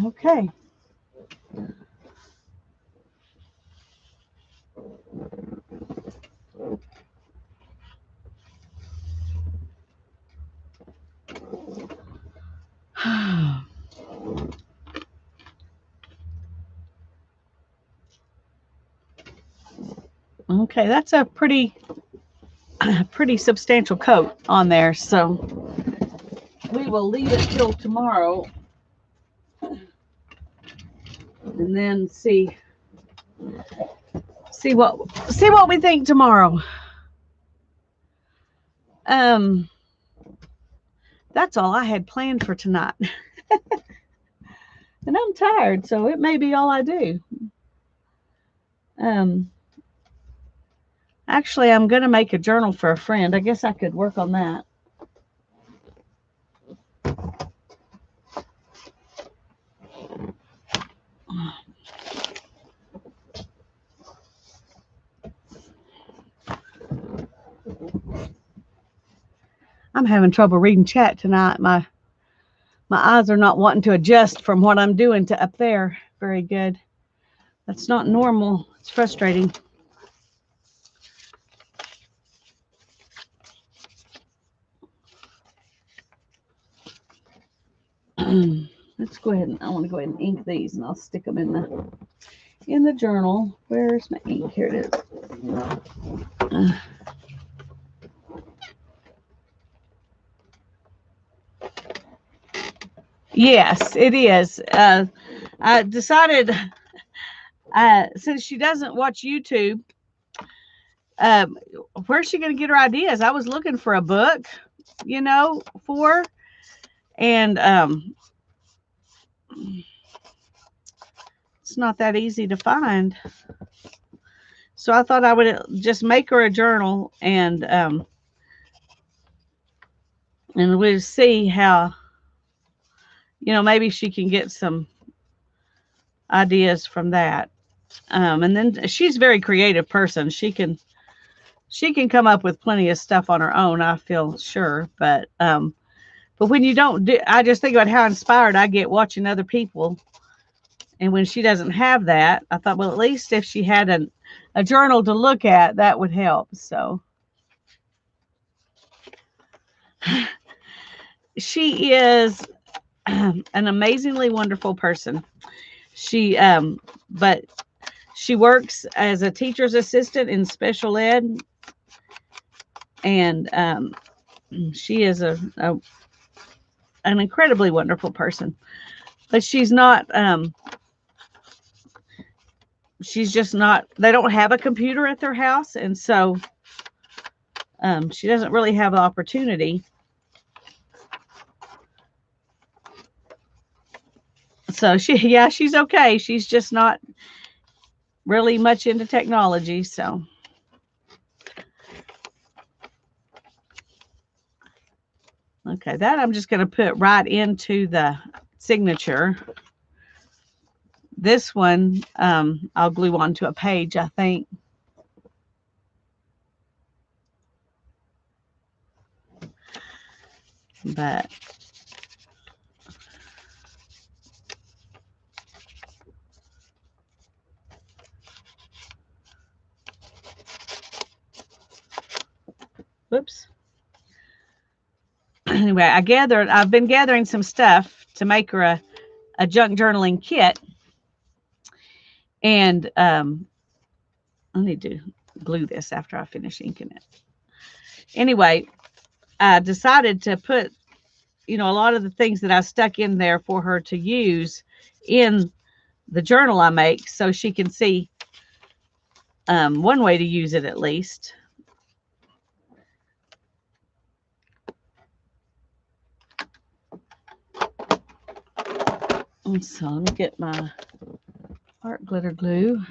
Okay. Okay, that's a pretty substantial coat on there, so we will leave it till tomorrow and then see what we think tomorrow. That's all I had planned for tonight. And I'm tired, so it may be all I do. Actually, I'm going to make a journal for a friend. I guess I could work on that. I'm having trouble reading chat tonight. My eyes are not wanting to adjust from what I'm doing to up there. Very good. That's not normal. It's frustrating. Let's go ahead and I want to go ahead and ink these, and I'll stick them in the journal. Where's my ink? Here it is. Yes, it is. I decided, since she doesn't watch YouTube, um, where's she going to get her ideas? I was looking for a book, for her, and it's not that easy to find. So I thought I would just make her a journal, and we'll see how, maybe she can get some ideas from that. And then she's a very creative person. She can come up with plenty of stuff on her own, I feel sure. But when you don't do, I just think about how inspired I get watching other people. And when she doesn't have that, I thought, well, at least if she had a journal to look at, that would help. So she is an amazingly wonderful person. But she works as a teacher's assistant in special ed, and she is an incredibly wonderful person. But she's not. She's just not. They don't have a computer at their house, and so she doesn't really have the opportunity. So she's okay. She's just not really much into technology. So okay, that I'm just going to put right into the signature. This one I'll glue onto a page, I think. But whoops. Anyway, I've been gathering some stuff to make her a junk journaling kit. And I need to glue this after I finish inking it. Anyway, I decided to put, a lot of the things that I stuck in there for her to use in the journal I make, so she can see one way to use it at least. And so let me get my art glitter glue.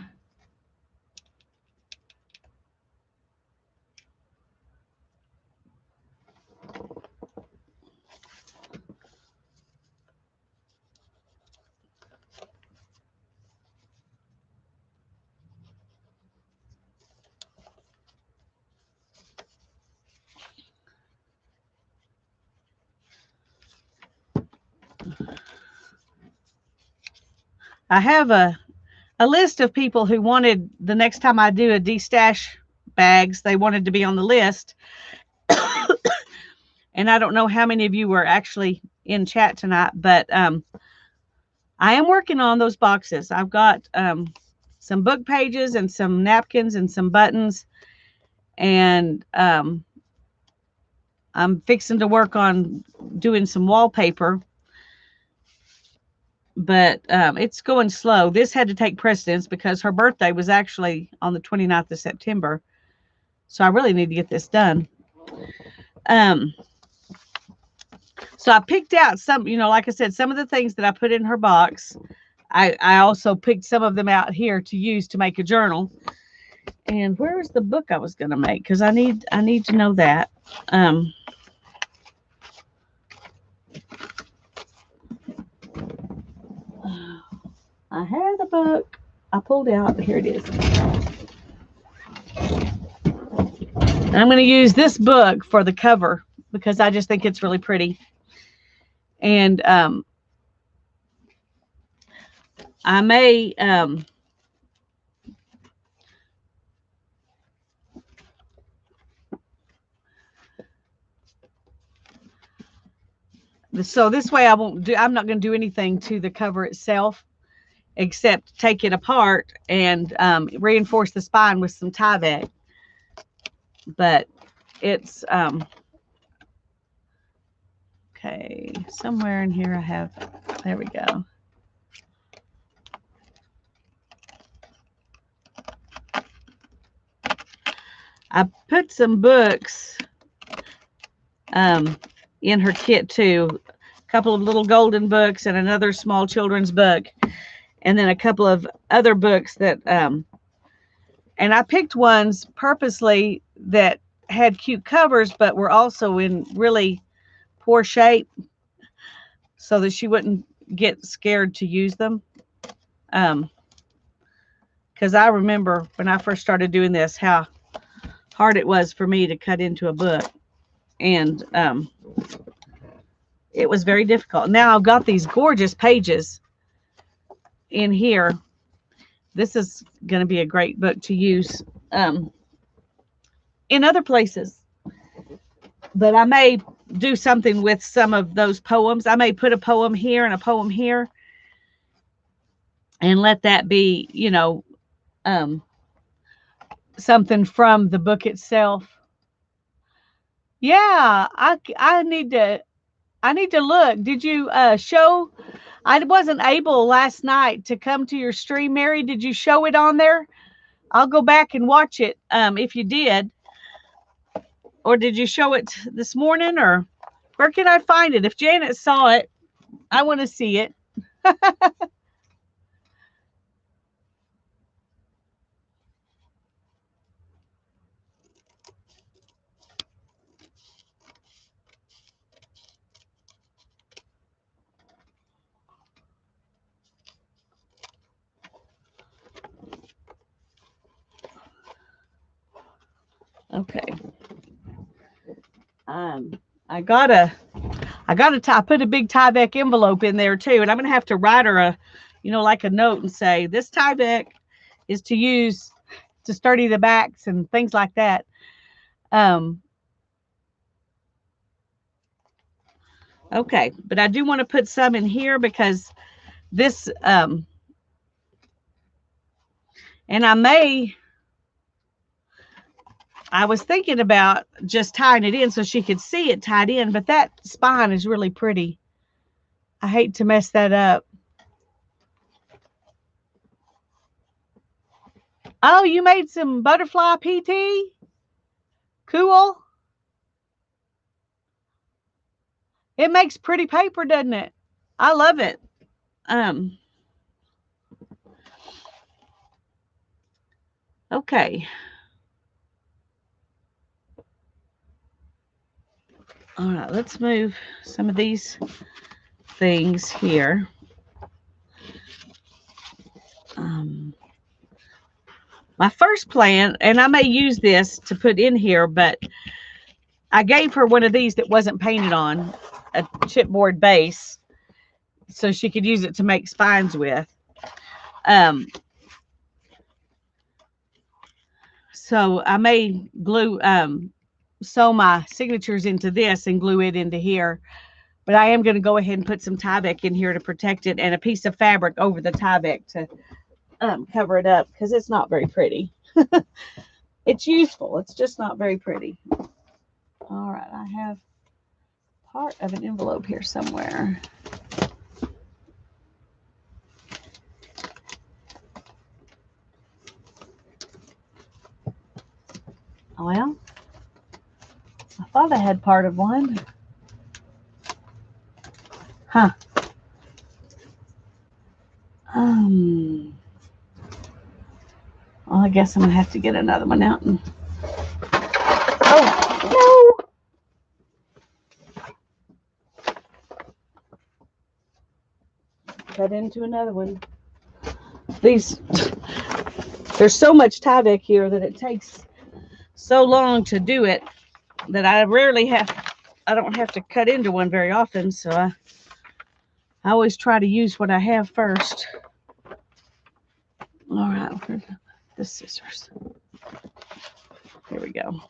I have a list of people who wanted, the next time I do a de-stash bags, they wanted to be on the list. And I don't know how many of you were actually in chat tonight, but I am working on those boxes. I've got some book pages and some napkins and some buttons, and I'm fixing to work on doing some wallpaper, but it's going slow. This had to take precedence because her birthday was actually on the 29th of September. So I really need to get this done. So I picked out some, like I said, some of the things that I put in her box. I also picked some of them out here to use to make a journal. And where is the book I was going to make? Because I need to know that. I had a book I pulled out. Here it is. And I'm going to use this book for the cover because I just think it's really pretty. And I may so this way I'm not going to do anything to the cover itself except take it apart and reinforce the spine with some Tyvek. But it's okay, Okay, somewhere in here I have, there we go. I put some books in her kit too. A couple of little golden books and another small children's book. And then a couple of other books that, and I picked ones purposely that had cute covers, but were also in really poor shape so that she wouldn't get scared to use them. Because I remember when I first started doing this, how hard it was for me to cut into a book. And it was very difficult. Now I've got these gorgeous pages in here. This is going to be a great book to use in other places. But I may do something with some of those poems. I may put a poem here and a poem here and let that be, you know, something from the book itself. Yeah, I need to look. Did you show? I wasn't able last night to come to your stream, Mary. Did you show it on there? I'll go back and watch it if you did. Or did you show it this morning? Or where can I find it? If Janet saw it, I want to see it. Okay. I put a big Tyvek envelope in there too, and I'm gonna have to write her a, like a note and say this Tyvek is to use to sturdy the backs and things like that. Okay, but I do want to put some in here because this, and I was thinking about just tying it in so she could see it tied in, but that spine is really pretty. I hate to mess that up. Oh, you made some butterfly PT? Cool. It makes pretty paper, doesn't it? I love it. Okay. All right, let's move some of these things here. My first plan, and I may use this to put in here, but I gave her one of these that wasn't painted on, a chipboard base, so she could use it to make spines with. So I may glue, sew my signatures into this and glue it into here. But I am going to go ahead and put some Tyvek in here to protect it and a piece of fabric over the Tyvek to cover it up because it's not very pretty. It's useful. It's just not very pretty. All right. I have part of an envelope here somewhere. Well, I thought I had part of one. Huh. Well, I guess I'm going to have to get another one out. And... Oh, no. Cut into another one. There's so much Tyvek here that it takes so long to do it that I don't have to cut into one very often. So I always try to use what I have first. All right, where's the scissors? Here we go.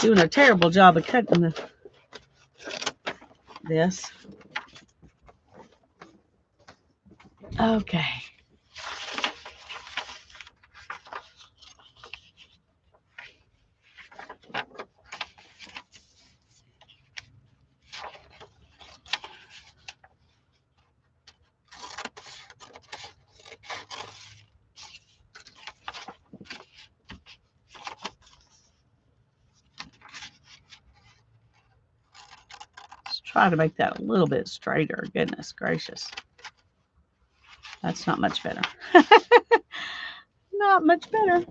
Doing a terrible job of cutting the this. Okay. Try to make that a little bit straighter. Goodness gracious. That's not much better. Not much better.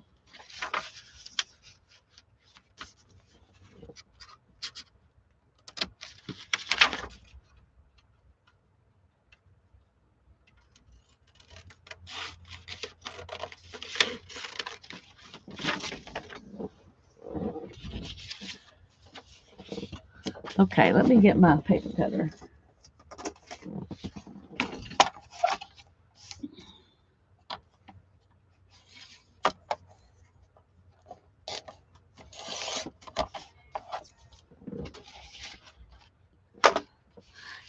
Okay, let me get my paper cutter.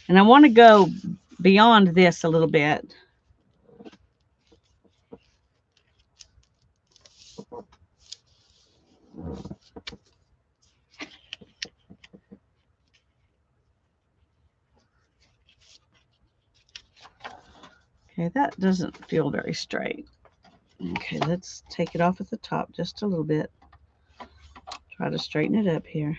And I want to go beyond this a little bit. Okay, that doesn't feel very straight. Okay, let's take it off at the top just a little bit. Try to straighten it up here.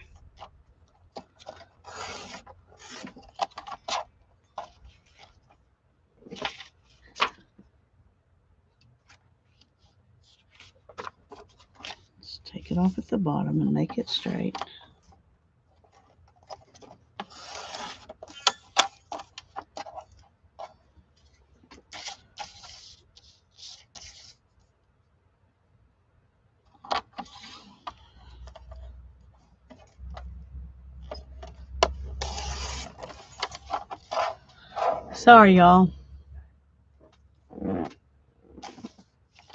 Let's take it off at the bottom and make it straight. Sorry, y'all.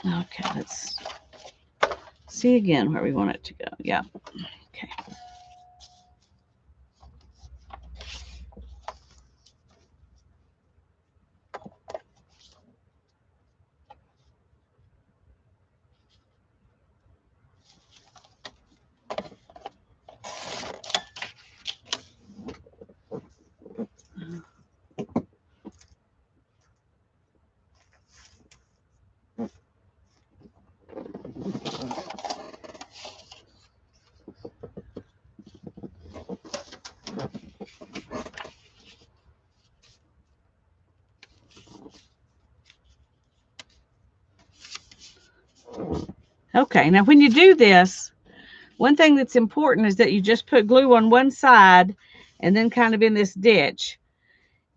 Okay, let's see again where we want it to go. Yeah. Okay. Okay, now when you do this, one thing that's important is that you just put glue on one side and then kind of in this ditch,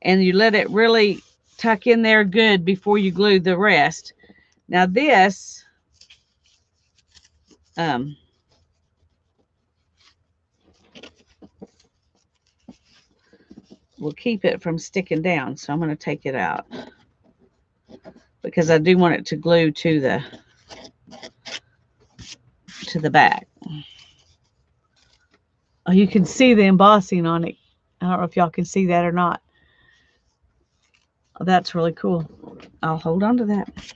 and you let it really tuck in there good before you glue the rest. Now this, will keep it from sticking down, so I'm going to take it out because I do want it to glue to the back. Oh, you can see the embossing on it. I don't know if y'all can see that or not. Oh, that's really cool. I'll hold on to that.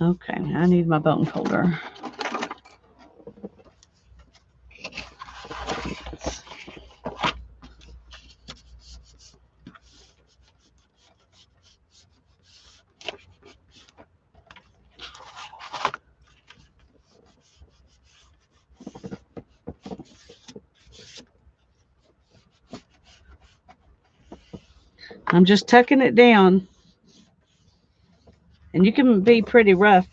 Okay, I need my bone folder. I'm just tucking it down. And you can be pretty rough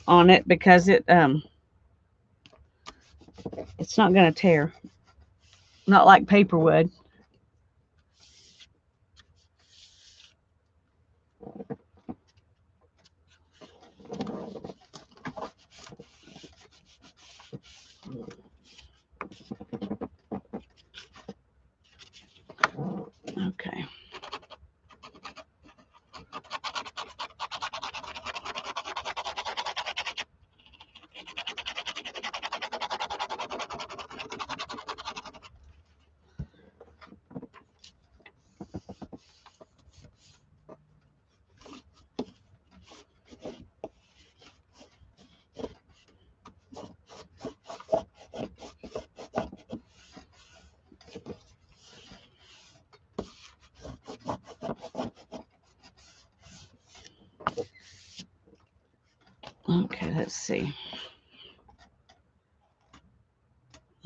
on it because it's not going to tear. Not like paper would. Okay. Okay, let's see.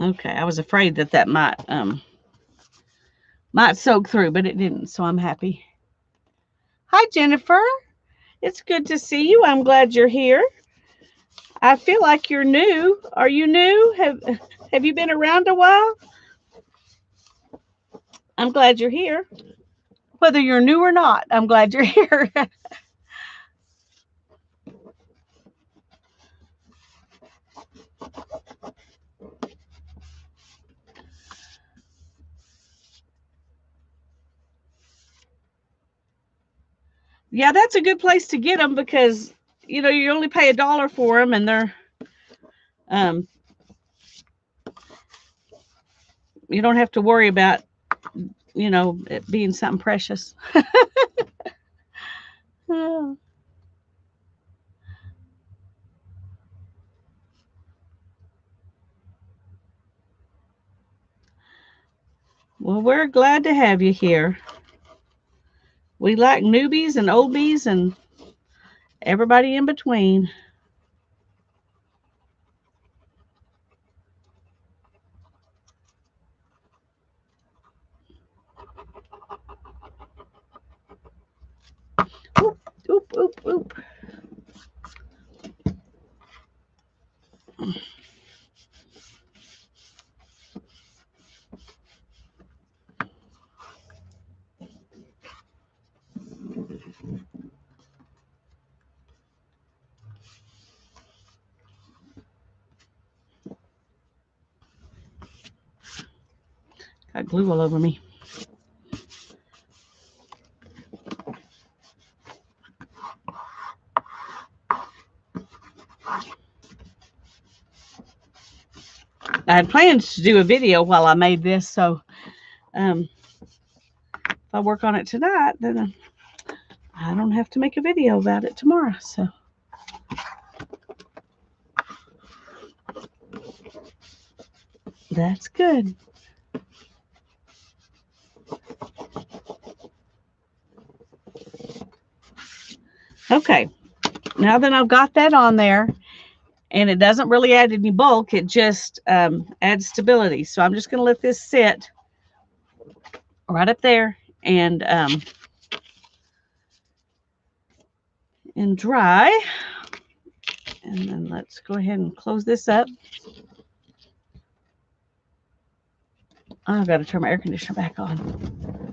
Okay, I was afraid that might soak through, but it didn't, so I'm happy. Hi, Jennifer. It's good to see you. I'm glad you're here. I feel like you're new. Are you new? Have you been around a while? I'm glad you're here. Whether you're new or not, I'm glad you're here. Yeah, that's a good place to get them because you only pay $1 for them, and they're um you don't have to worry about it being something precious. Well, we're glad to have you here. We like newbies and oldies and everybody in between. Oop, oop, oop, oop. Got glue all over me. I had plans to do a video while I made this, so if I work on it tonight, then I don't have to make a video about it tomorrow. So that's good. Okay, now that I've got that on there, and it doesn't really add any bulk, it just adds stability. So I'm just going to let this sit right up there and dry. And then let's go ahead and close this up. I've got to turn my air conditioner back on.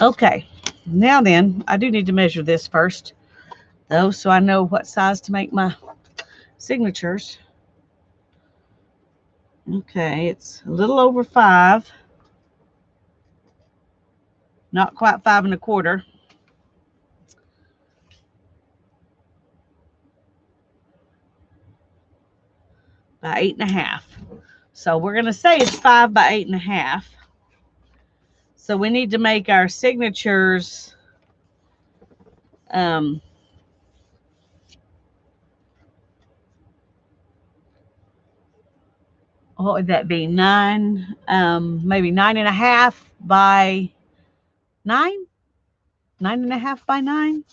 Okay, now then, I do need to measure this first, though, so I know what size to make my signatures. Okay, it's a little over 5. Not quite 5 1/4. By 8 1/2. So we're going to say it's 5 by 8 1/2. So we need to make our signatures what would that be? 9, maybe 9 1/2 by 9, 9.5 by 9.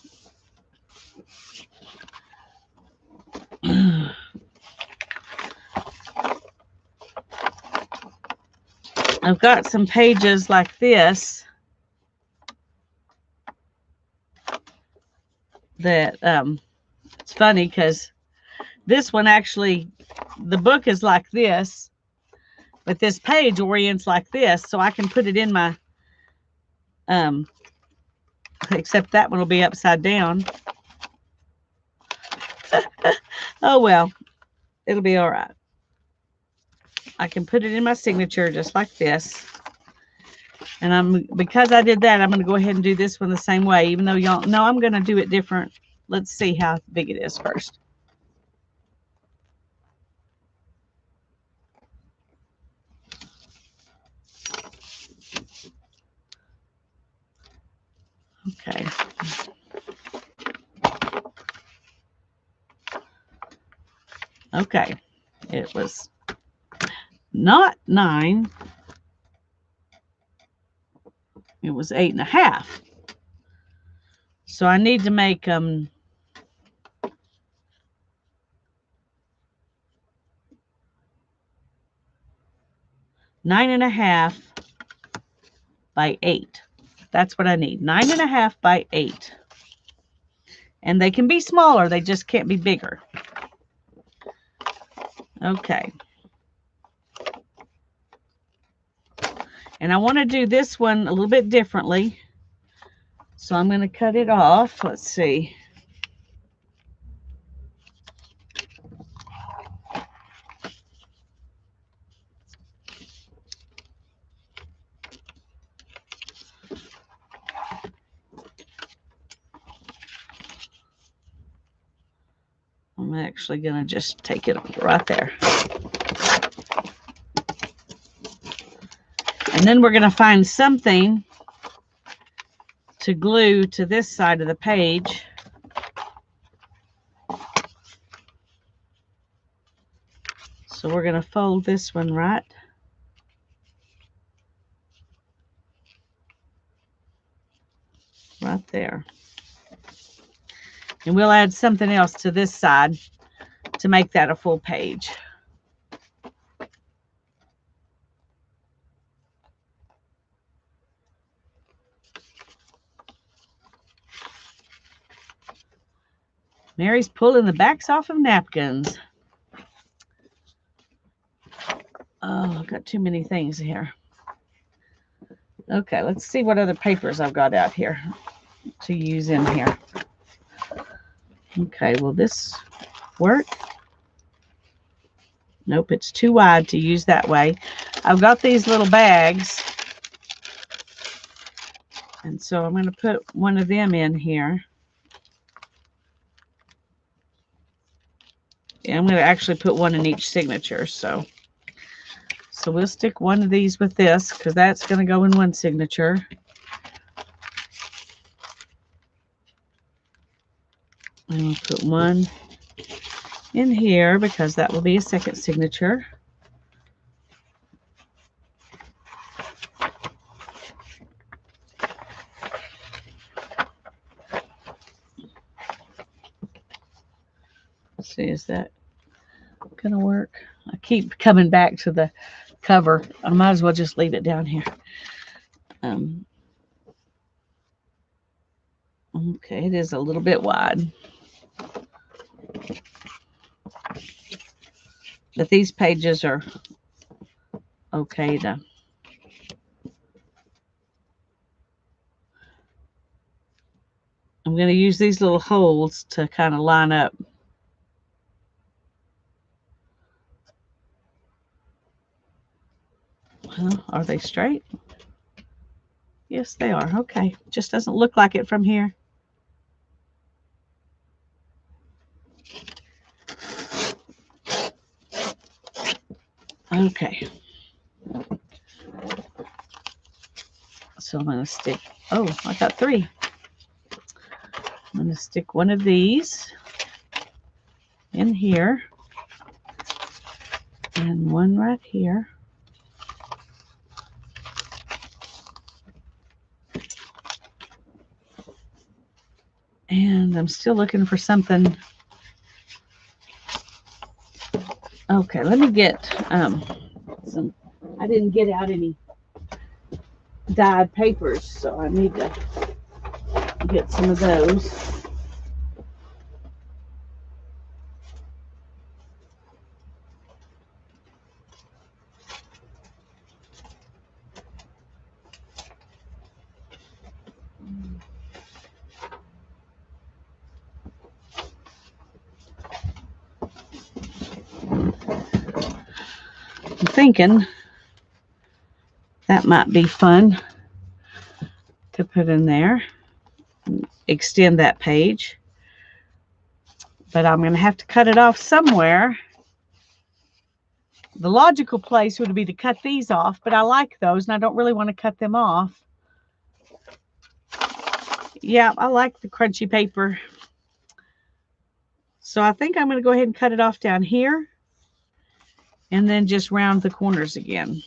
I've got some pages like this that it's funny because this one actually, the book is like this, but this page orients like this, so I can put it in my except that one will be upside down. Oh well, it'll be all right. I can put it in my signature just like this. And because I did that, I'm going to go ahead and do this one the same way, even though y'all know I'm going to do it different. Let's see how big it is first. Okay. Okay. It was not 9. It was 8.5. So I need to make 9.5 by 8. That's what I need. 9.5 by 8. And they can be smaller. They just can't be bigger. Okay. And I want to do this one a little bit differently. So I'm going to cut it off. Let's see. I'm actually going to just take it right there. And then we're going to find something to glue to this side of the page. So we're going to fold this one right there. And we'll add something else to this side to make that a full page. Mary's pulling the backs off of napkins. Oh, I've got too many things here. Okay, let's see what other papers I've got out here to use in here. Okay, will this work? Nope, it's too wide to use that way. I've got these little bags, and so I'm going to put one of them in here. Yeah, I'm going to actually put one in each signature. So we'll stick one of these with this because that's going to go in one signature. And we'll put one in here because that will be a second signature. Let's see, is that gonna work? I keep coming back to the cover. I might as well just leave it down here. Okay, it is a little bit wide. But these pages are okay to. I'm going to use these little holes to kind of line up. Well, are they straight? Yes, they are. Okay. Just doesn't look like it from here. Okay. So I'm going to stick, oh, I got 3. I'm going to stick one of these in here and one right here. And I'm still looking for something. Okay, let me get some. I didn't get out any dyed papers, so I need to get some of those. I'm thinking that might be fun to put in there. Extend that page. But I'm going to have to cut it off somewhere. The logical place would be to cut these off, but I like those and I don't really want to cut them off. Yeah, I like the crunchy paper. So I think I'm going to go ahead and cut it off down here and then just round the corners again.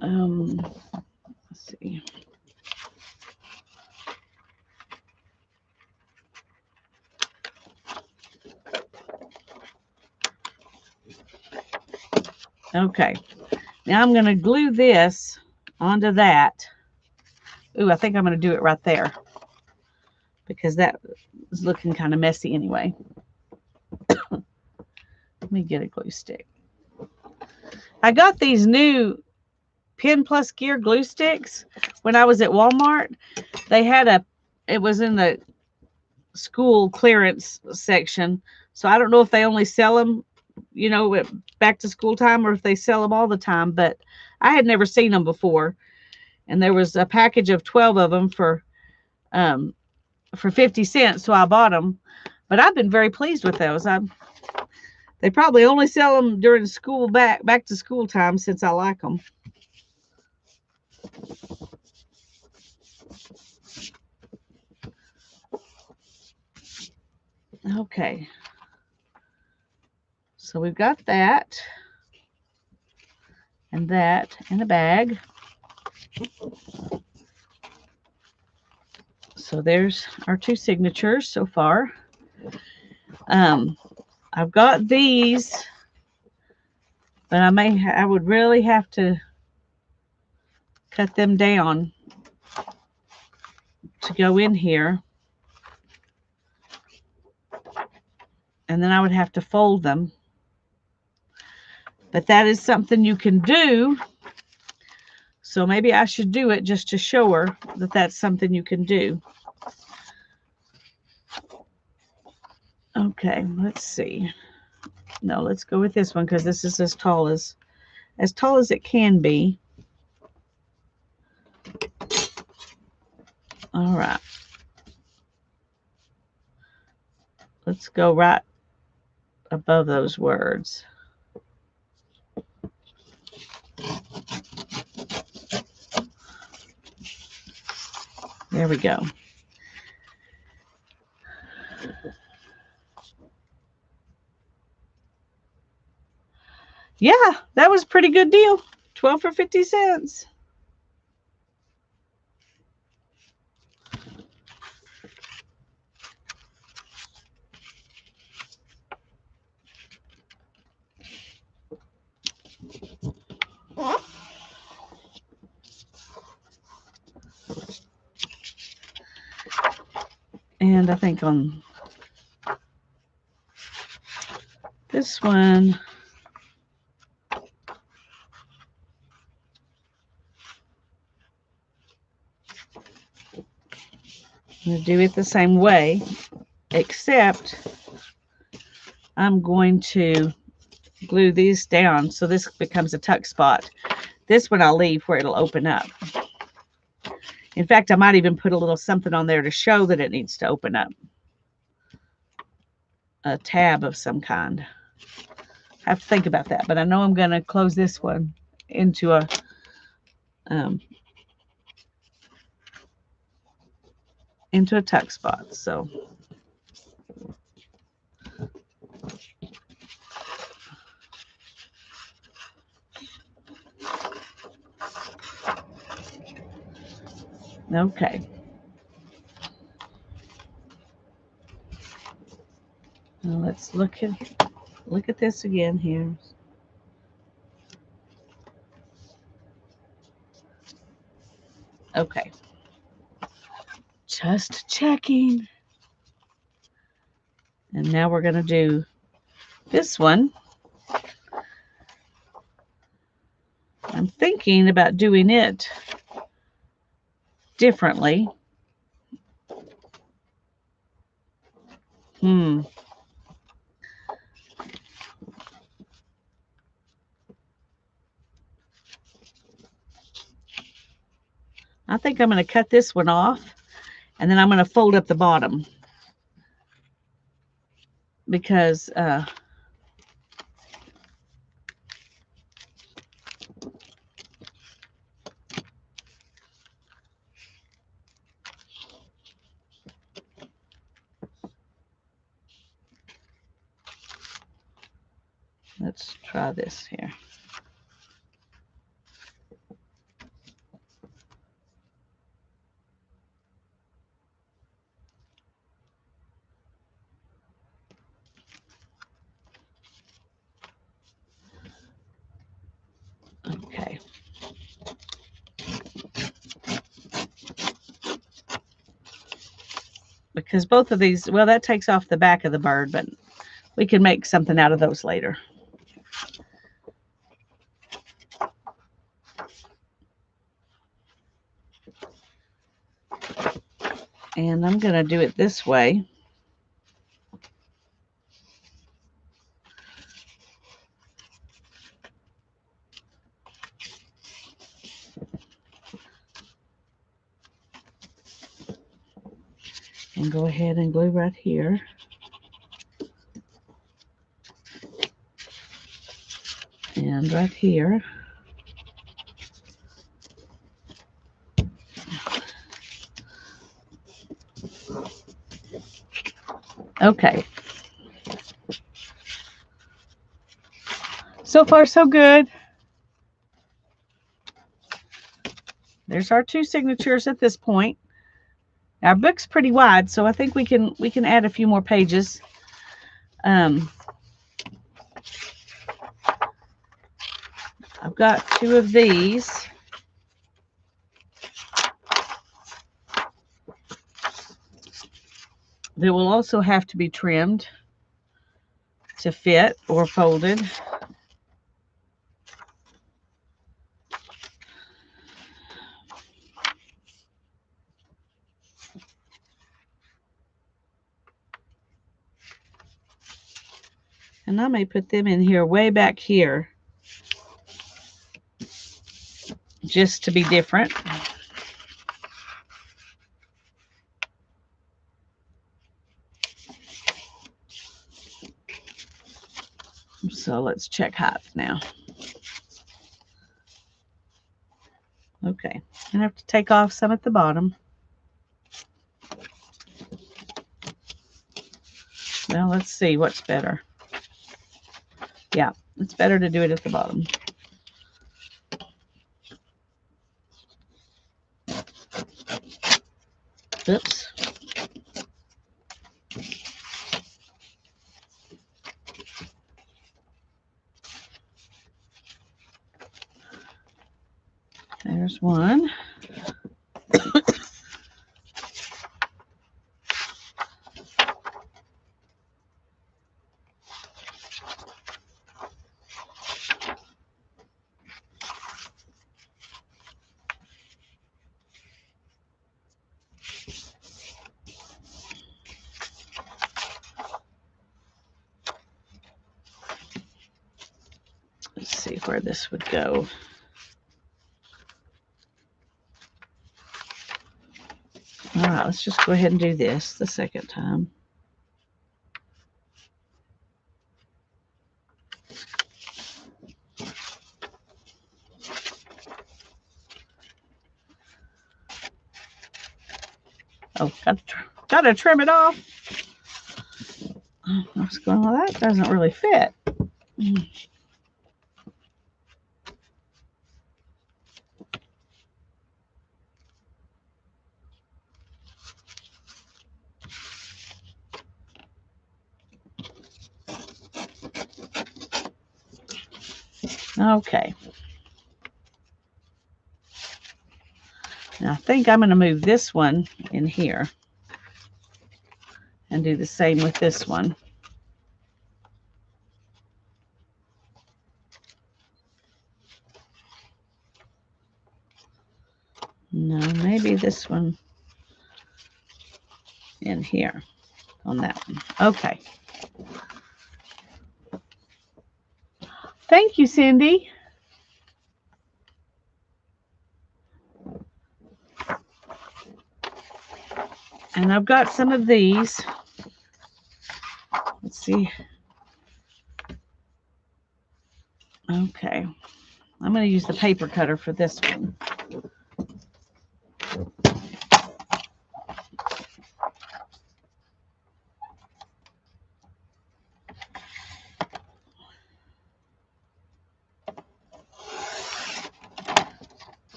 Let's see. Okay, now I'm going to glue this onto that. Ooh, I think I'm going to do it right there because that is looking kind of messy anyway. Let me get a glue stick. I got these new Pen Plus Gear glue sticks when I was at Walmart. They had it was in the school clearance section. So I don't know if they only sell them, you know, at back to school time or if they sell them all the time, but I had never seen them before. And there was a package of 12 of them for 50 cents. So I bought them, but I've been very pleased with those. They probably only sell them during school back to school time since I like them. Okay. So we've got that and that in a bag. So there's our two signatures so far. I've got these, but I would really have to cut them down to go in here. And then I would have to fold them. But that is something you can do. So maybe I should do it just to show her that that's something you can do. Okay, let's see. No, let's go with this one because this is as tall as it can be. All right. Let's go right above those words. There we go. Yeah, that was a pretty good deal. 12 for 50 cents. And I think on this one, I'm going to do it the same way, except I'm going to glue these down so this becomes a tuck spot. This one I'll leave where it'll open up. In fact, I might even put a little something on there to show that it needs to open up. A tab of some kind. I have to think about that, but I know I'm going to close this one into a tuck spot. So Okay. Now let's look at this again here. Okay. Just checking. And now we're going to do this one. I'm thinking about doing it differently. I think I'm going to cut this one off, and then I'm going to fold up the bottom because let's try this here. Okay. Because both of these, well, that takes off the back of the bird, but we can make something out of those later. And I'm going to do it this way. And go ahead and glue right here. And right here. Okay. So far, so good. There's our two signatures at this point. Our book's pretty wide, so I think we can add a few more pages. I've got two of these. They will also have to be trimmed to fit or folded. And I may put them in here, way back here, just to be different. So let's check height now. Okay, I have to take off some at the bottom. Well, let's see what's better. Yeah, it's better to do it at the bottom. Oops. There's one. Let's see where this would go. All right, let's just go ahead and do this the second time. Oh, got to trim it off. What's going on? That doesn't really fit. Okay. Now I think I'm going to move this one in here and do the same with this one. No, maybe this one in here on that one. Okay. Thank you, Cindy. And I've got some of these. Let's see. Okay. I'm going to use the paper cutter for this one.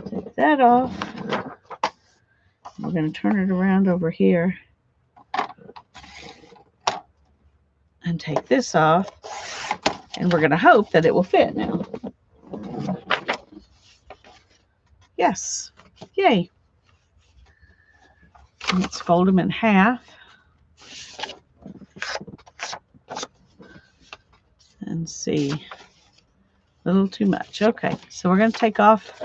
Take that off. We're going to turn it around over here and take this off. And we're going to hope that it will fit now. Yes. Yay. Let's fold them in half. And see. A little too much. Okay. So we're going to take off.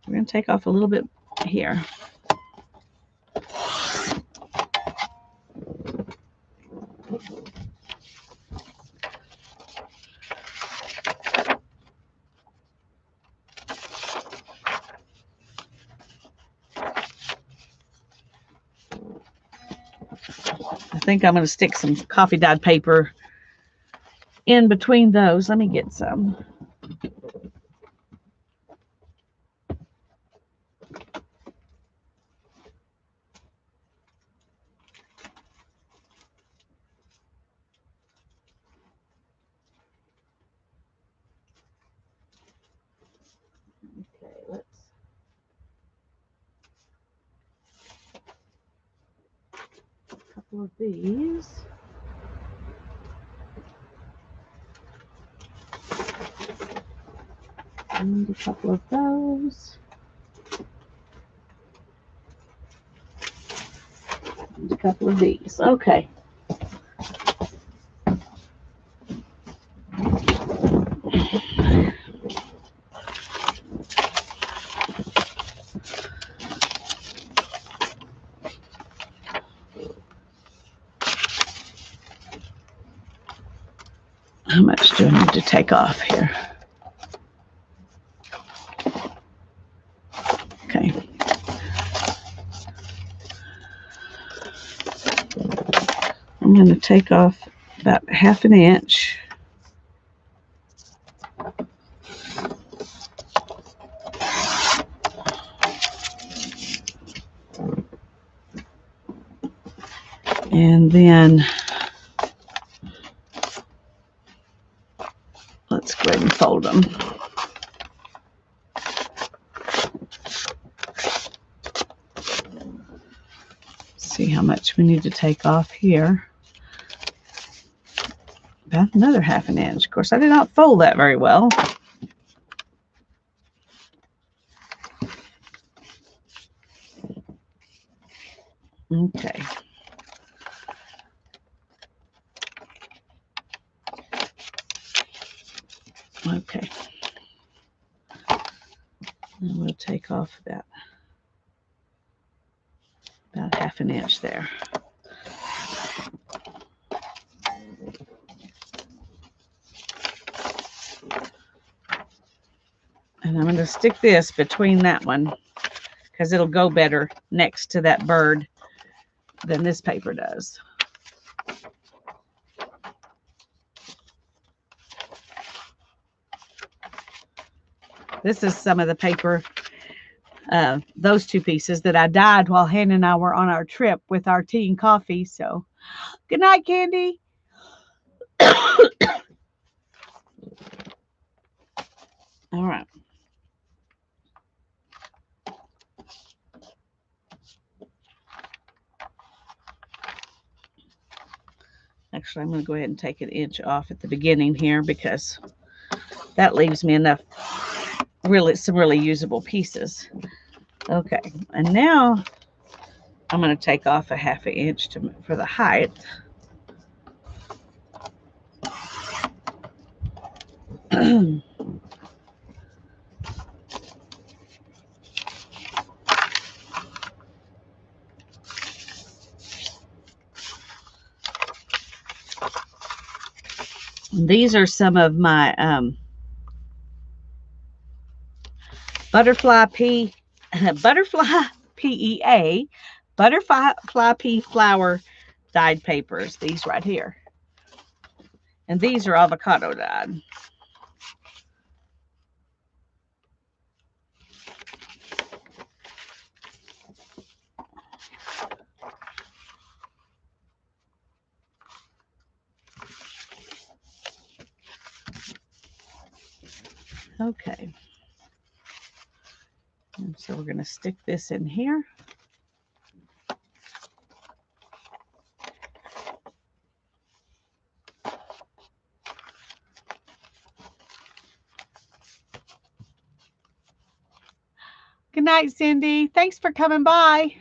We're going to take off a little bit here. I think I'm going to stick some coffee dyed paper in between those. Let me get some. Okay, let's a couple of these. And a couple of those. And a couple of these. Okay. How much do I need to take off here? Okay. I'm going to take off about 1/2 inch. And then let's go ahead and fold them. See how much we need to take off here. About another 1/2 inch. Of course, I did not fold that very well. Okay. Okay. And we'll take off about 1/2 inch there. And I'm going to stick this between that one because it'll go better next to that bird than this paper does. This is some of the paper, those two pieces that I dyed while Hannah and I were on our trip with our tea and coffee. So, good night, Candy. All right. Actually, I'm going to go ahead and take an inch off at the beginning here because that leaves me enough, some really usable pieces. Okay, and now I'm going to take off a half an inch for the height. These are some of my butterfly PEA, butterfly pea flower dyed papers. These right here, and these are avocado dyed. Okay, and so we're going to stick this in here. Good night, Cindy. Thanks for coming by.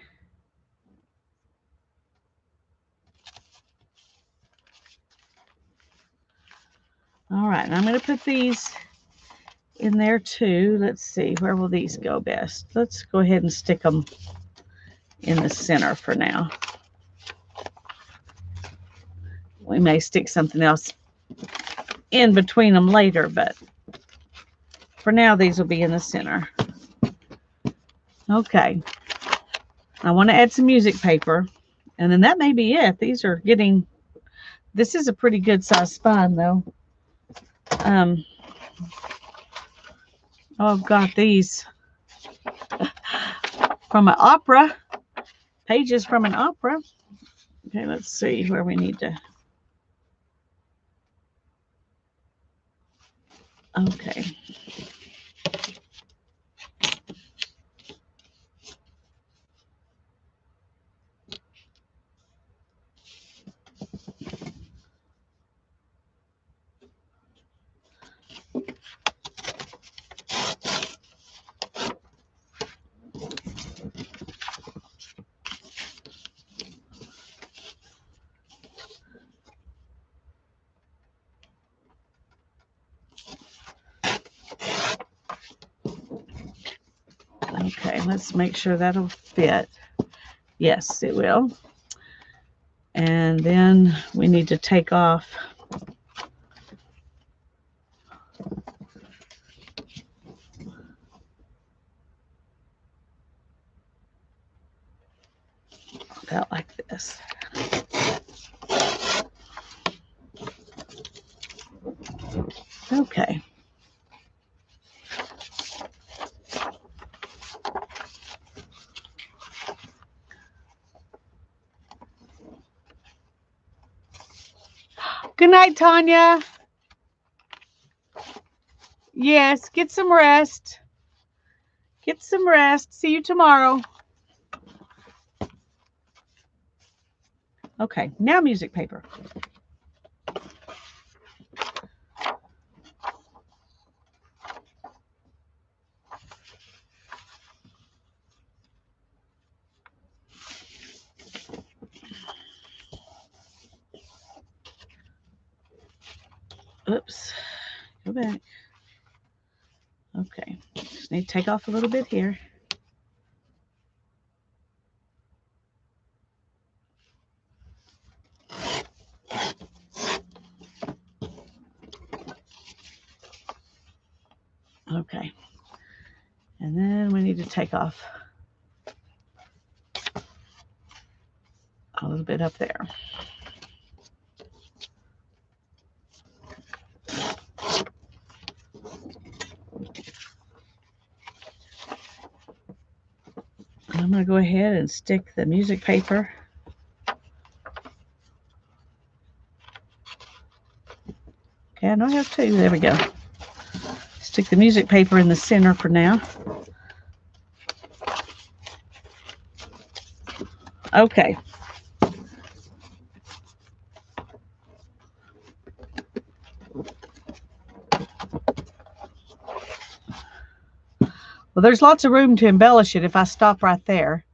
All right, and I'm going to put these in there too. Let's see, where will these go best? Let's go ahead and stick them in the center for now. We may stick something else in between them later, but for now, these will be in the center. Okay. I want to add some music paper, and then that may be it. These are getting, this is a pretty good size spine though. Oh, I've got these from an opera, pages from an opera. Okay, let's see where we need to. Okay. Okay, let's make sure that'll fit. Yes, it will. And then we need to take off about like this. Okay. Good night, Tanya. Yes, get some rest. Get some rest. See you tomorrow. Okay, now music paper. Oops, go back. Okay, just need to take off a little bit here. Okay, and then we need to take off a little bit up there. I'm going to go ahead and stick the music paper. Okay, I know I have two. There we go. Stick the music paper in the center for now. Okay. Well, there's lots of room to embellish it if I stop right there.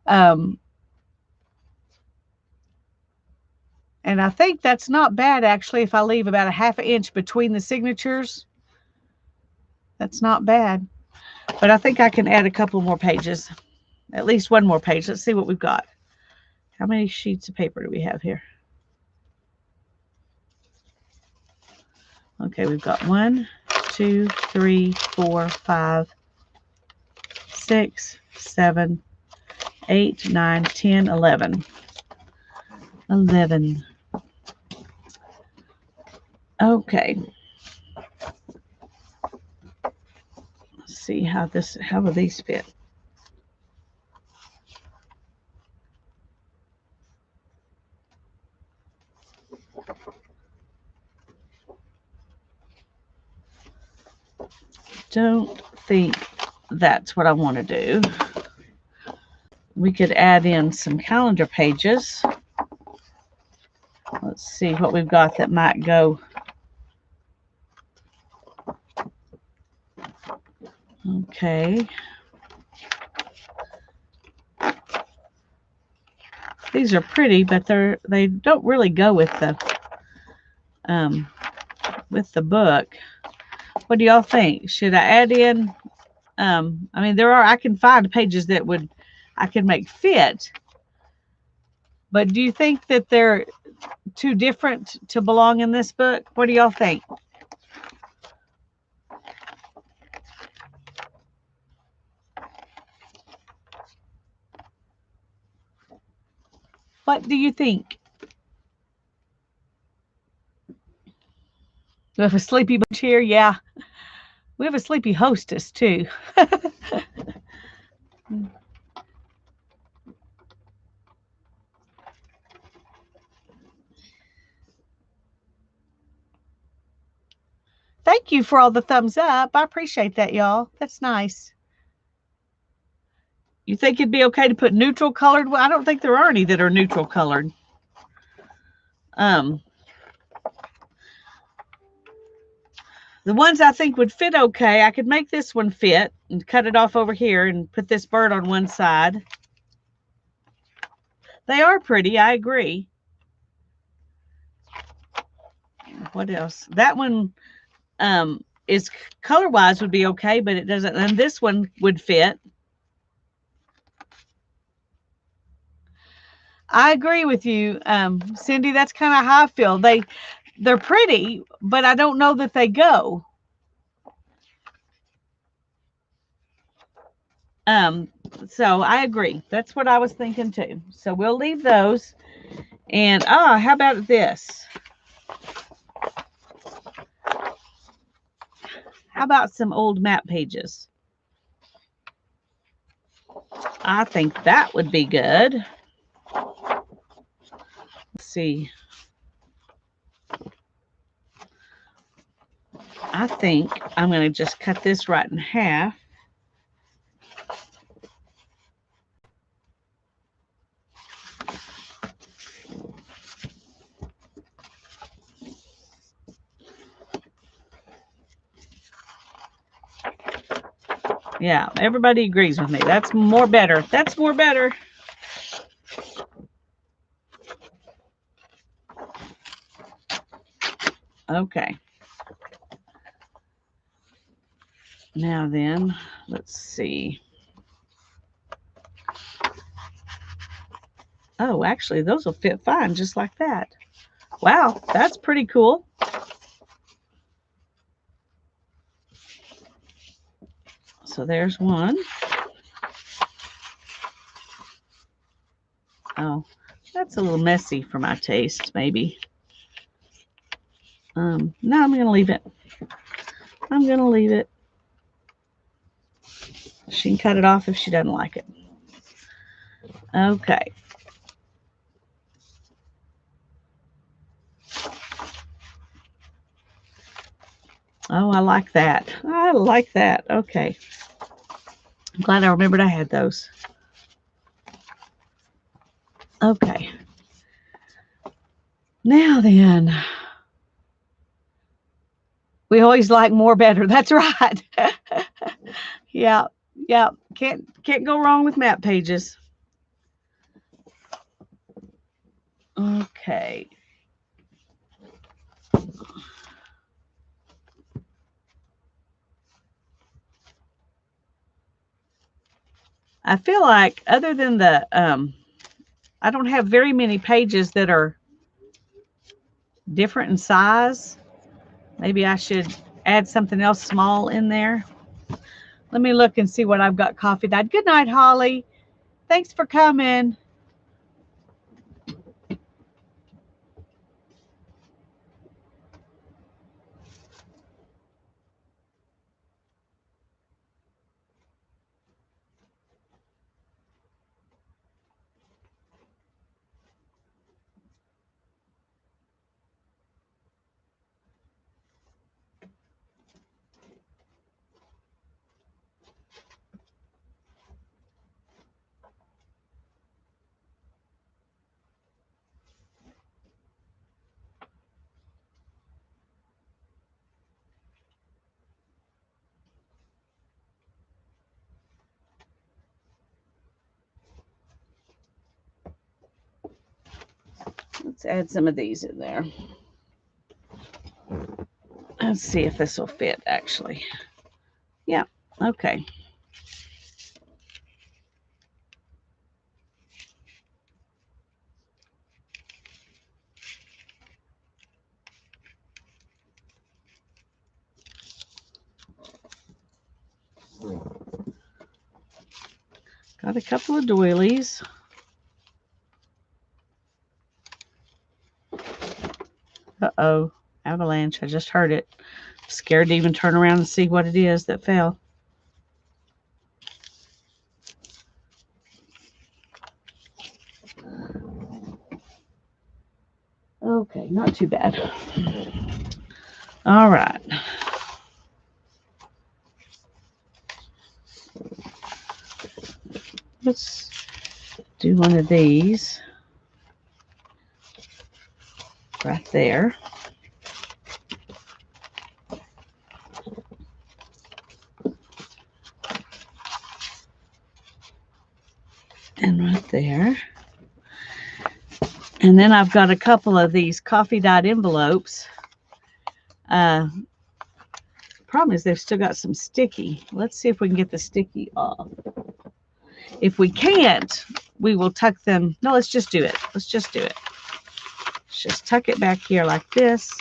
And I think that's not bad, actually, if I leave about a ½ inch between the signatures. That's not bad. But I think I can add a couple more pages. At least one more page. Let's see what we've got. How many sheets of paper do we have here? Okay, we've got 1, 2, 3, 4, 5, 6, 7, 8, 9, 10, 11. 11. Okay. Let's see how will these fit. Don't think that's what I want to do. We could add in some calendar pages. Let's see what we've got that might go. Okay. These are pretty, but they don't really go with the book. What do y'all think? Should I add in? I mean, I can find pages that I can make fit. But do you think that they're too different to belong in this book? What do y'all think? What do you think? We have a sleepy bunch here. Yeah. We have a sleepy hostess, too. Thank you for all the thumbs up. I appreciate that, y'all. That's nice. You think it'd be okay to put neutral colored? Well, I don't think there are any that are neutral colored. The ones I think would fit okay, I could make this one fit and cut it off over here and put this bird on one side. They are pretty, I agree. What else? That one is color-wise would be okay, but it doesn't. And this one would fit. I agree with you, Cindy. That's kind of how I feel. They're pretty, but I don't know that they go. So I agree. That's what I was thinking too. So we'll leave those. And how about this? How about some old map pages? I think that would be good. Let's see. I think I'm going to just cut this right in half. Yeah, everybody agrees with me. That's more better. That's more better. Okay. Now then, let's see. Oh, actually, those will fit fine just like that. Wow, that's pretty cool. So there's one. Oh, that's a little messy for my taste, maybe. No, I'm going to leave it. I'm going to leave it. She can cut it off if she doesn't like it. Okay. Oh, I like that. I like that. Okay. I'm glad I remembered I had those. Okay. Now then. We always like more better. That's right. Yeah, yeah. Can't go wrong with map pages. Okay. I feel like other than the I don't have very many pages that are different in size. Maybe I should add something else small in there. Let me look and see what I've got coffee dyed. Good night, Holly. Thanks for coming. Let's add some of these in there. Let's see if this will fit actually. Yeah, okay. Got a couple of doilies. Uh-oh, avalanche. I just heard it. Scared to even turn around and see what it is that fell. Okay, not too bad. All right. Let's do one of these right there. And right there. And then I've got a couple of these coffee dyed envelopes. Problem is they've still got some sticky. Let's see if we can get the sticky off. If we can't, we will tuck them. No, let's just do it. Let's just do it. Let's just tuck it back here like this.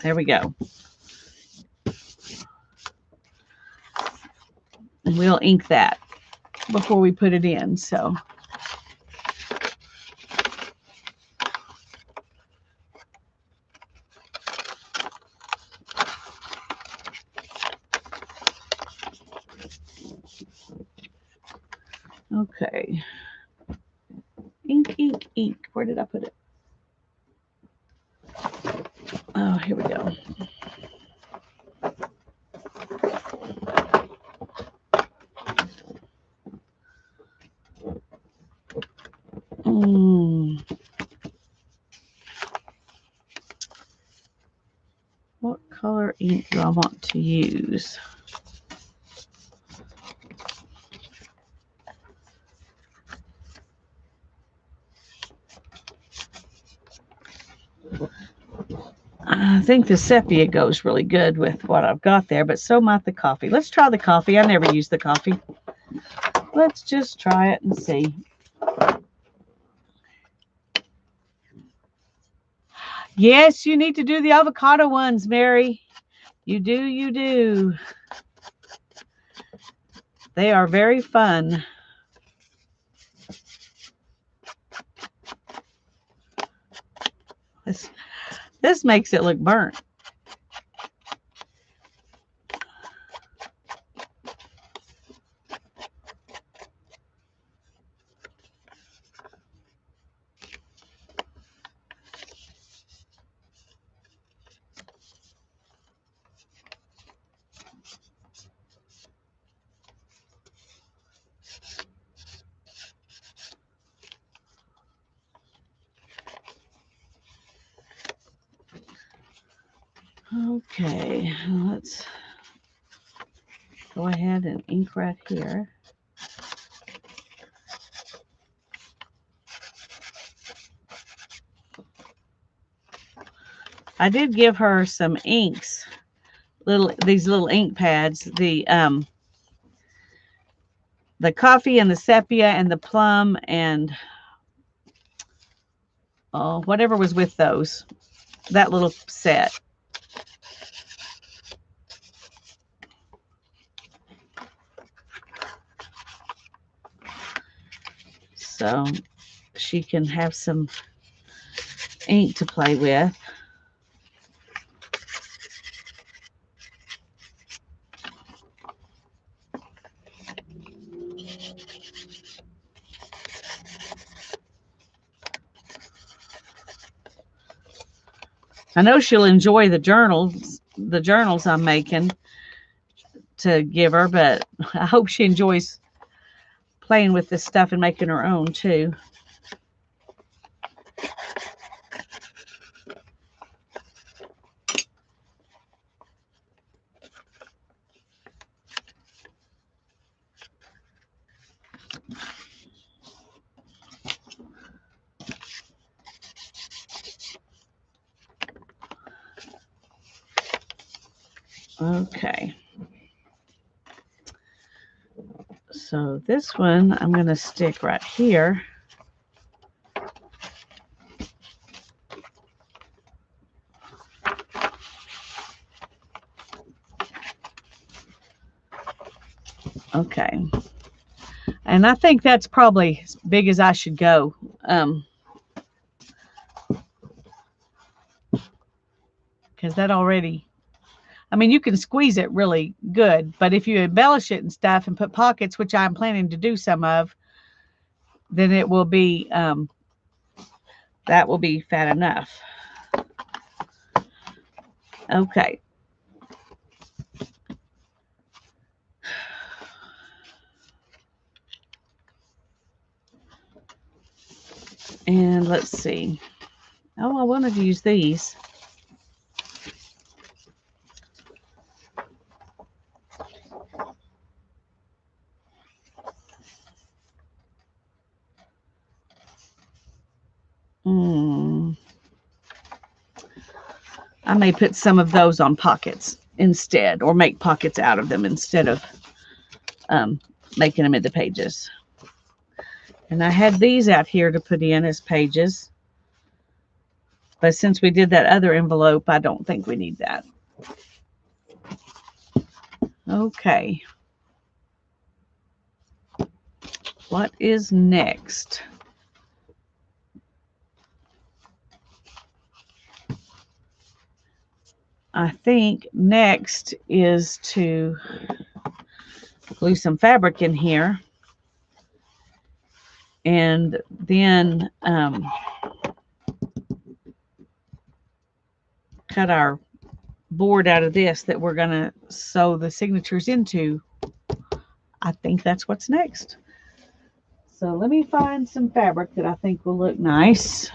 There we go. And we'll ink that before we put it in. So okay. Ink, ink, ink. Where did I put it? Oh, here we go. What color ink do I want to use? I think the sepia goes really good with what I've got there, but so might the coffee. Let's try the coffee. I never use the coffee. Let's just try it and see. Yes, you need to do the avocado ones, Mary. You do, you do. They are very fun. This makes it look burnt. Okay, let's go ahead and ink right here. I did give her some inks, these little ink pads, the coffee and the sepia and the plum and whatever was with those, that little set. So she can have some ink to play with. I know she'll enjoy the journals I'm making to give her, but I hope she enjoys playing with this stuff and making her own too. Okay. So this one I'm going to stick right here. Okay. And I think that's probably as big as I should go. Because that already, I mean, you can squeeze it really good, but if you embellish it and stuff and put pockets, which I'm planning to do some of, then it will be, that will be fat enough. Okay. And let's see. Oh, I wanted to use these. I may put some of those on pockets instead, or make pockets out of them instead of making them into pages. And I had these out here to put in as pages. But since we did that other envelope, I don't think we need that. Okay. What is next? I think next is to glue some fabric in here. And then cut our board out of this that we're going to sew the signatures into. I think that's what's next. So let me find some fabric that I think will look nice.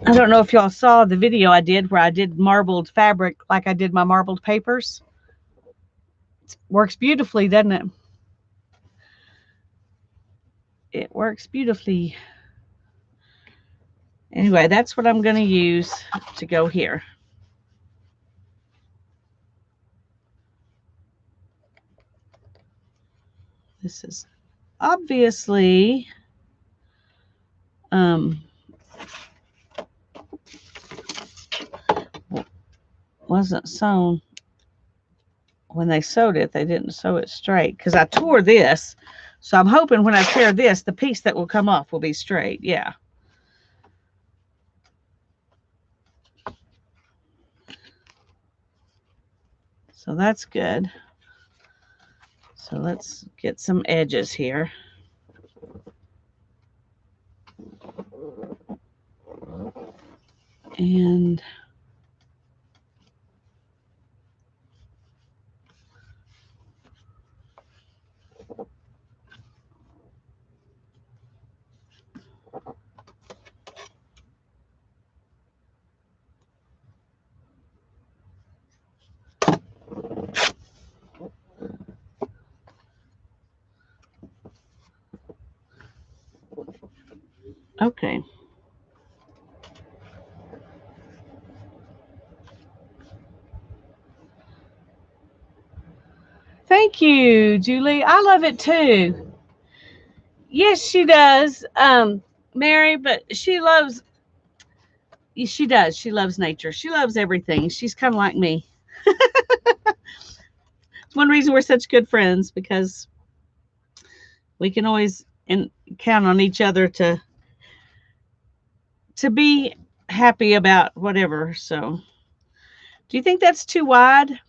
I don't know if y'all saw the video I did where I did marbled fabric like I did my marbled papers. It works beautifully, doesn't it? It works beautifully. Anyway, that's what I'm going to use to go here. This is obviously wasn't sewn when they sewed it. They didn't sew it straight because I tore this. So I'm hoping when I tear this, the piece that will come off will be straight. Yeah. So that's good. So let's get some edges here. And okay. Thank you, Julie. I love it too. Yes, she does, Mary, but she does. She loves nature. She loves everything. She's kind of like me. It's one reason we're such good friends because we can always count on each other to be happy about whatever. So, do you think that's too wide?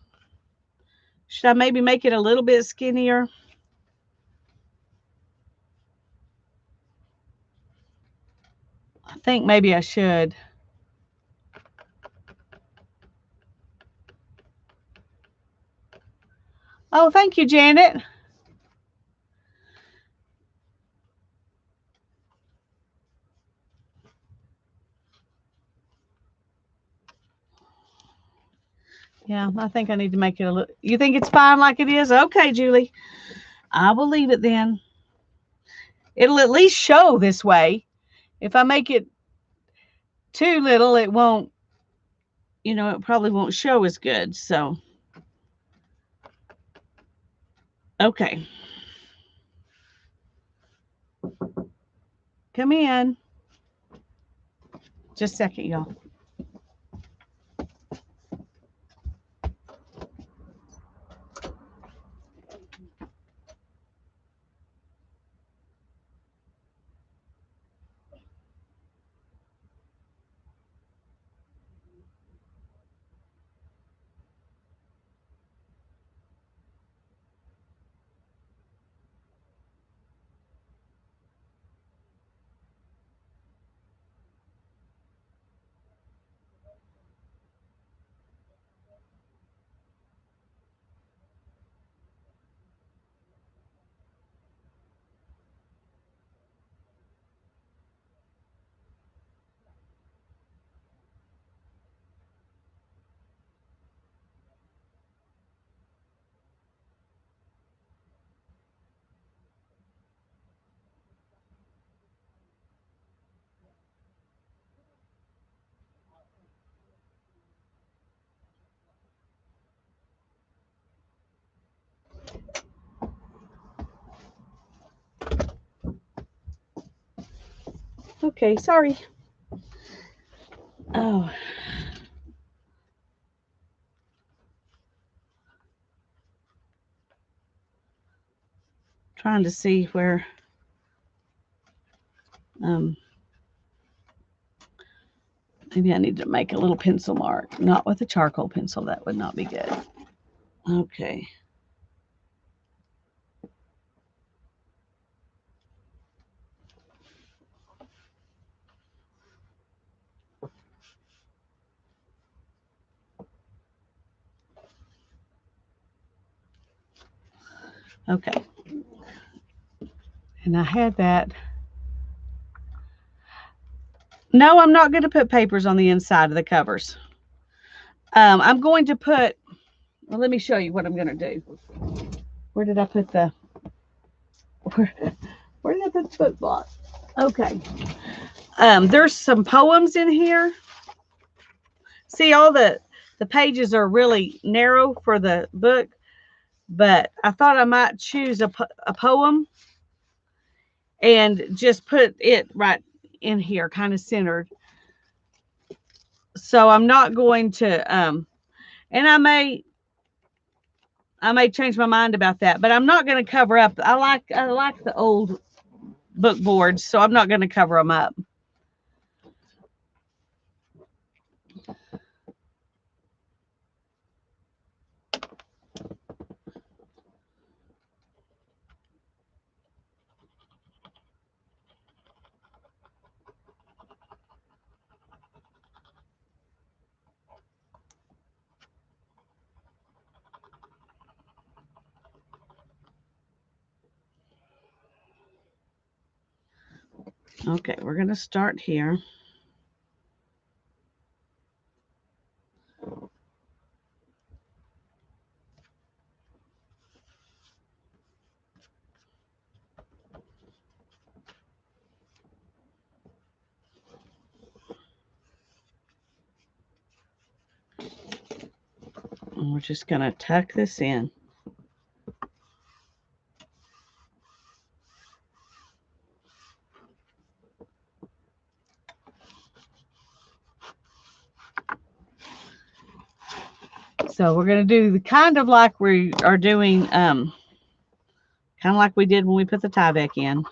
Should I maybe make it a little bit skinnier? I think maybe I should. Oh, thank you, Janet. Yeah, I think I need to make it a little. You think it's fine like it is? Okay, Julie. I will leave it then. It'll at least show this way. If I make it too little, it won't, it probably won't show as good. So, okay. Come in. Just a second, y'all. Okay, sorry. Oh. Trying to see where maybe I need to make a little pencil mark. Not with a charcoal pencil. That would not be good. Okay. Okay. And I had that. No, I'm not going to put papers on the inside of the covers. I'm going to put, well, let me show you what I'm going to do. Where did I put the, where did I put the book block? Okay. There's some poems in here. See, all the pages are really narrow for the book, but I thought I might choose a poem and just put it right in here, kind of centered. So I'm not going to, and I may change my mind about that, but I'm not going to cover up. I like the old book boards, so I'm not going to cover them up. Okay, we're going to start here. And we're just going to tuck this in. So we're going to do the kind of like we are doing, kind of like we did when we put the tie back in.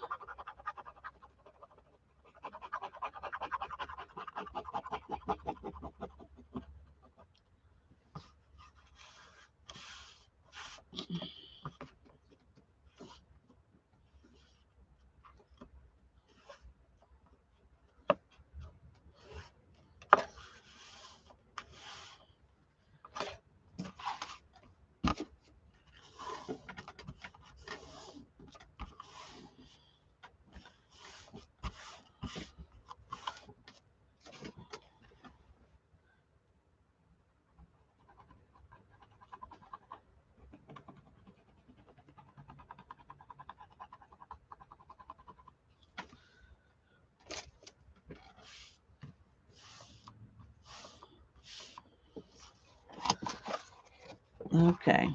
Okay.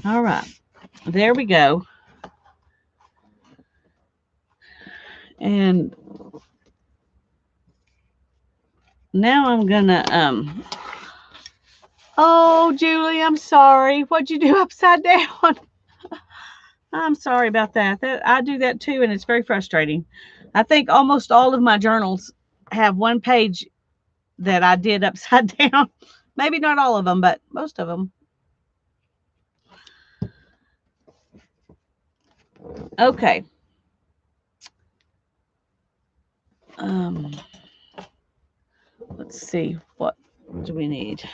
All right. There we go. And now I'm gonna oh, Julie, I'm sorry. What'd you do upside down? I'm sorry about that. I do that too, and it's very frustrating. I think almost all of my journals have one page that I did upside down. Maybe not all of them, but most of them. Okay. Let's see, what do we need?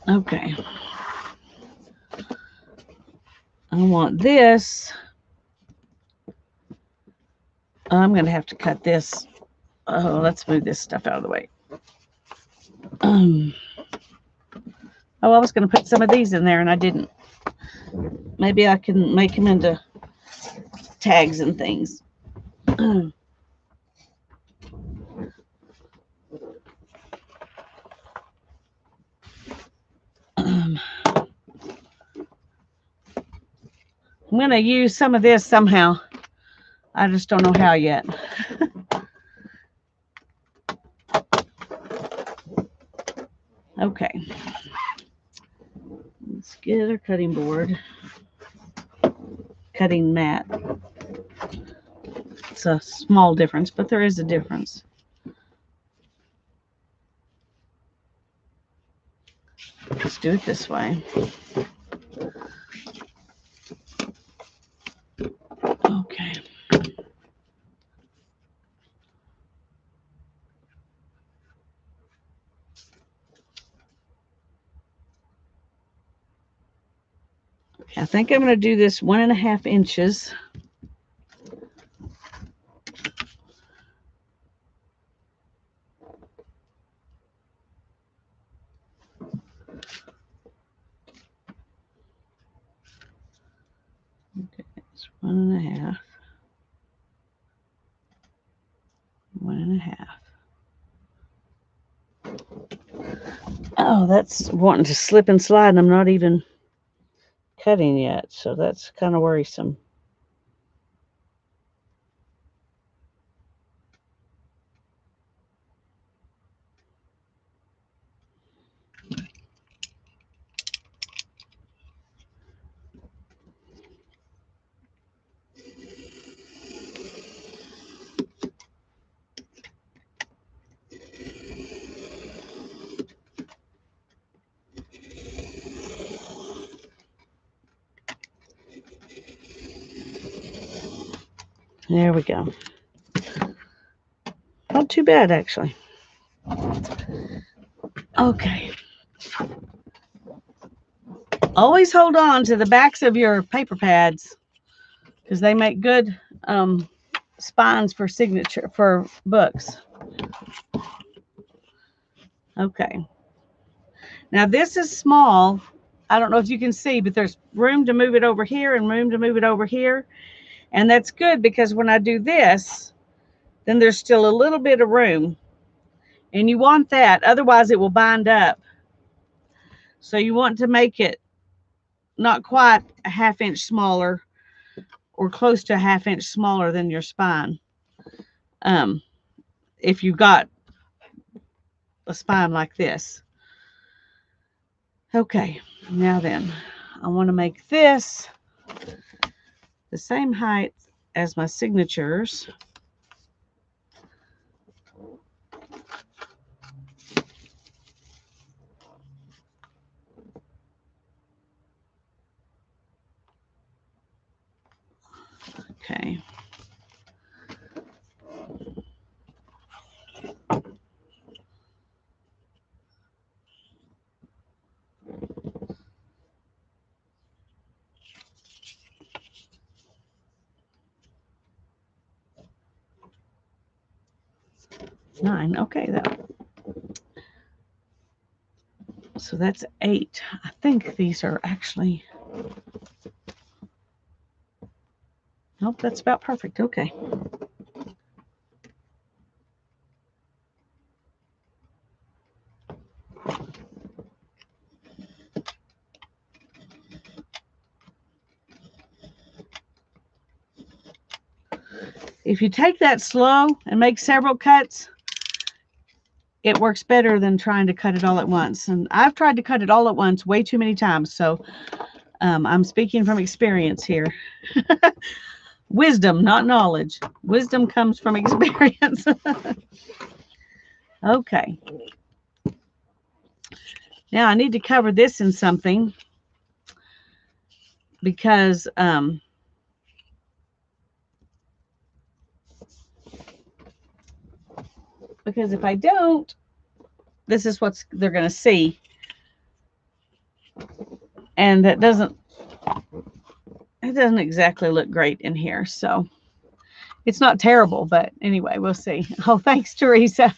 Okay. I want this. I'm going to have to cut this. Oh, let's move this stuff out of the way. Oh, I was going to put some of these in there and I didn't. Maybe I can make them into tags and things. I'm going to use some of this somehow. I just don't know how yet. Okay. Let's get our cutting board. Cutting mat. It's a small difference, but there is a difference. Let's do it this way. Okay. I think I'm going to do this 1.5 inches. Okay, it's 1.5. 1.5. Oh, that's wanting to slip and slide, and I'm not even cutting yet, so that's kind of worrisome. There we go. Not too bad, actually. Okay. Always hold on to the backs of your paper pads because they make good spines for signature for books. Okay. Now this is small. I don't know if you can see, but there's room to move it over here and room to move it over here. And that's good because when I do this, then there's still a little bit of room. And you want that, otherwise it will bind up. So you want to make it not quite a ½ inch smaller or close to a ½ inch smaller than your spine. If you've got a spine like this. Okay, now then, I want to make this the same height as my signatures. Okay. Nine. Okay, so that's 8. I think these are actually. Nope, that's about perfect. Okay. If you take that slow and make several cuts, it works better than trying to cut it all at once. And I've tried to cut it all at once way too many times. So I'm speaking from experience here. Wisdom, not knowledge. Wisdom comes from experience. Okay. Now I need to cover this in something because if I don't, this is what they're going to see. And it doesn't exactly look great in here. So it's not terrible, but anyway, we'll see. Oh, thanks, Teresa.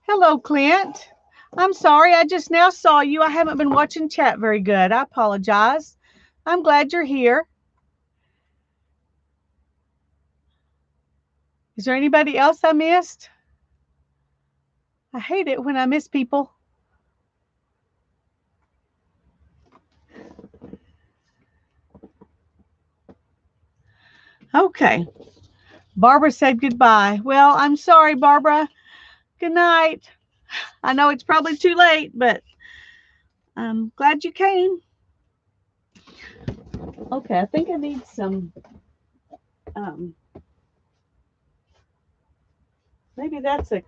Hello, Clint. I'm sorry, I just now saw you. I haven't been watching chat very good. I apologize. I'm glad you're here. Is there anybody else I missed? I hate it when I miss people. Okay. Barbara said goodbye. Well, I'm sorry, Barbara. Good night. I know it's probably too late, but I'm glad you came. Okay, I think I need some, maybe that's a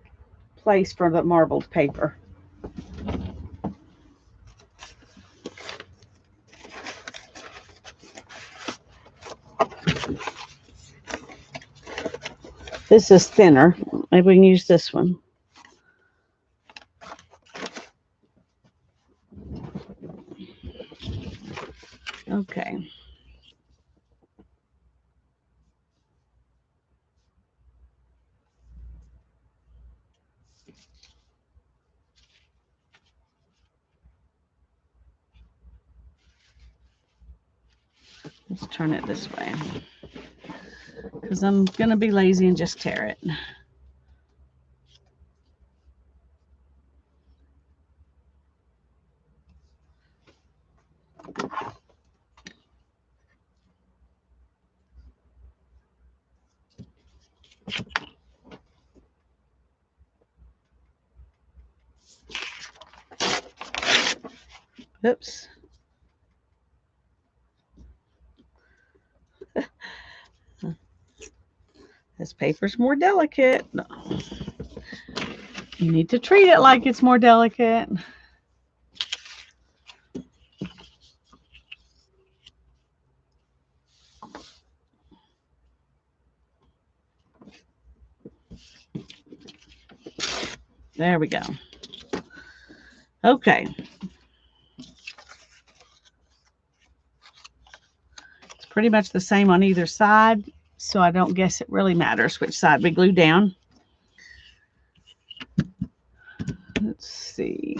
place for the marbled paper. This is thinner. Maybe we can use this one. Okay. Let's turn it this way because I'm going to be lazy and just tear it. Oops. This paper's more delicate. No. You need to treat it like it's more delicate. There we go. Okay. It's pretty much the same on either side, so I don't guess it really matters which side we glue down. Let's see.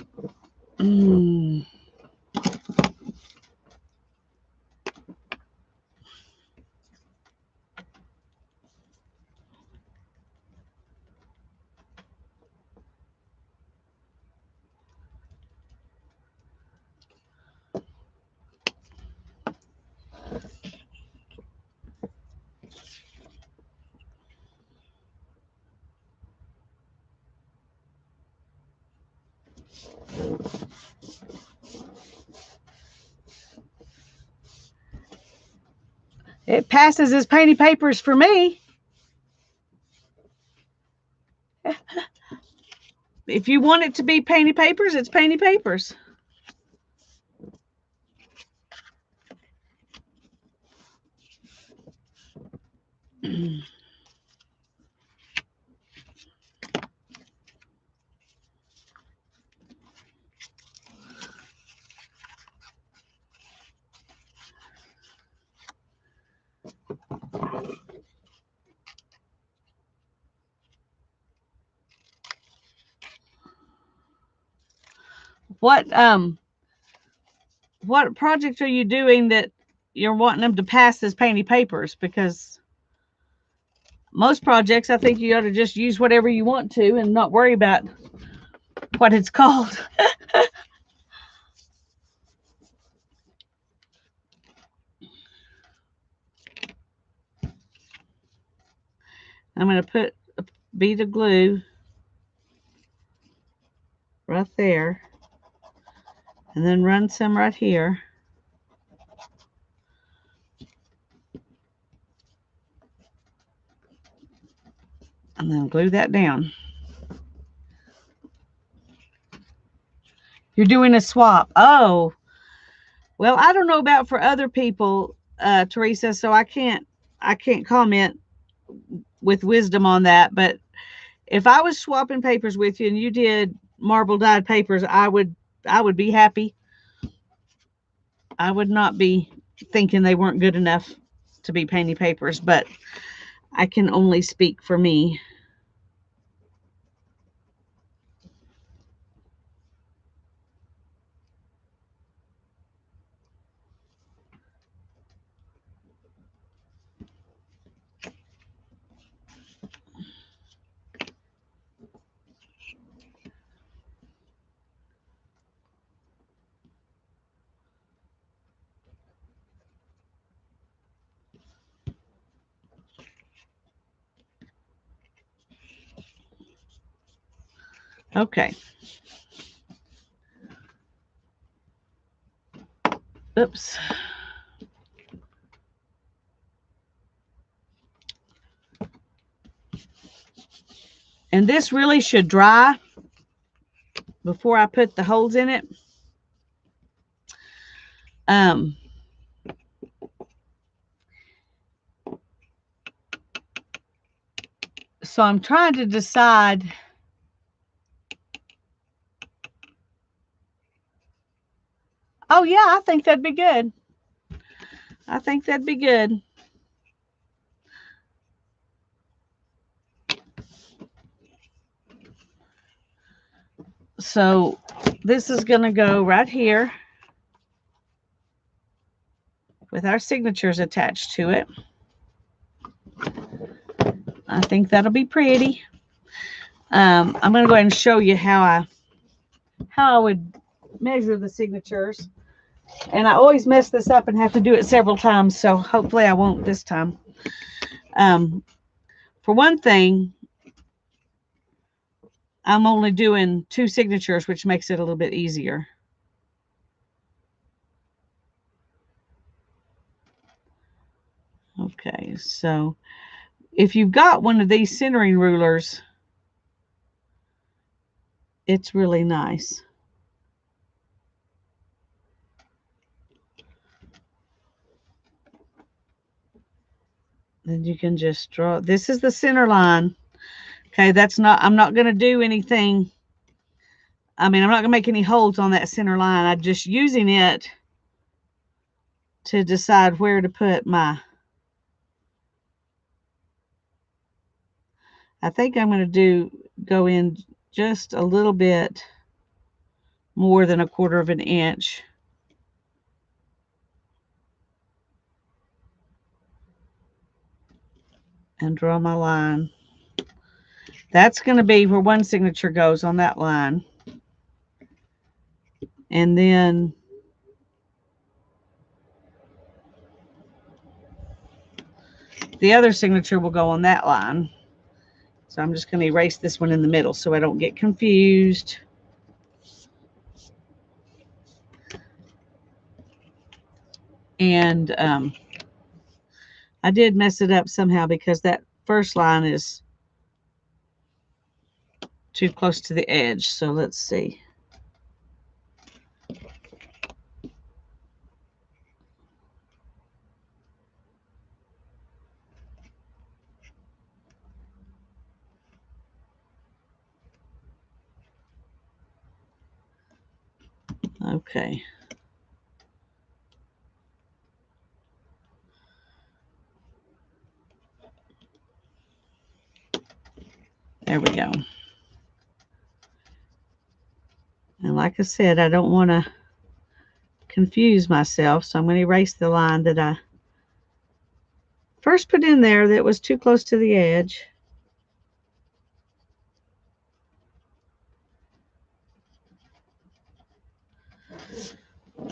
It passes as painty papers for me. If you want it to be painty papers, it's painty papers. What project are you doing that you're wanting them to pass as painty papers? Because most projects, I think you ought to just use whatever you want to and not worry about what it's called. I'm going to put a bead of glue right there and then run some right here. And then glue that down. You're doing a swap. Oh, well, I don't know about for other people, Teresa, so I can't comment with wisdom on that. But if I was swapping papers with you and you did marble dyed papers, I would be happy. I would not be thinking they weren't good enough to be painty papers, but I can only speak for me. Okay. Oops. And this really should dry before I put the holes in it. So I'm trying to decide. Oh yeah, I think that'd be good. I think that'd be good. So this is going to go right here with our signatures attached to it. I think that'll be pretty. I'm going to go ahead and show you how I would measure the signatures. And I always mess this up and have to do it several times, so hopefully I won't this time. For one thing, I'm only doing 2 signatures, which makes it a little bit easier. Okay, so if you've got one of these centering rulers, it's really nice. Then you can just draw. This is the center line. Okay, I'm not going to do anything I'm not going to make any holes on that center line. I'm just using it to decide where to put my, I think I'm going to go in just a little bit more than 1/4 of an inch. And draw my line. That's going to be where one signature goes on that line. And then the other signature will go on that line. So I'm just going to erase this one in the middle so I don't get confused. And I did mess it up somehow because that first line is too close to the edge. So let's see. Okay. There we go. And like I said, I don't want to confuse myself, so I'm going to erase the line that I first put in there that was too close to the edge.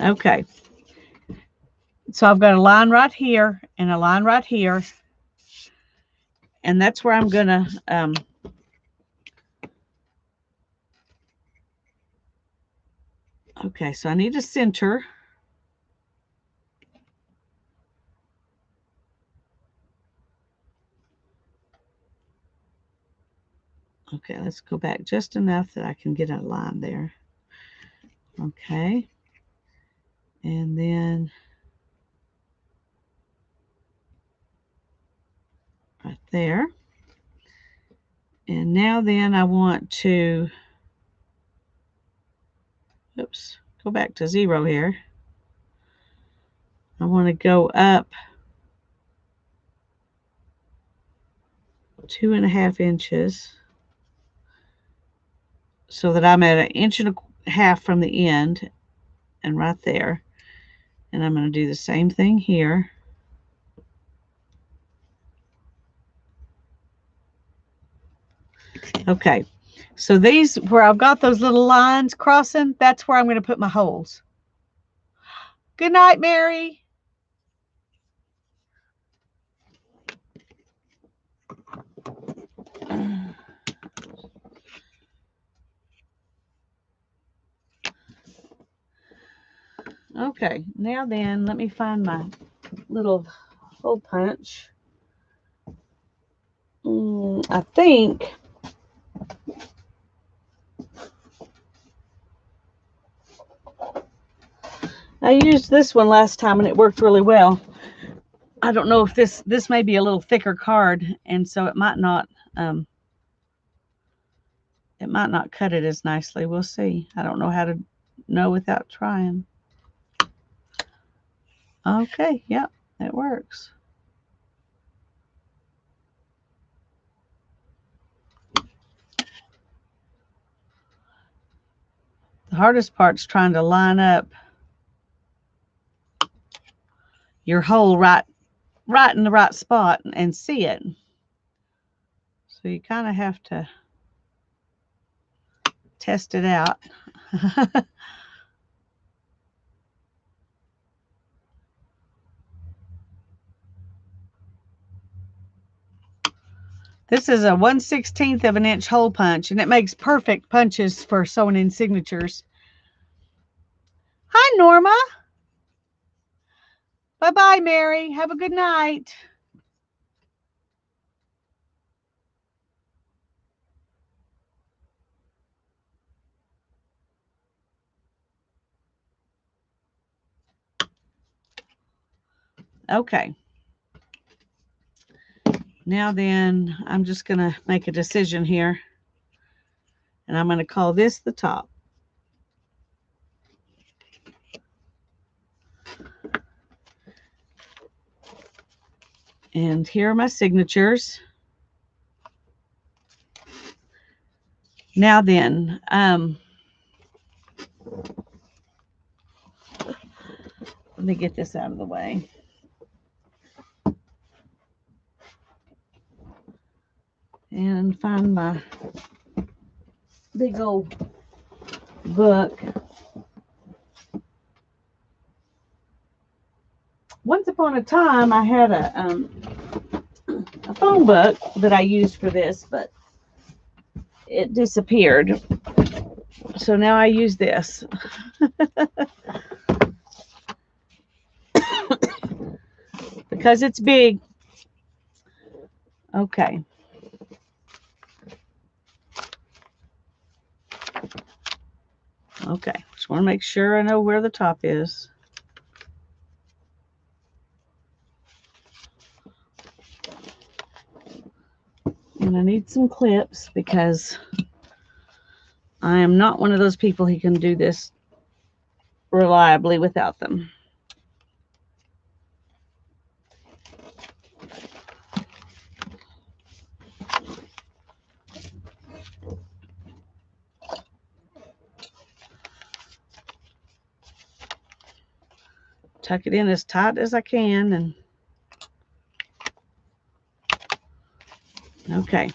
Okay. So I've got a line right here and a line right here. And that's where I'm going to okay, so I need a center. Okay, let's go back just enough that I can get a line there. Okay. And then right there. And now then I want to, oops, go back to 0 here. I want to go up 2.5 inches so that I'm at 1.5 inches from the end and right there. And I'm going to do the same thing here. Okay, so these, where I've got those little lines crossing, that's where I'm going to put my holes. Good night, Mary. Okay, now then, let me find my little hole punch. I think I used this one last time and it worked really well. I don't know if this may be a little thicker card, and so it might not cut it as nicely. We'll see. I don't know how to know without trying. Okay, yep, it works. The hardest part's trying to line up your hole right in the right spot and see it. So you kind of have to test it out. This is a 1/16 of an inch hole punch, and it makes perfect punches for sewing in signatures. Hi, Norma. Bye-bye, Mary. Have a good night. Okay. Now then, I'm just going to make a decision here. And I'm going to call this the top. And here are my signatures. Now then, let me get this out of the way. And find my big old book. Once upon a time, I had a phone book that I used for this, but it disappeared. So now I use this. Because it's big. Okay. Okay. Just want to make sure I know where the top is. And I need some clips because I am not one of those people who can do this reliably without them. Tuck it in as tight as I can, and okay.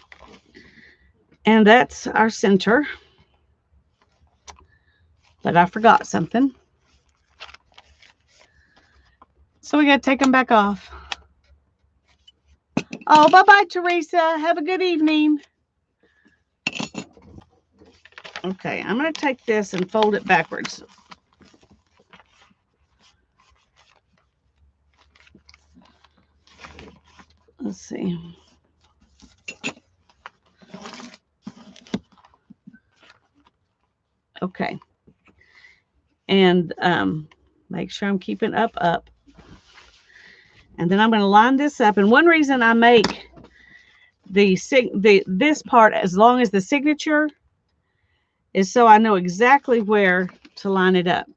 And that's our center. But I forgot something. So we got to take them back off. Oh, bye-bye, Teresa. Have a good evening. Okay, I'm going to take this and fold it backwards. Let's see. Okay. And make sure I'm keeping up. And then I'm going to line this up. And one reason I make this part as long as the signature is so I know exactly where to line it up.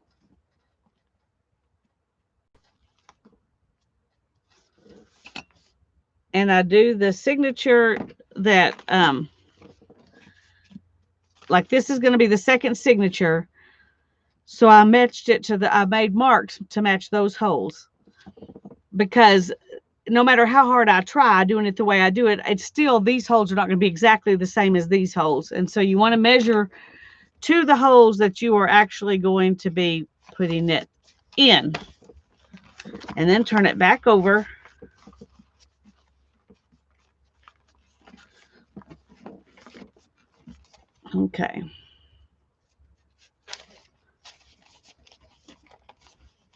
And I do the signature that, like this is going to be the second signature. So I matched it to I made marks to match those holes. Because no matter how hard I try doing it the way I do it, it's still, these holes are not going to be exactly the same as these holes. And so you want to measure to the holes that you are actually going to be putting it in. And then turn it back over. Okay.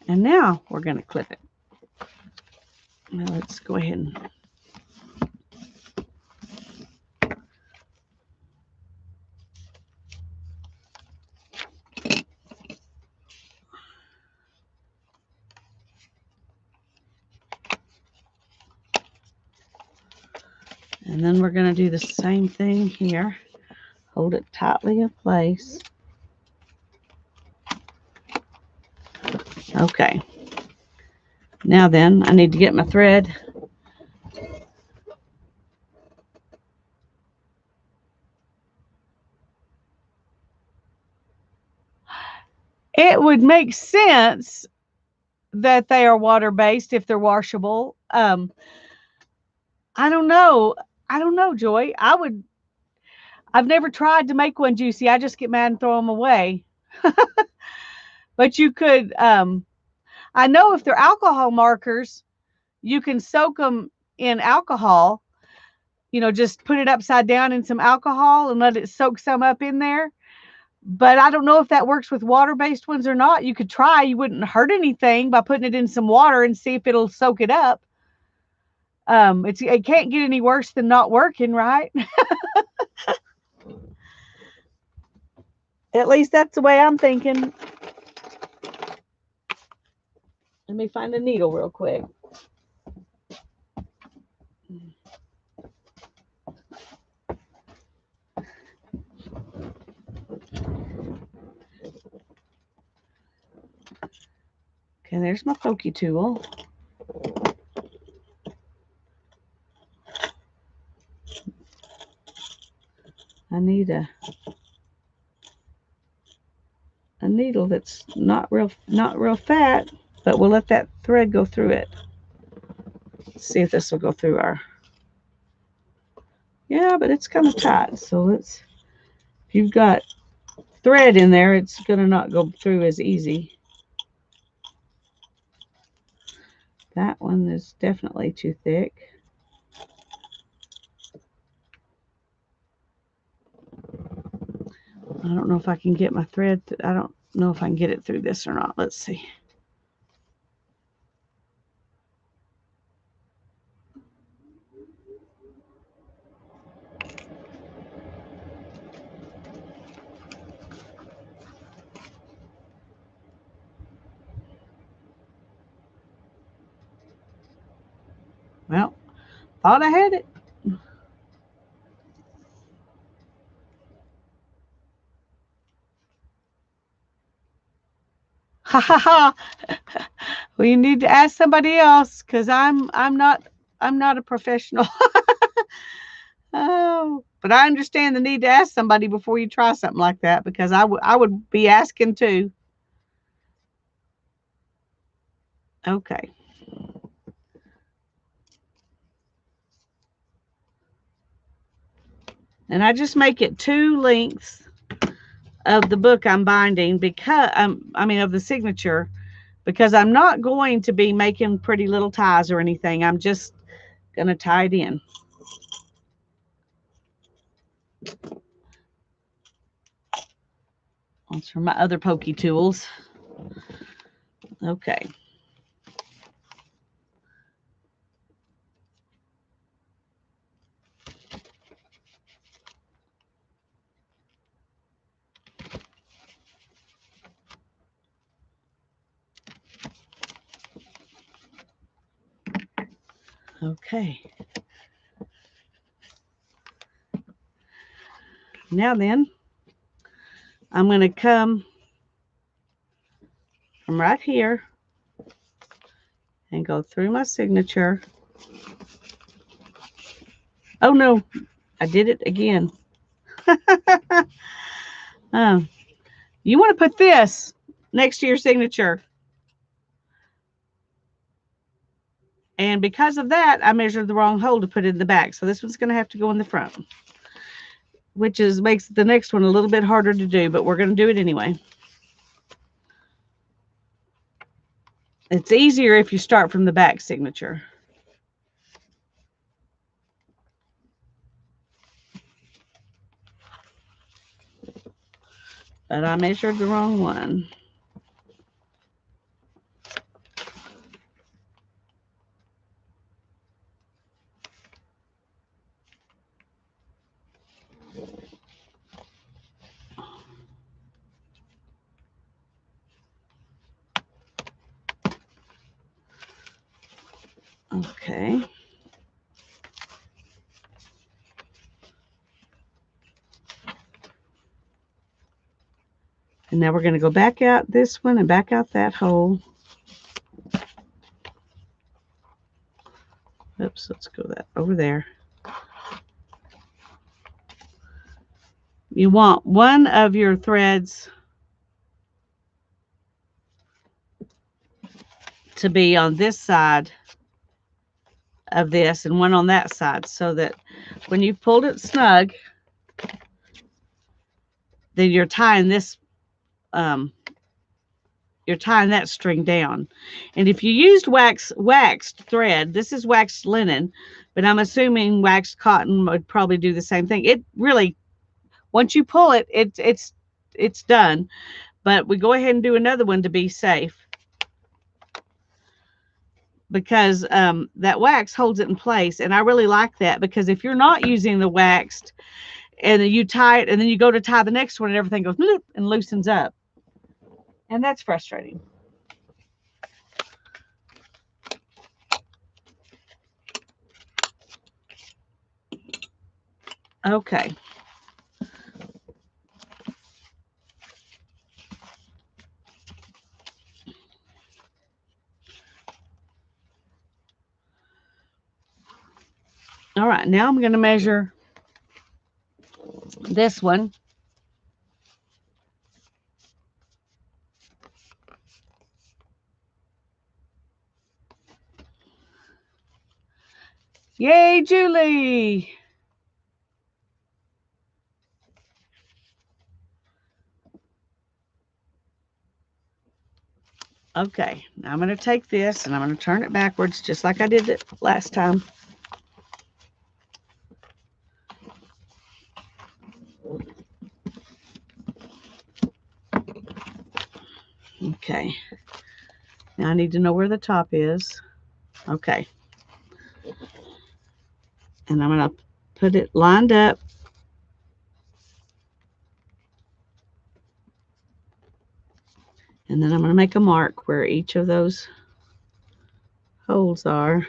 And now we're going to clip it. Now let's go ahead and then we're going to do the same thing here. Hold it tightly in place. Okay. Now then, I need to get my thread. It would make sense that they are water-based if they're washable. I don't know. I don't know, Joy. I've never tried to make one juicy. I just get mad and throw them away. But you could, I know if they're alcohol markers, you can soak them in alcohol. You know, just put it upside down in some alcohol and let it soak some up in there. But I don't know if that works with water-based ones or not. You could try. You wouldn't hurt anything by putting it in some water and see if it'll soak it up. It can't get any worse than not working, right? At least that's the way I'm thinking. Let me find a needle real quick. Okay, there's my pokey tool. I need a needle that's not real fat, but we'll let that thread go through it. Let's see if this will go through our. Yeah, but it's kind of tight. So let's. If you've got thread in there, it's gonna not go through as easy. That one is definitely too thick. I don't know if I can get my thread. I don't know if I can get it through this or not. Let's see. Well, thought I had it. Ha ha ha. Well, you need to ask somebody else because I'm not a professional. Oh, but I understand the need to ask somebody before you try something like that because I would be asking too. Okay. And I just make it 2 lengths of the book I'm binding because I mean of the signature because I'm not going to be making pretty little ties or anything. I'm just going to tie it in. That's for my other pokey tools. Okay. Okay. Now then, I'm going to come from right here and go through my signature. Oh no, I did it again. You want to put this next to your signature. And because of that, I measured the wrong hole to put it in the back. So this one's going to have to go in the front, which makes the next one a little bit harder to do, but we're going to do it anyway. It's easier if you start from the back signature. But I measured the wrong one. Okay. And now we're going to go back out this one and back out that hole. Oops, let's go that over there. You want one of your threads to be on this side of this and one on that side so that when you've pulled it snug, then you're tying this you're tying that string down. And if you used waxed thread, this is waxed linen, but I'm assuming waxed cotton would probably do the same thing. It really, once you pull it, it's done. But we go ahead and do another one to be safe because that wax holds it in place. And I really like that because if you're not using the waxed and then you tie it and then you go to tie the next one and everything goes and loosens up. And that's frustrating. Okay. All right, now I'm going to measure this one. Yay, Julie! Okay, now I'm going to take this and I'm going to turn it backwards just like I did it last time. Okay, now I need to know where the top is. Okay, and I'm going to put it lined up. And then I'm going to make a mark where each of those holes are.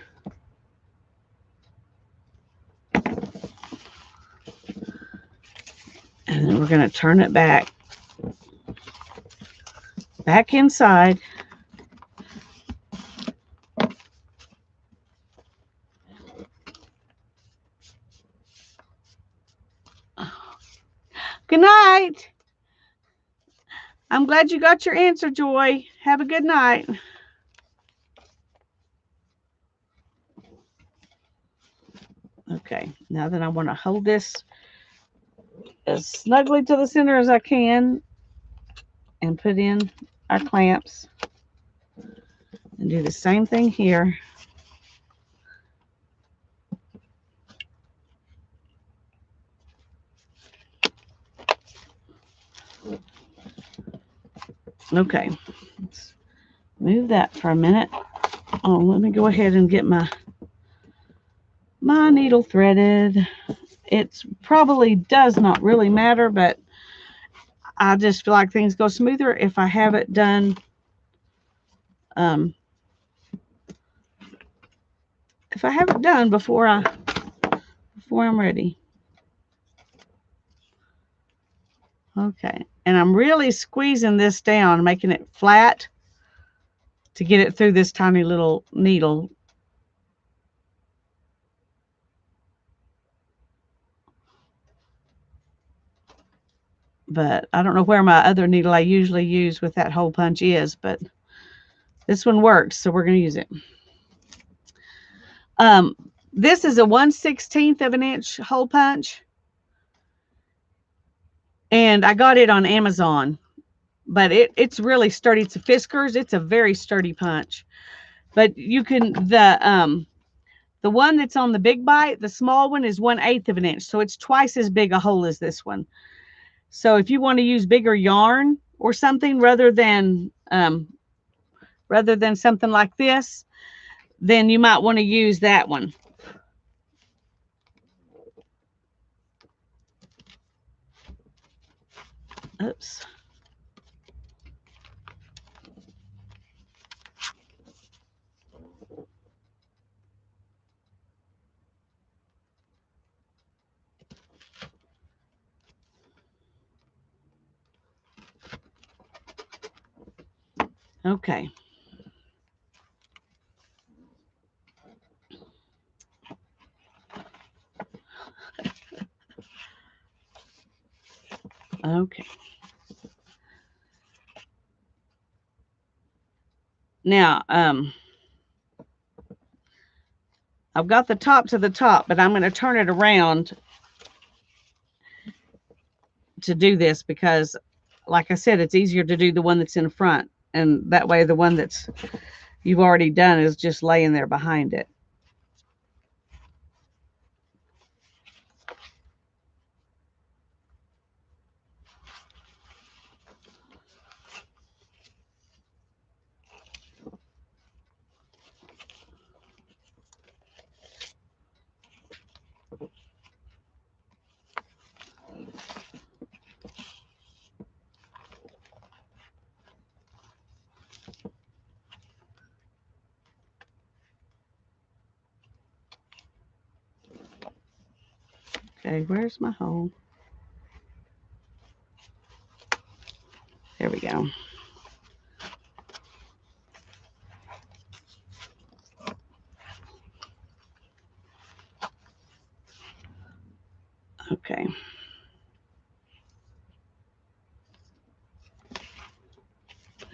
And then we're going to turn it back inside. Good night. I'm glad you got your answer, Joy. Have a good night. Okay, now that I want to hold this as snugly to the center as I can and put in our clamps and do the same thing here. Okay, let's move that for a minute. Oh, let me go ahead and get my needle threaded. It probably does not really matter, but I just feel like things go smoother if I have it done before I'm ready. Okay, and I'm really squeezing this down, making it flat to get it through this tiny little needle. But I don't know where my other needle I usually use with that hole punch is, but this one works, so we're going to use it. This is a 1/16 of an inch hole punch, and I got it on Amazon, but it's really sturdy. It's a Fiskars. It's a very sturdy punch. But you can, the one that's on the big bite, the small one is 1/8 of an inch, so it's twice as big a hole as this one. So if you want to use bigger yarn or something rather than something like this, then you might want to use that one. Oops. Okay. Okay. Now, I've got the top to the top, but I'm going to turn it around to do this because, like I said, it's easier to do the one that's in front. And that way the one that's you've already done is just laying there behind it. Okay, where's my hole? There we go. Okay.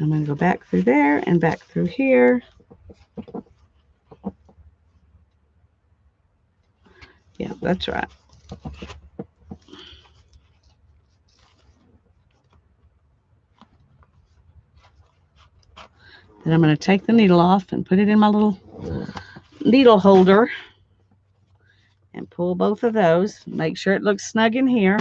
I'm going to go back through there and back through here. Yeah, that's right. Then I'm going to take the needle off and put it in my little needle holder and pull both of those. Make sure it looks snug in here.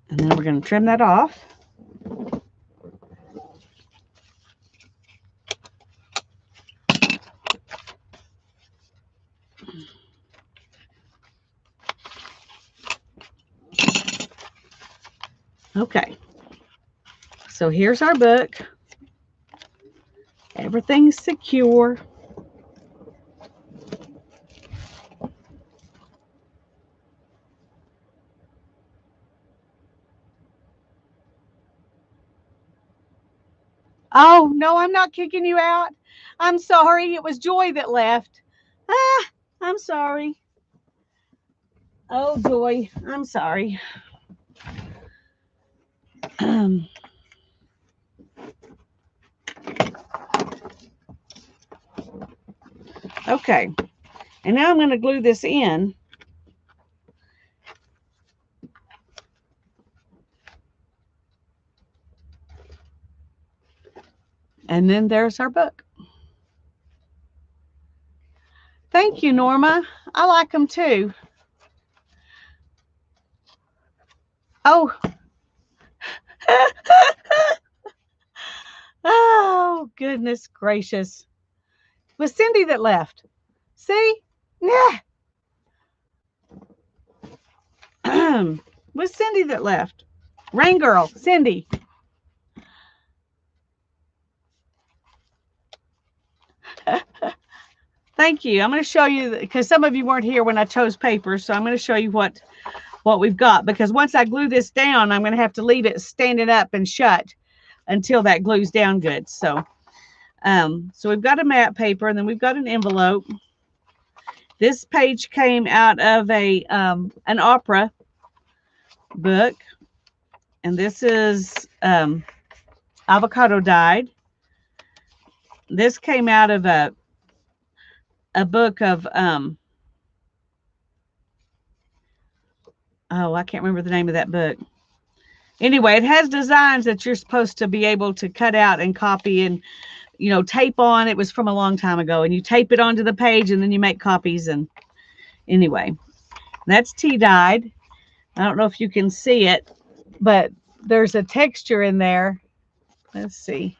And then we're going to trim that off. Okay, so here's our book. Everything's secure. Oh, no, I'm not kicking you out. I'm sorry. It was Joy that left. Ah, I'm sorry. Oh, Joy, I'm sorry. Okay, and now I'm going to glue this in. And then there's our book. Thank you, Norma. I like them too. Oh. Oh, goodness gracious. It was Cindy that left. See? Yeah. Was Cindy that left. Rain Girl, Cindy. Thank you. I'm going to show you, because some of you weren't here when I chose papers, so I'm going to show you what we've got, because once I glue this down, I'm going to have to leave it standing up and shut until that glues down good. So we've got a matte paper, and then we've got an envelope. This page came out of an opera book, and this is avocado dyed. This came out of a book of oh, I can't remember the name of that book. Anyway, it has designs that you're supposed to be able to cut out and copy and, you know, tape on. It was from a long time ago, and you tape it onto the page and then you make copies. And anyway, that's tea dyed. I don't know if you can see it, but there's a texture in there. Let's see.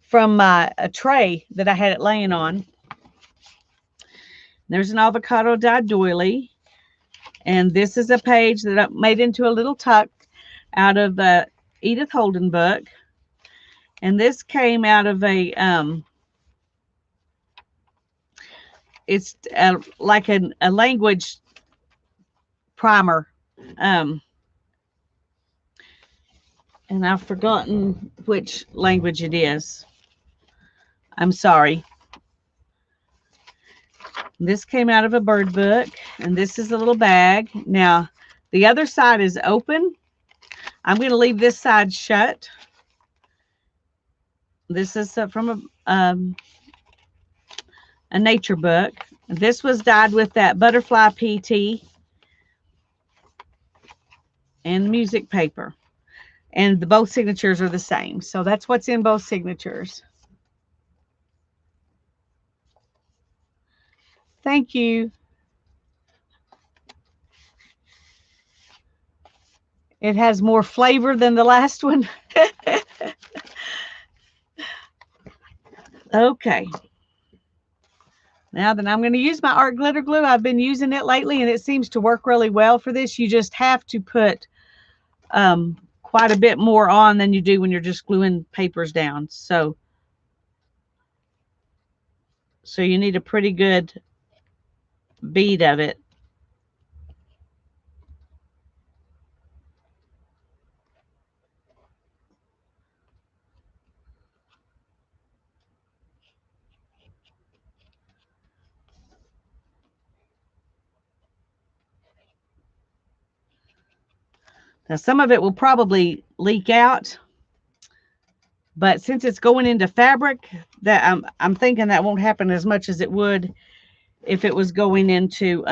From a tray that I had it laying on. There's an avocado dyed doily. And this is a page that I made into a little tuck out of the Edith Holden book. And this came out of a, it's like a language primer. And I've forgotten which language it is. I'm sorry. This came out of a bird book, and this is a little bag. Now, the other side is open. I'm going to leave this side shut. This is from a nature book. This was dyed with that butterfly PT and music paper. And both signatures are the same. So that's what's in both signatures. Thank you. It has more flavor than the last one. Okay. Now then, I'm going to use my art glitter glue. I've been using it lately, and it seems to work really well for this. You just have to put quite a bit more on than you do when you're just gluing papers down. So you need a pretty good bead of it. Now, some of it will probably leak out, but since it's going into fabric, that I'm thinking that won't happen as much as it would if it was going into,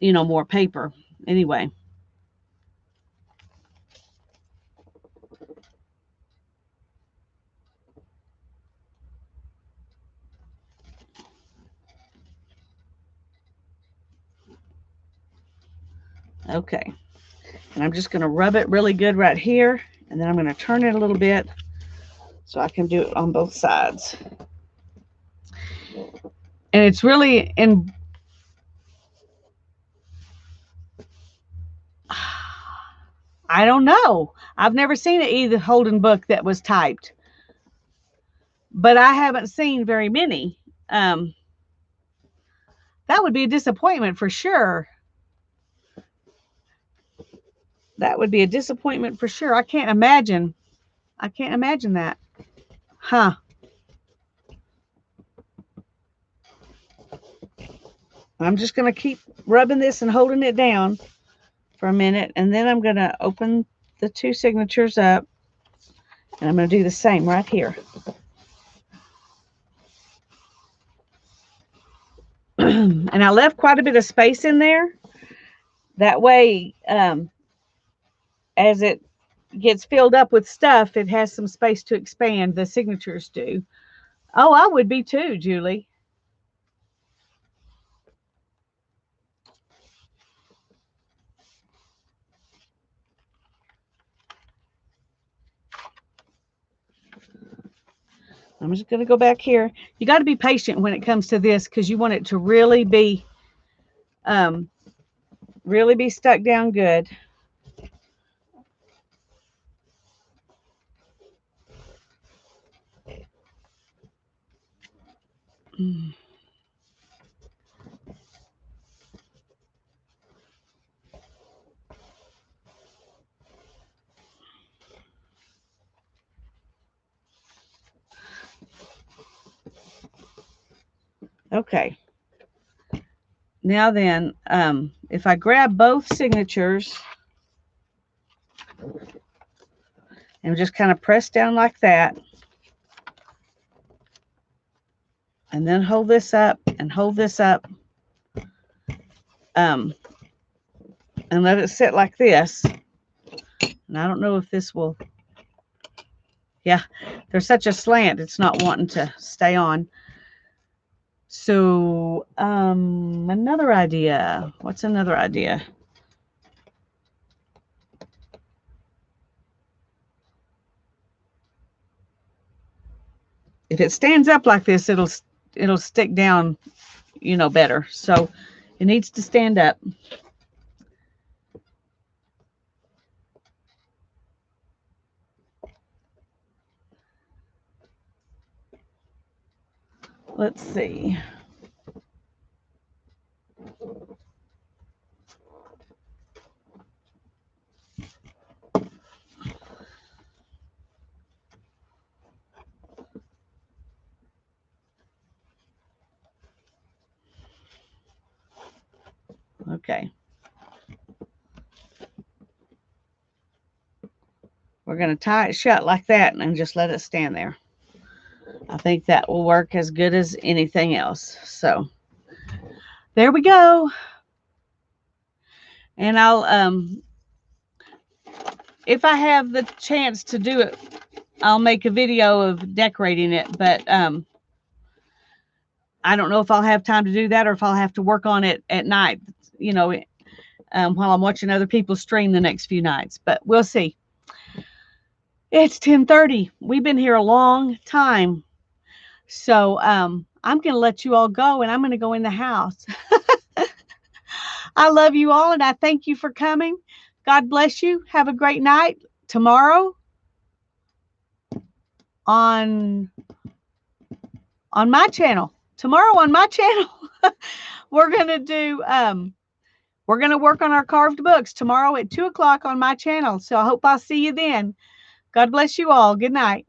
you know, more paper. Anyway. Okay. And I'm just going to rub it really good right here. And then I'm going to turn it a little bit so I can do it on both sides. And it's really in... I don't know. I've never seen an Edith Holden book that was typed. But I haven't seen very many. That would be a disappointment for sure. That would be a disappointment for sure. I can't imagine that. Huh. I'm just going to keep rubbing this and holding it down for a minute. And then I'm going to open the two signatures up. And I'm going to do the same right here. And I left quite a bit of space in there. That way, as it gets filled up with stuff, it has some space to expand. The signatures do. Oh, I would be too, Julie. I'm just going to go back here. You got to be patient when it comes to this because you want it to really be stuck down good. Okay. Now then, if I grab both signatures and just kind of press down like that, and then hold this up and hold this up, and let it sit like this. And I don't know if this will, yeah, there's such a slant, it's not wanting to stay on. So, another idea. What's another idea? If it stands up like this, it'll stick down, you know, better. So it needs to stand up. Let's see. Okay. We're going to tie it shut like that and just let it stand there. I think that will work as good as anything else. So there we go. And I'll, if I have the chance to do it, I'll make a video of decorating it, but I don't know if I'll have time to do that or if I'll have to work on it at night, you know, while I'm watching other people stream the next few nights, but we'll see. It's 10:30. We've been here a long time. So I'm going to let you all go and I'm going to go in the house. I love you all and I thank you for coming. God bless you. Have a great night. Tomorrow on my channel. Tomorrow on my channel, we're going to do, we're going to work on our carved books tomorrow at 2 o'clock on my channel. So I hope I'll see you then. God bless you all. Good night.